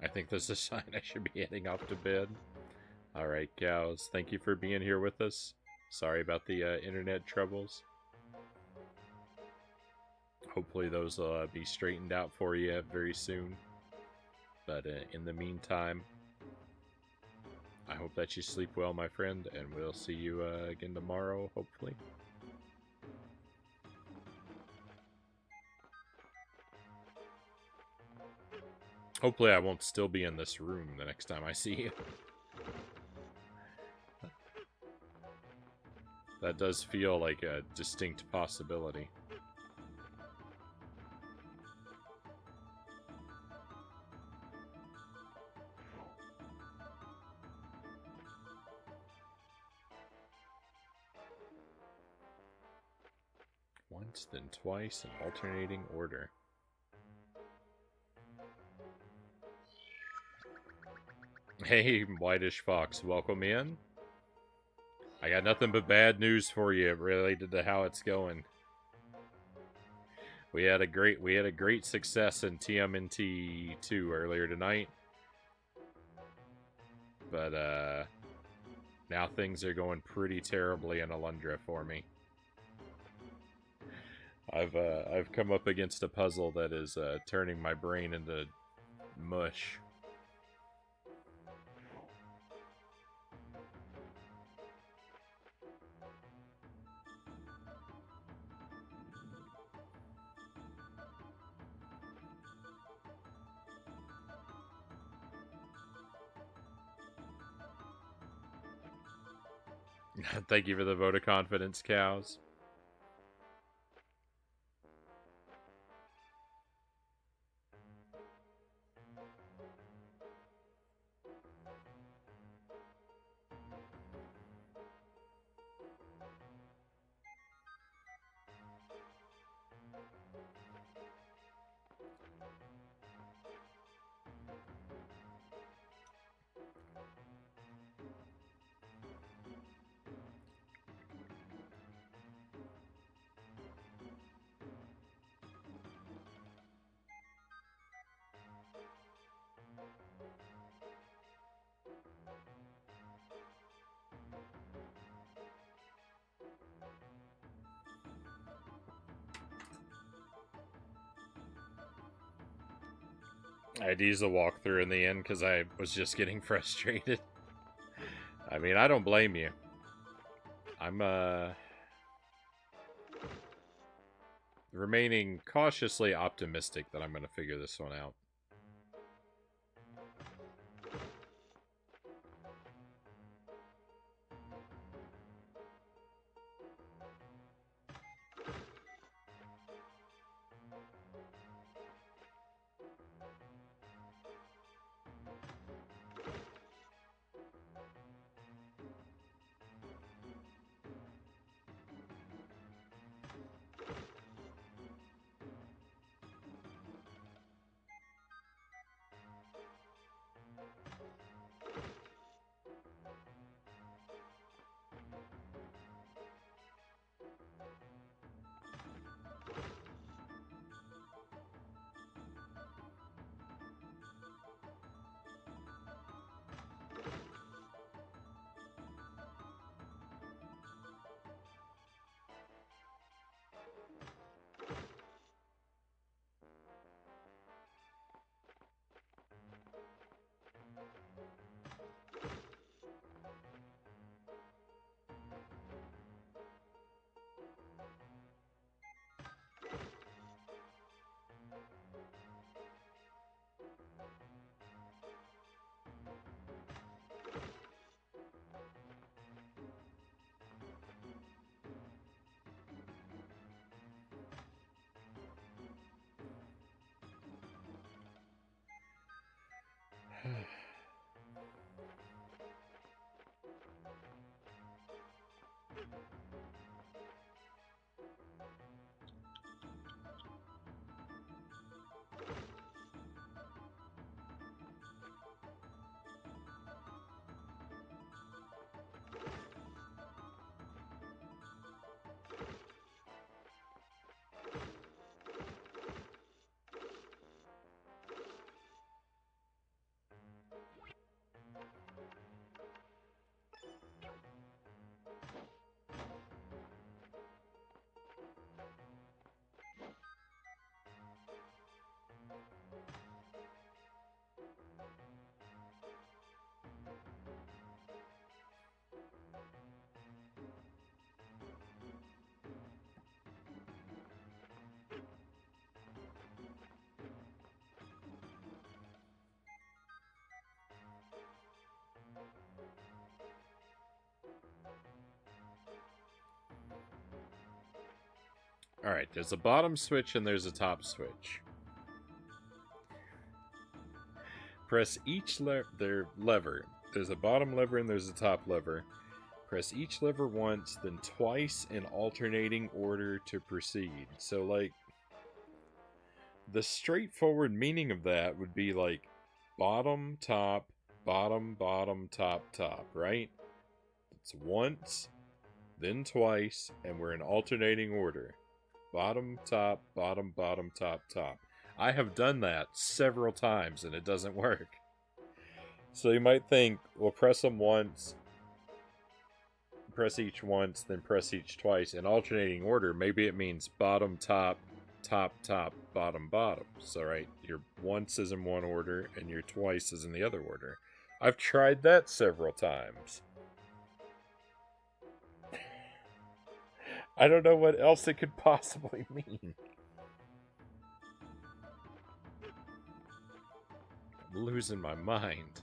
I think this is a sign I should be heading off to bed. Alright, cows. Thank you for being here with us. Sorry about the internet troubles. Hopefully those will be straightened out for you very soon. But in the meantime, I hope that you sleep well, my friend, and we'll see you again tomorrow, hopefully. Hopefully I won't still be in this room the next time I see you. That does feel like a distinct possibility. Once, then twice, in alternating order. Hey, Whitish Fox, welcome in. I got nothing but bad news for you related to how it's going. We had a great success in TMNT 2 earlier tonight. But now things are going pretty terribly in Alundra for me. I've come up against a puzzle that is turning my brain into mush. Thank you for the vote of confidence, cows. I had to use a walkthrough in the end because I was just getting frustrated. I mean, I don't blame you. I'm, remaining cautiously optimistic that I'm going to figure this one out. Alright, there's a bottom switch and there's a top switch. Press each lever. There's a bottom lever and there's a top lever. Press each lever once, then twice in alternating order to proceed. So, like, the straightforward meaning of that would be like bottom, top, bottom, bottom, top, top, right? It's once, then twice, and we're in alternating order. Bottom, top, bottom, bottom, top, top. I have done that several times and it doesn't work. So you might think, well, press them once, press each once, then press each twice in alternating order. Maybe it means bottom, top, top, top, bottom, bottom. So, right, your once is in one order and your twice is in the other order. I've tried that several times. I don't know what else it could possibly mean. I'm losing my mind.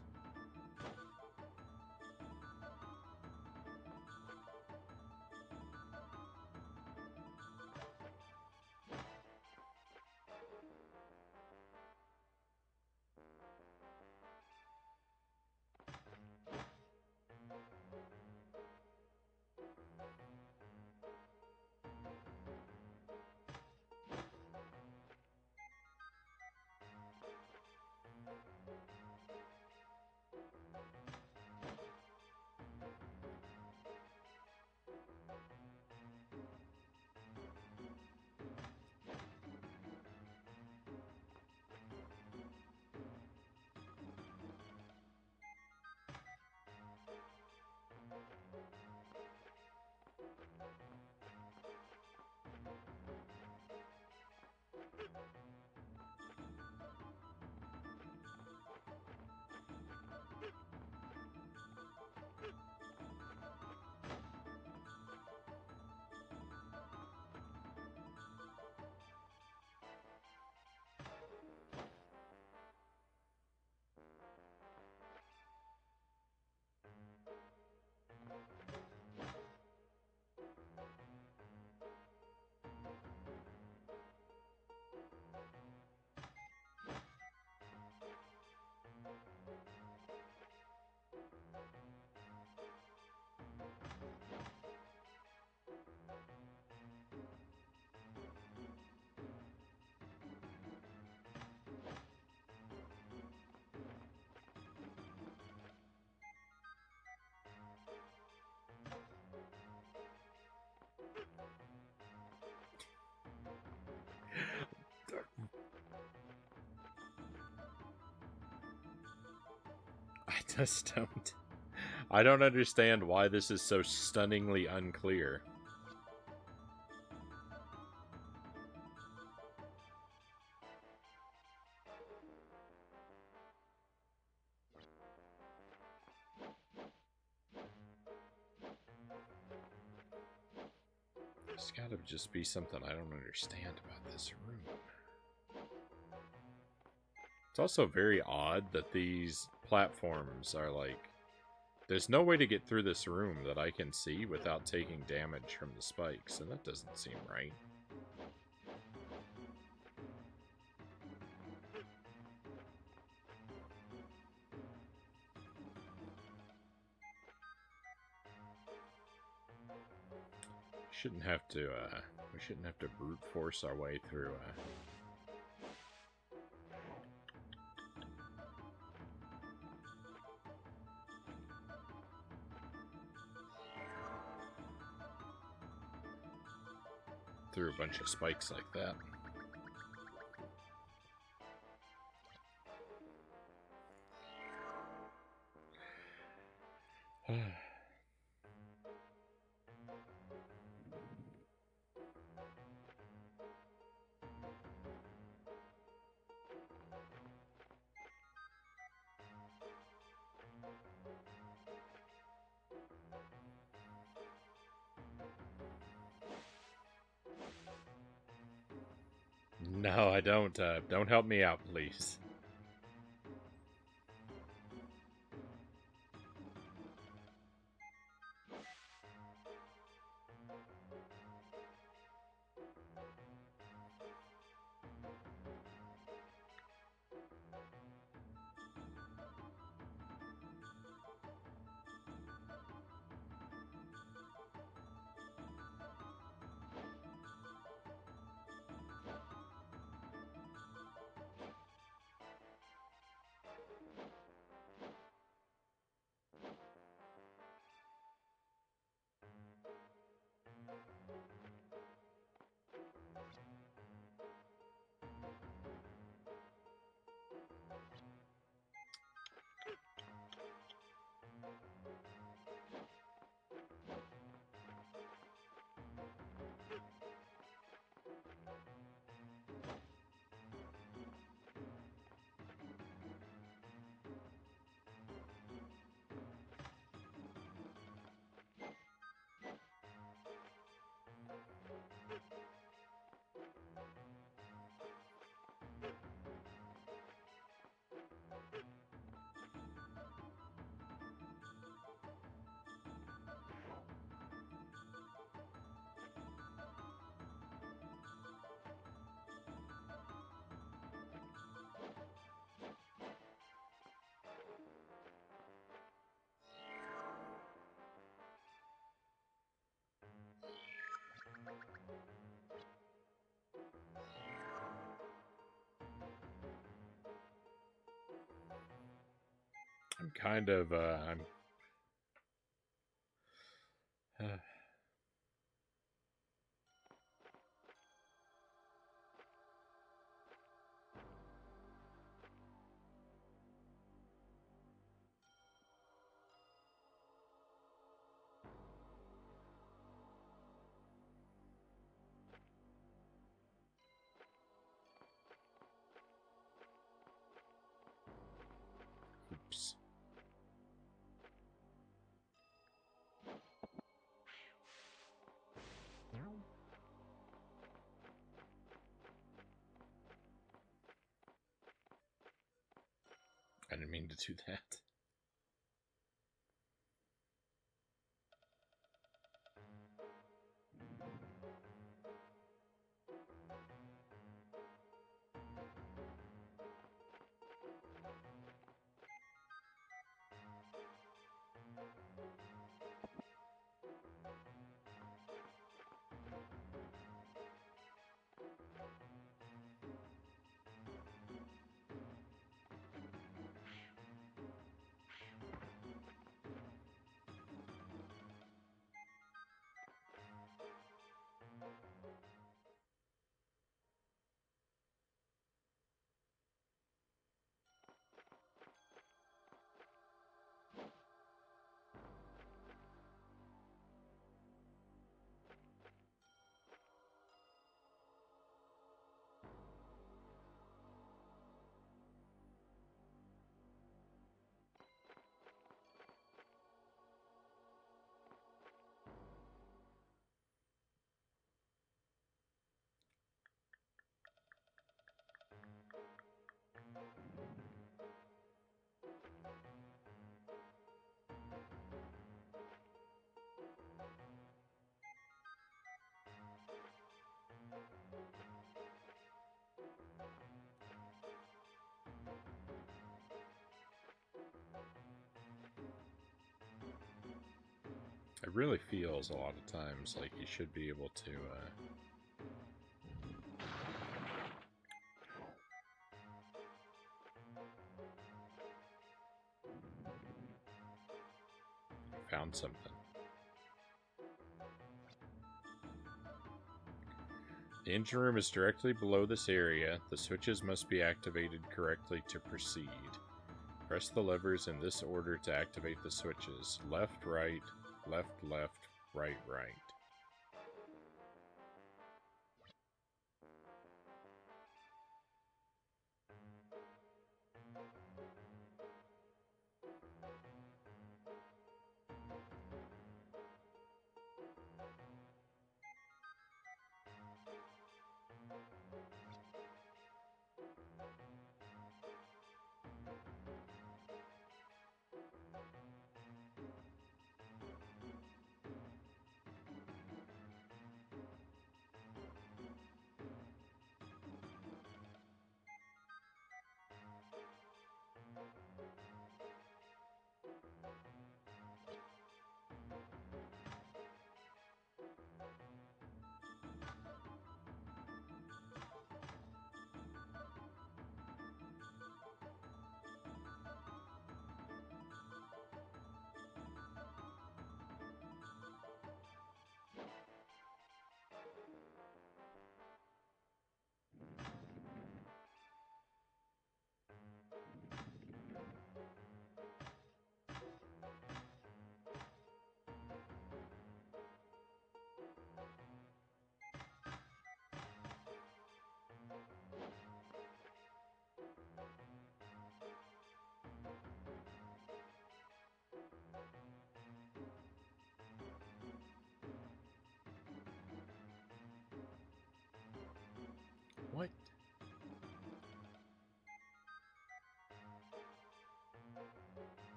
I don't understand why this is so stunningly unclear. There's gotta just be something I don't understand about this room. It's also very odd that these platforms are like... There's no way to get through this room that I can see without taking damage from the spikes, and that doesn't seem right. We shouldn't have to brute force our way through a bunch of spikes like that. No, I don't. Don't help me out, please. I'm kind of, I'm... Oops. I didn't mean to do that. It really feels a lot of times like you should be able to, found something. The engine room is directly below this area. The switches must be activated correctly to proceed. Press the levers in this order to activate the switches. Left, right, left, right, right.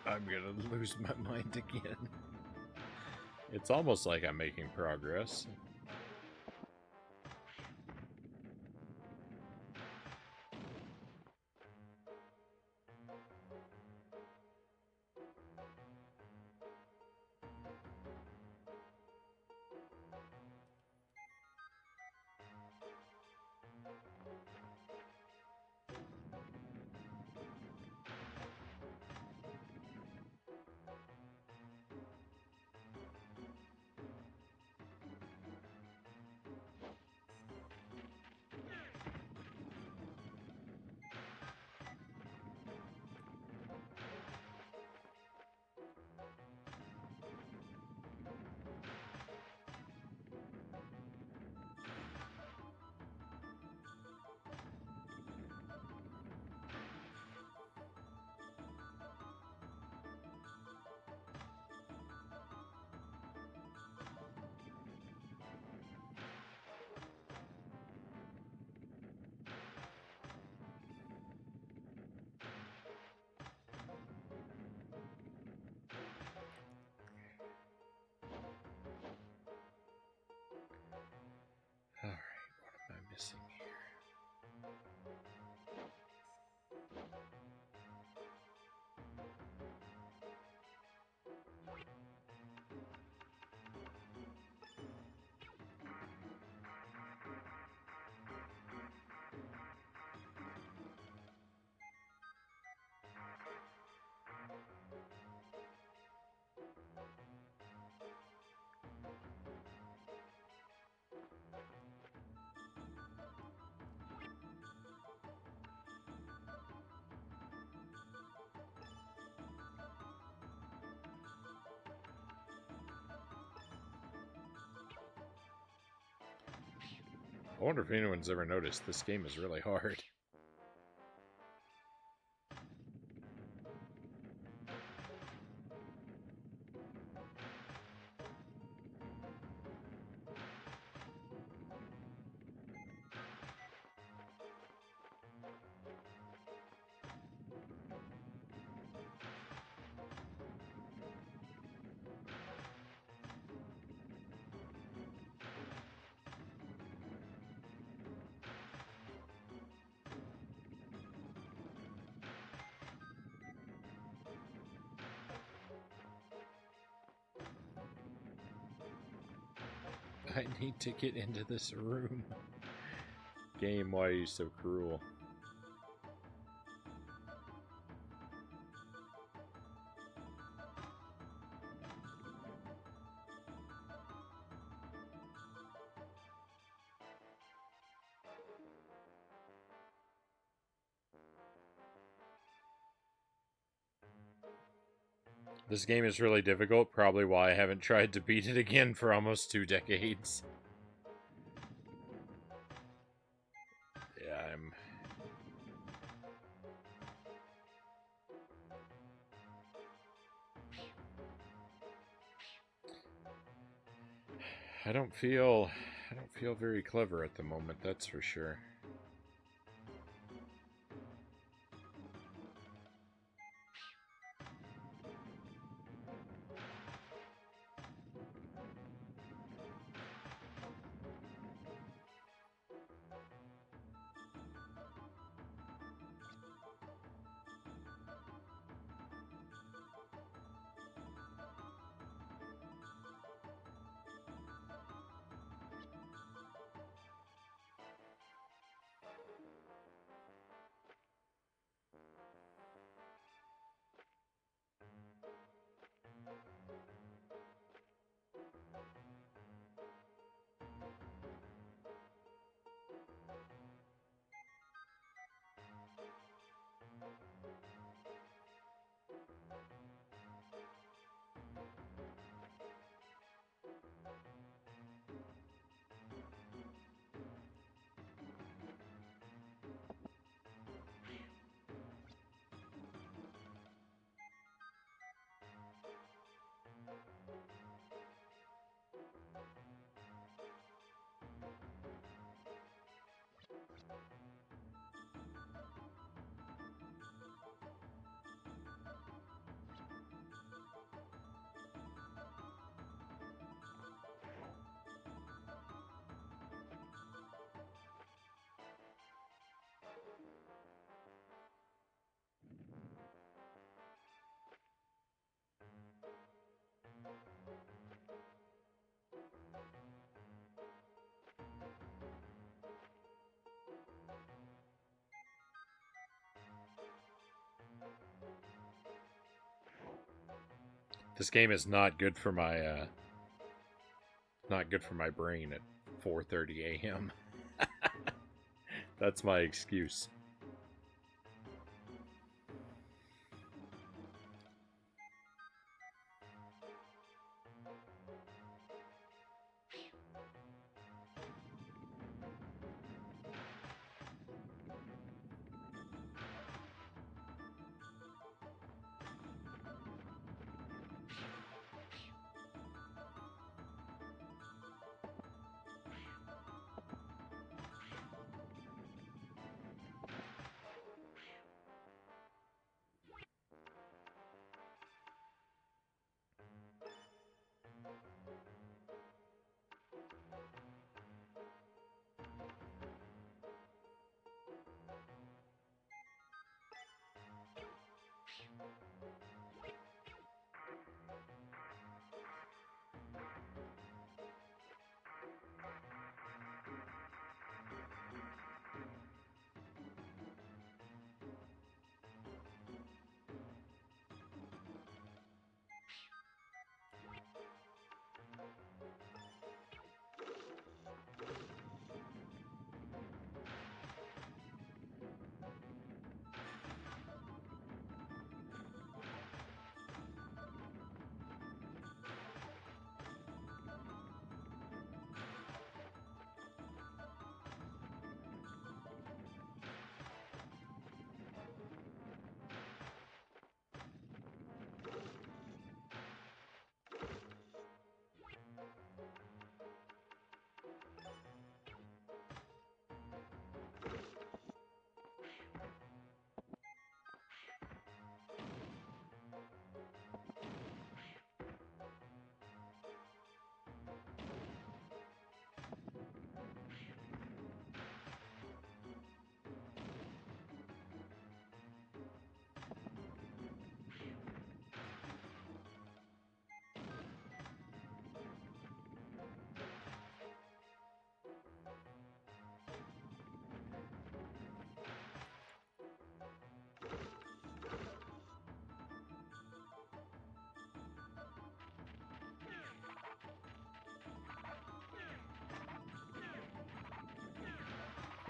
I'm gonna lose my mind again. It's almost like I'm making progress. Alright, what am I missing here? I wonder if anyone's ever noticed this game is really hard. I need to get into this room. Game, why are you so cruel? This game is really difficult, probably why I haven't tried to beat it again for almost 2 decades. Yeah, I don't feel very clever at the moment, that's for sure. This game is not good for my brain at 4:30 a.m. That's my excuse.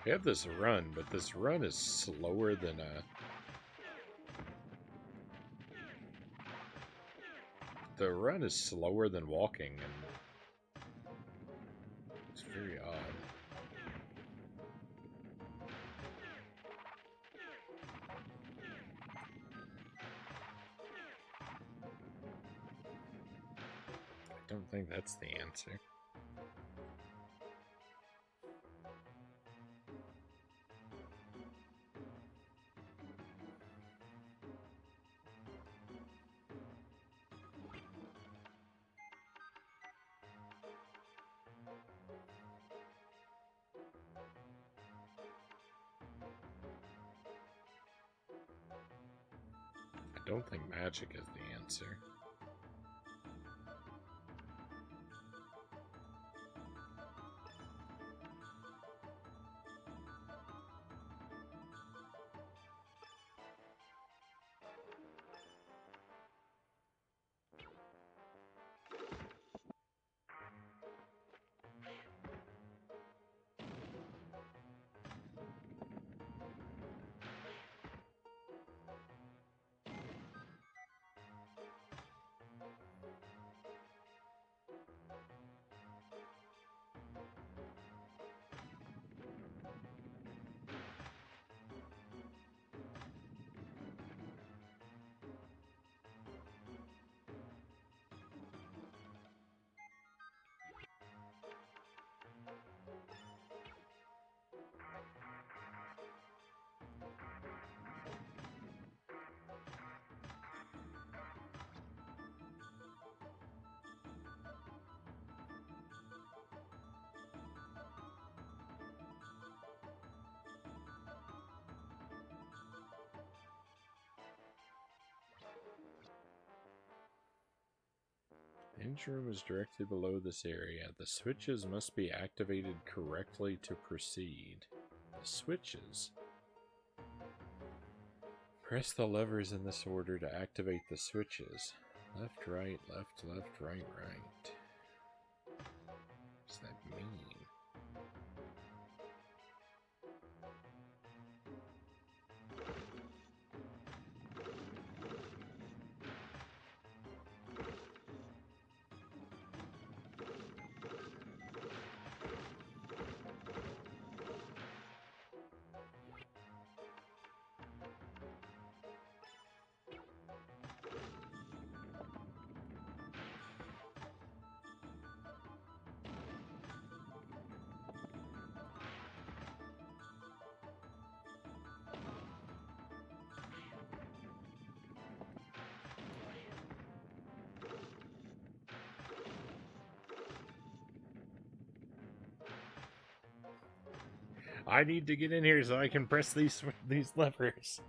I have this run, but this run is slower than the run is slower than walking, and it's very odd. I don't think that's the answer. I don't think magic is the answer. The engine room is directly below this area. The switches must be activated correctly to proceed. The switches? Press the levers in this order to activate the switches. Left, right, left, left, right, right. What's that mean? I need to get in here so I can press these levers.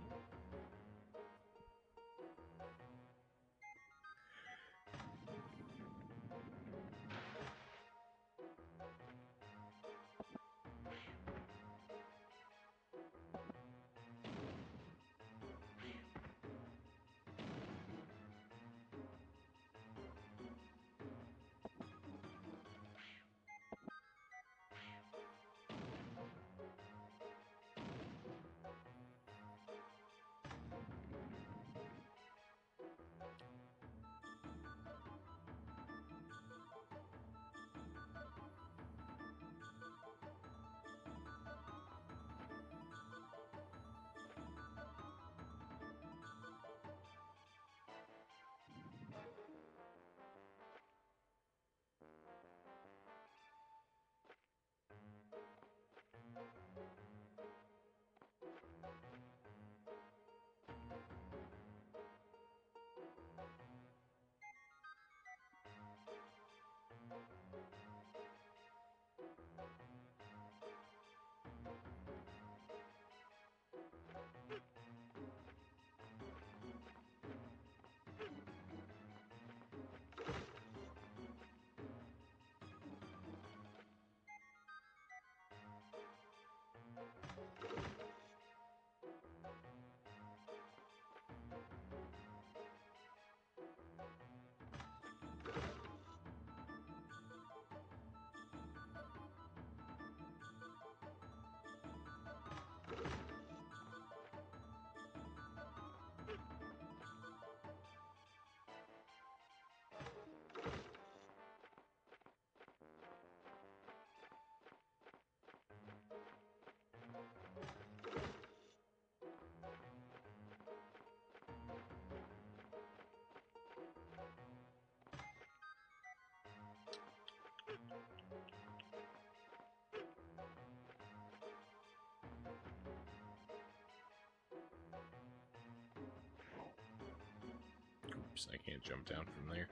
Oops, I can't jump down from there.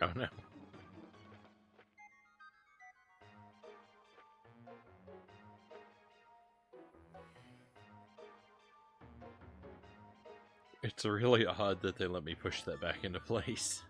Oh no. It's really odd that they let me push that back into place.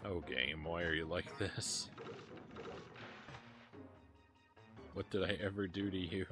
Oh, game, why are you like this? What did I ever do to you?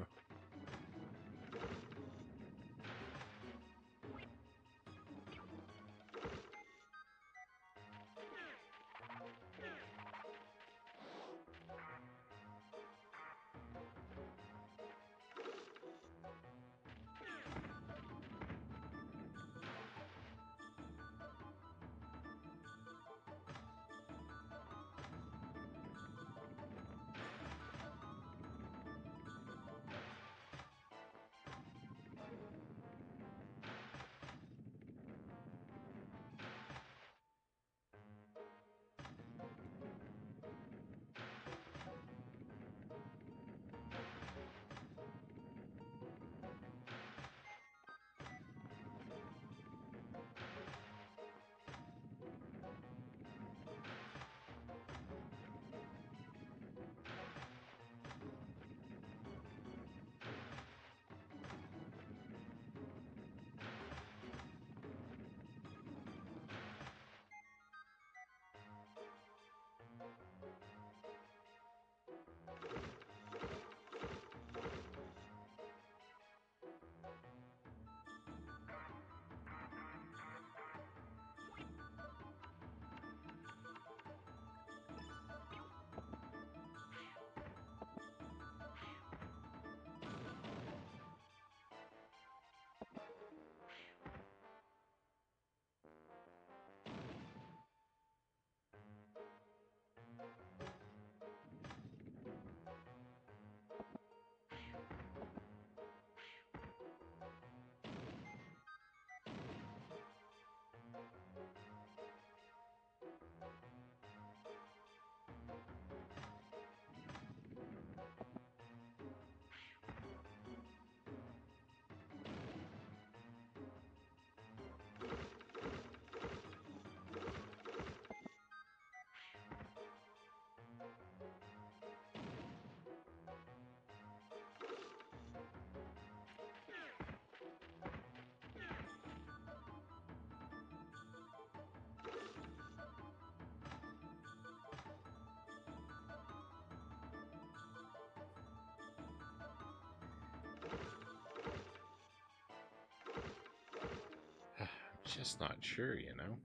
I'm just not sure, you know?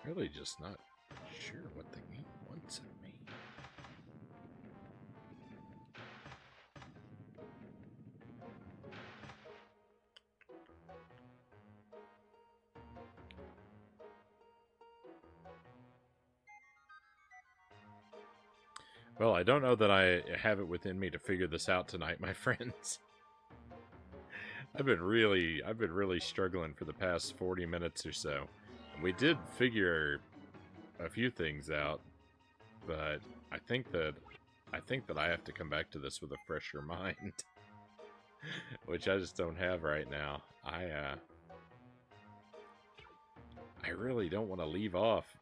Really just not sure what the game wants of me. Well, I don't know that I have it within me to figure this out tonight, my friends. I've been really struggling for the past 40 minutes or so. We did figure a few things out, but I think that I have to come back to this with a fresher mind, which I just don't have right now. I really don't want to leave off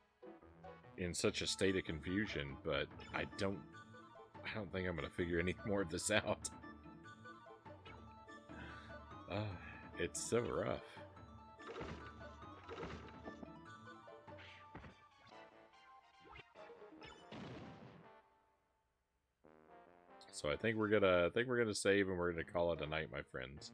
in such a state of confusion, but I don't think I'm going to figure any more of this out. It's so rough. So I think we're gonna save and we're gonna call it a night, my friends.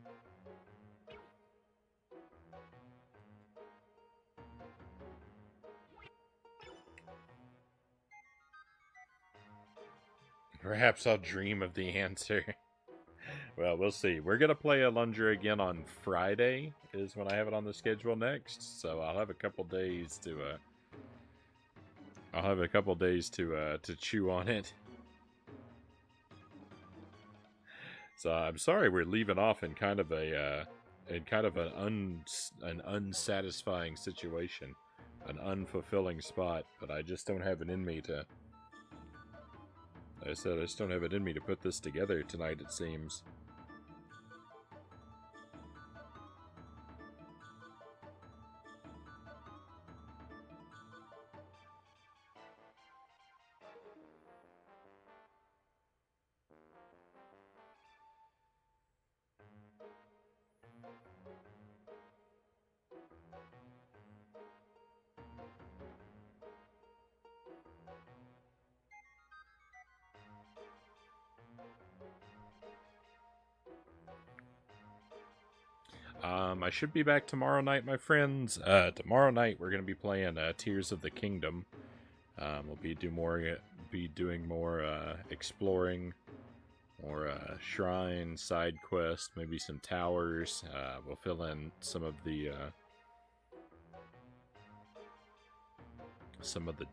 Perhaps I'll dream of the answer. Well, we'll see. We're gonna play Alundra again on Friday, is when I have it on the schedule next. So I'll have a couple days to chew on it. So I'm sorry we're leaving off in kind of an unsatisfying situation, an unfulfilling spot. But I just don't have it in me to. I said I just don't have it in me to put this together tonight, it seems. I should be back tomorrow night, my friends. Tomorrow night we're going to be playing Tears of the Kingdom. We'll be doing more exploring, more shrine, side quest, maybe some towers. We'll fill in some of the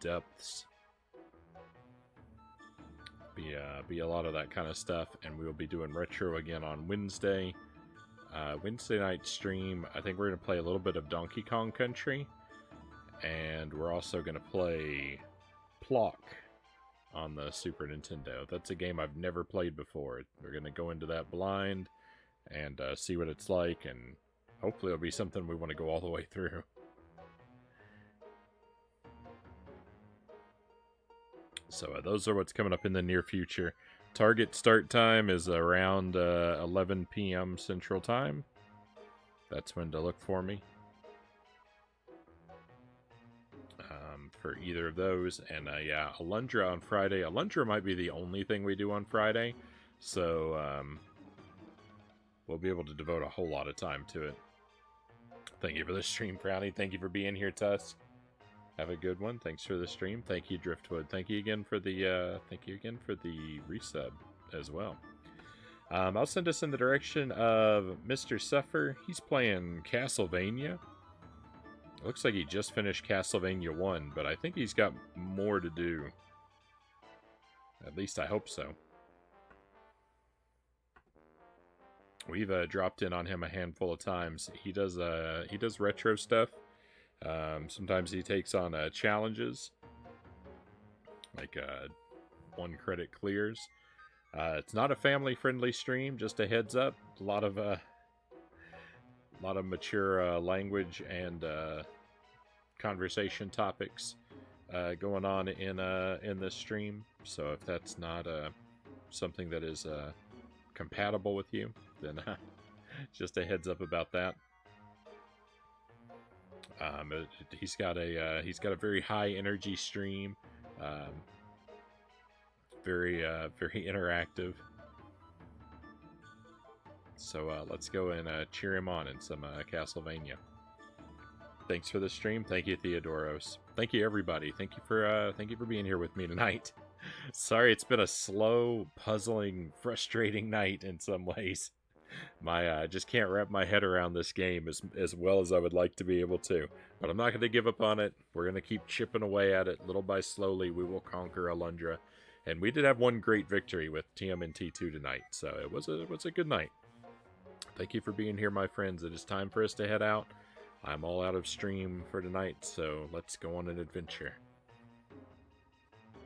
depths. Be a lot of that kind of stuff, and we will be doing retro again on Wednesday. Wednesday night stream, I think we're going to play a little bit of Donkey Kong Country, and we're also going to play Plock on the Super Nintendo. That's a game I've never played before. We're going to go into that blind and see what it's like, and hopefully it'll be something we want to go all the way through. So those are what's coming up in the near future. Target start time is around 11 p.m. Central Time. That's when to look for me. For either of those. And yeah, Alundra on Friday. Alundra might be the only thing we do on Friday. So we'll be able to devote a whole lot of time to it. Thank you for the stream, Frownie. Thank you for being here, Tusk. Have a good one. Thanks for the stream. Thank you, Driftwood. Thank you again for the resub as well. I'll send us in the direction of Mr. Suffer. He's playing Castlevania. It looks like he just finished Castlevania 1, but I think he's got more to do. At least I hope so. We've dropped in on him a handful of times. He does retro stuff. Sometimes he takes on challenges, like 1 credit clears. It's not a family-friendly stream, just a heads up. A lot of mature language and conversation topics going on in this stream. So if that's not something that is compatible with you, then just a heads up about that. He's got a very high energy stream, very interactive. So let's go and cheer him on in some Castlevania. Thanks for the stream. Thank you, Theodoros. Thank you, everybody. Thank you for being here with me tonight. Sorry, it's been a slow, puzzling, frustrating night in some ways. I just can't wrap my head around this game as well as I would like to be able to. But I'm not going to give up on it. We're going to keep chipping away at it. Little by slowly, we will conquer Alundra. And we did have one great victory with TMNT2 tonight, so it was a good night. Thank you for being here, my friends. It is time for us to head out. I'm all out of stream for tonight, so let's go on an adventure.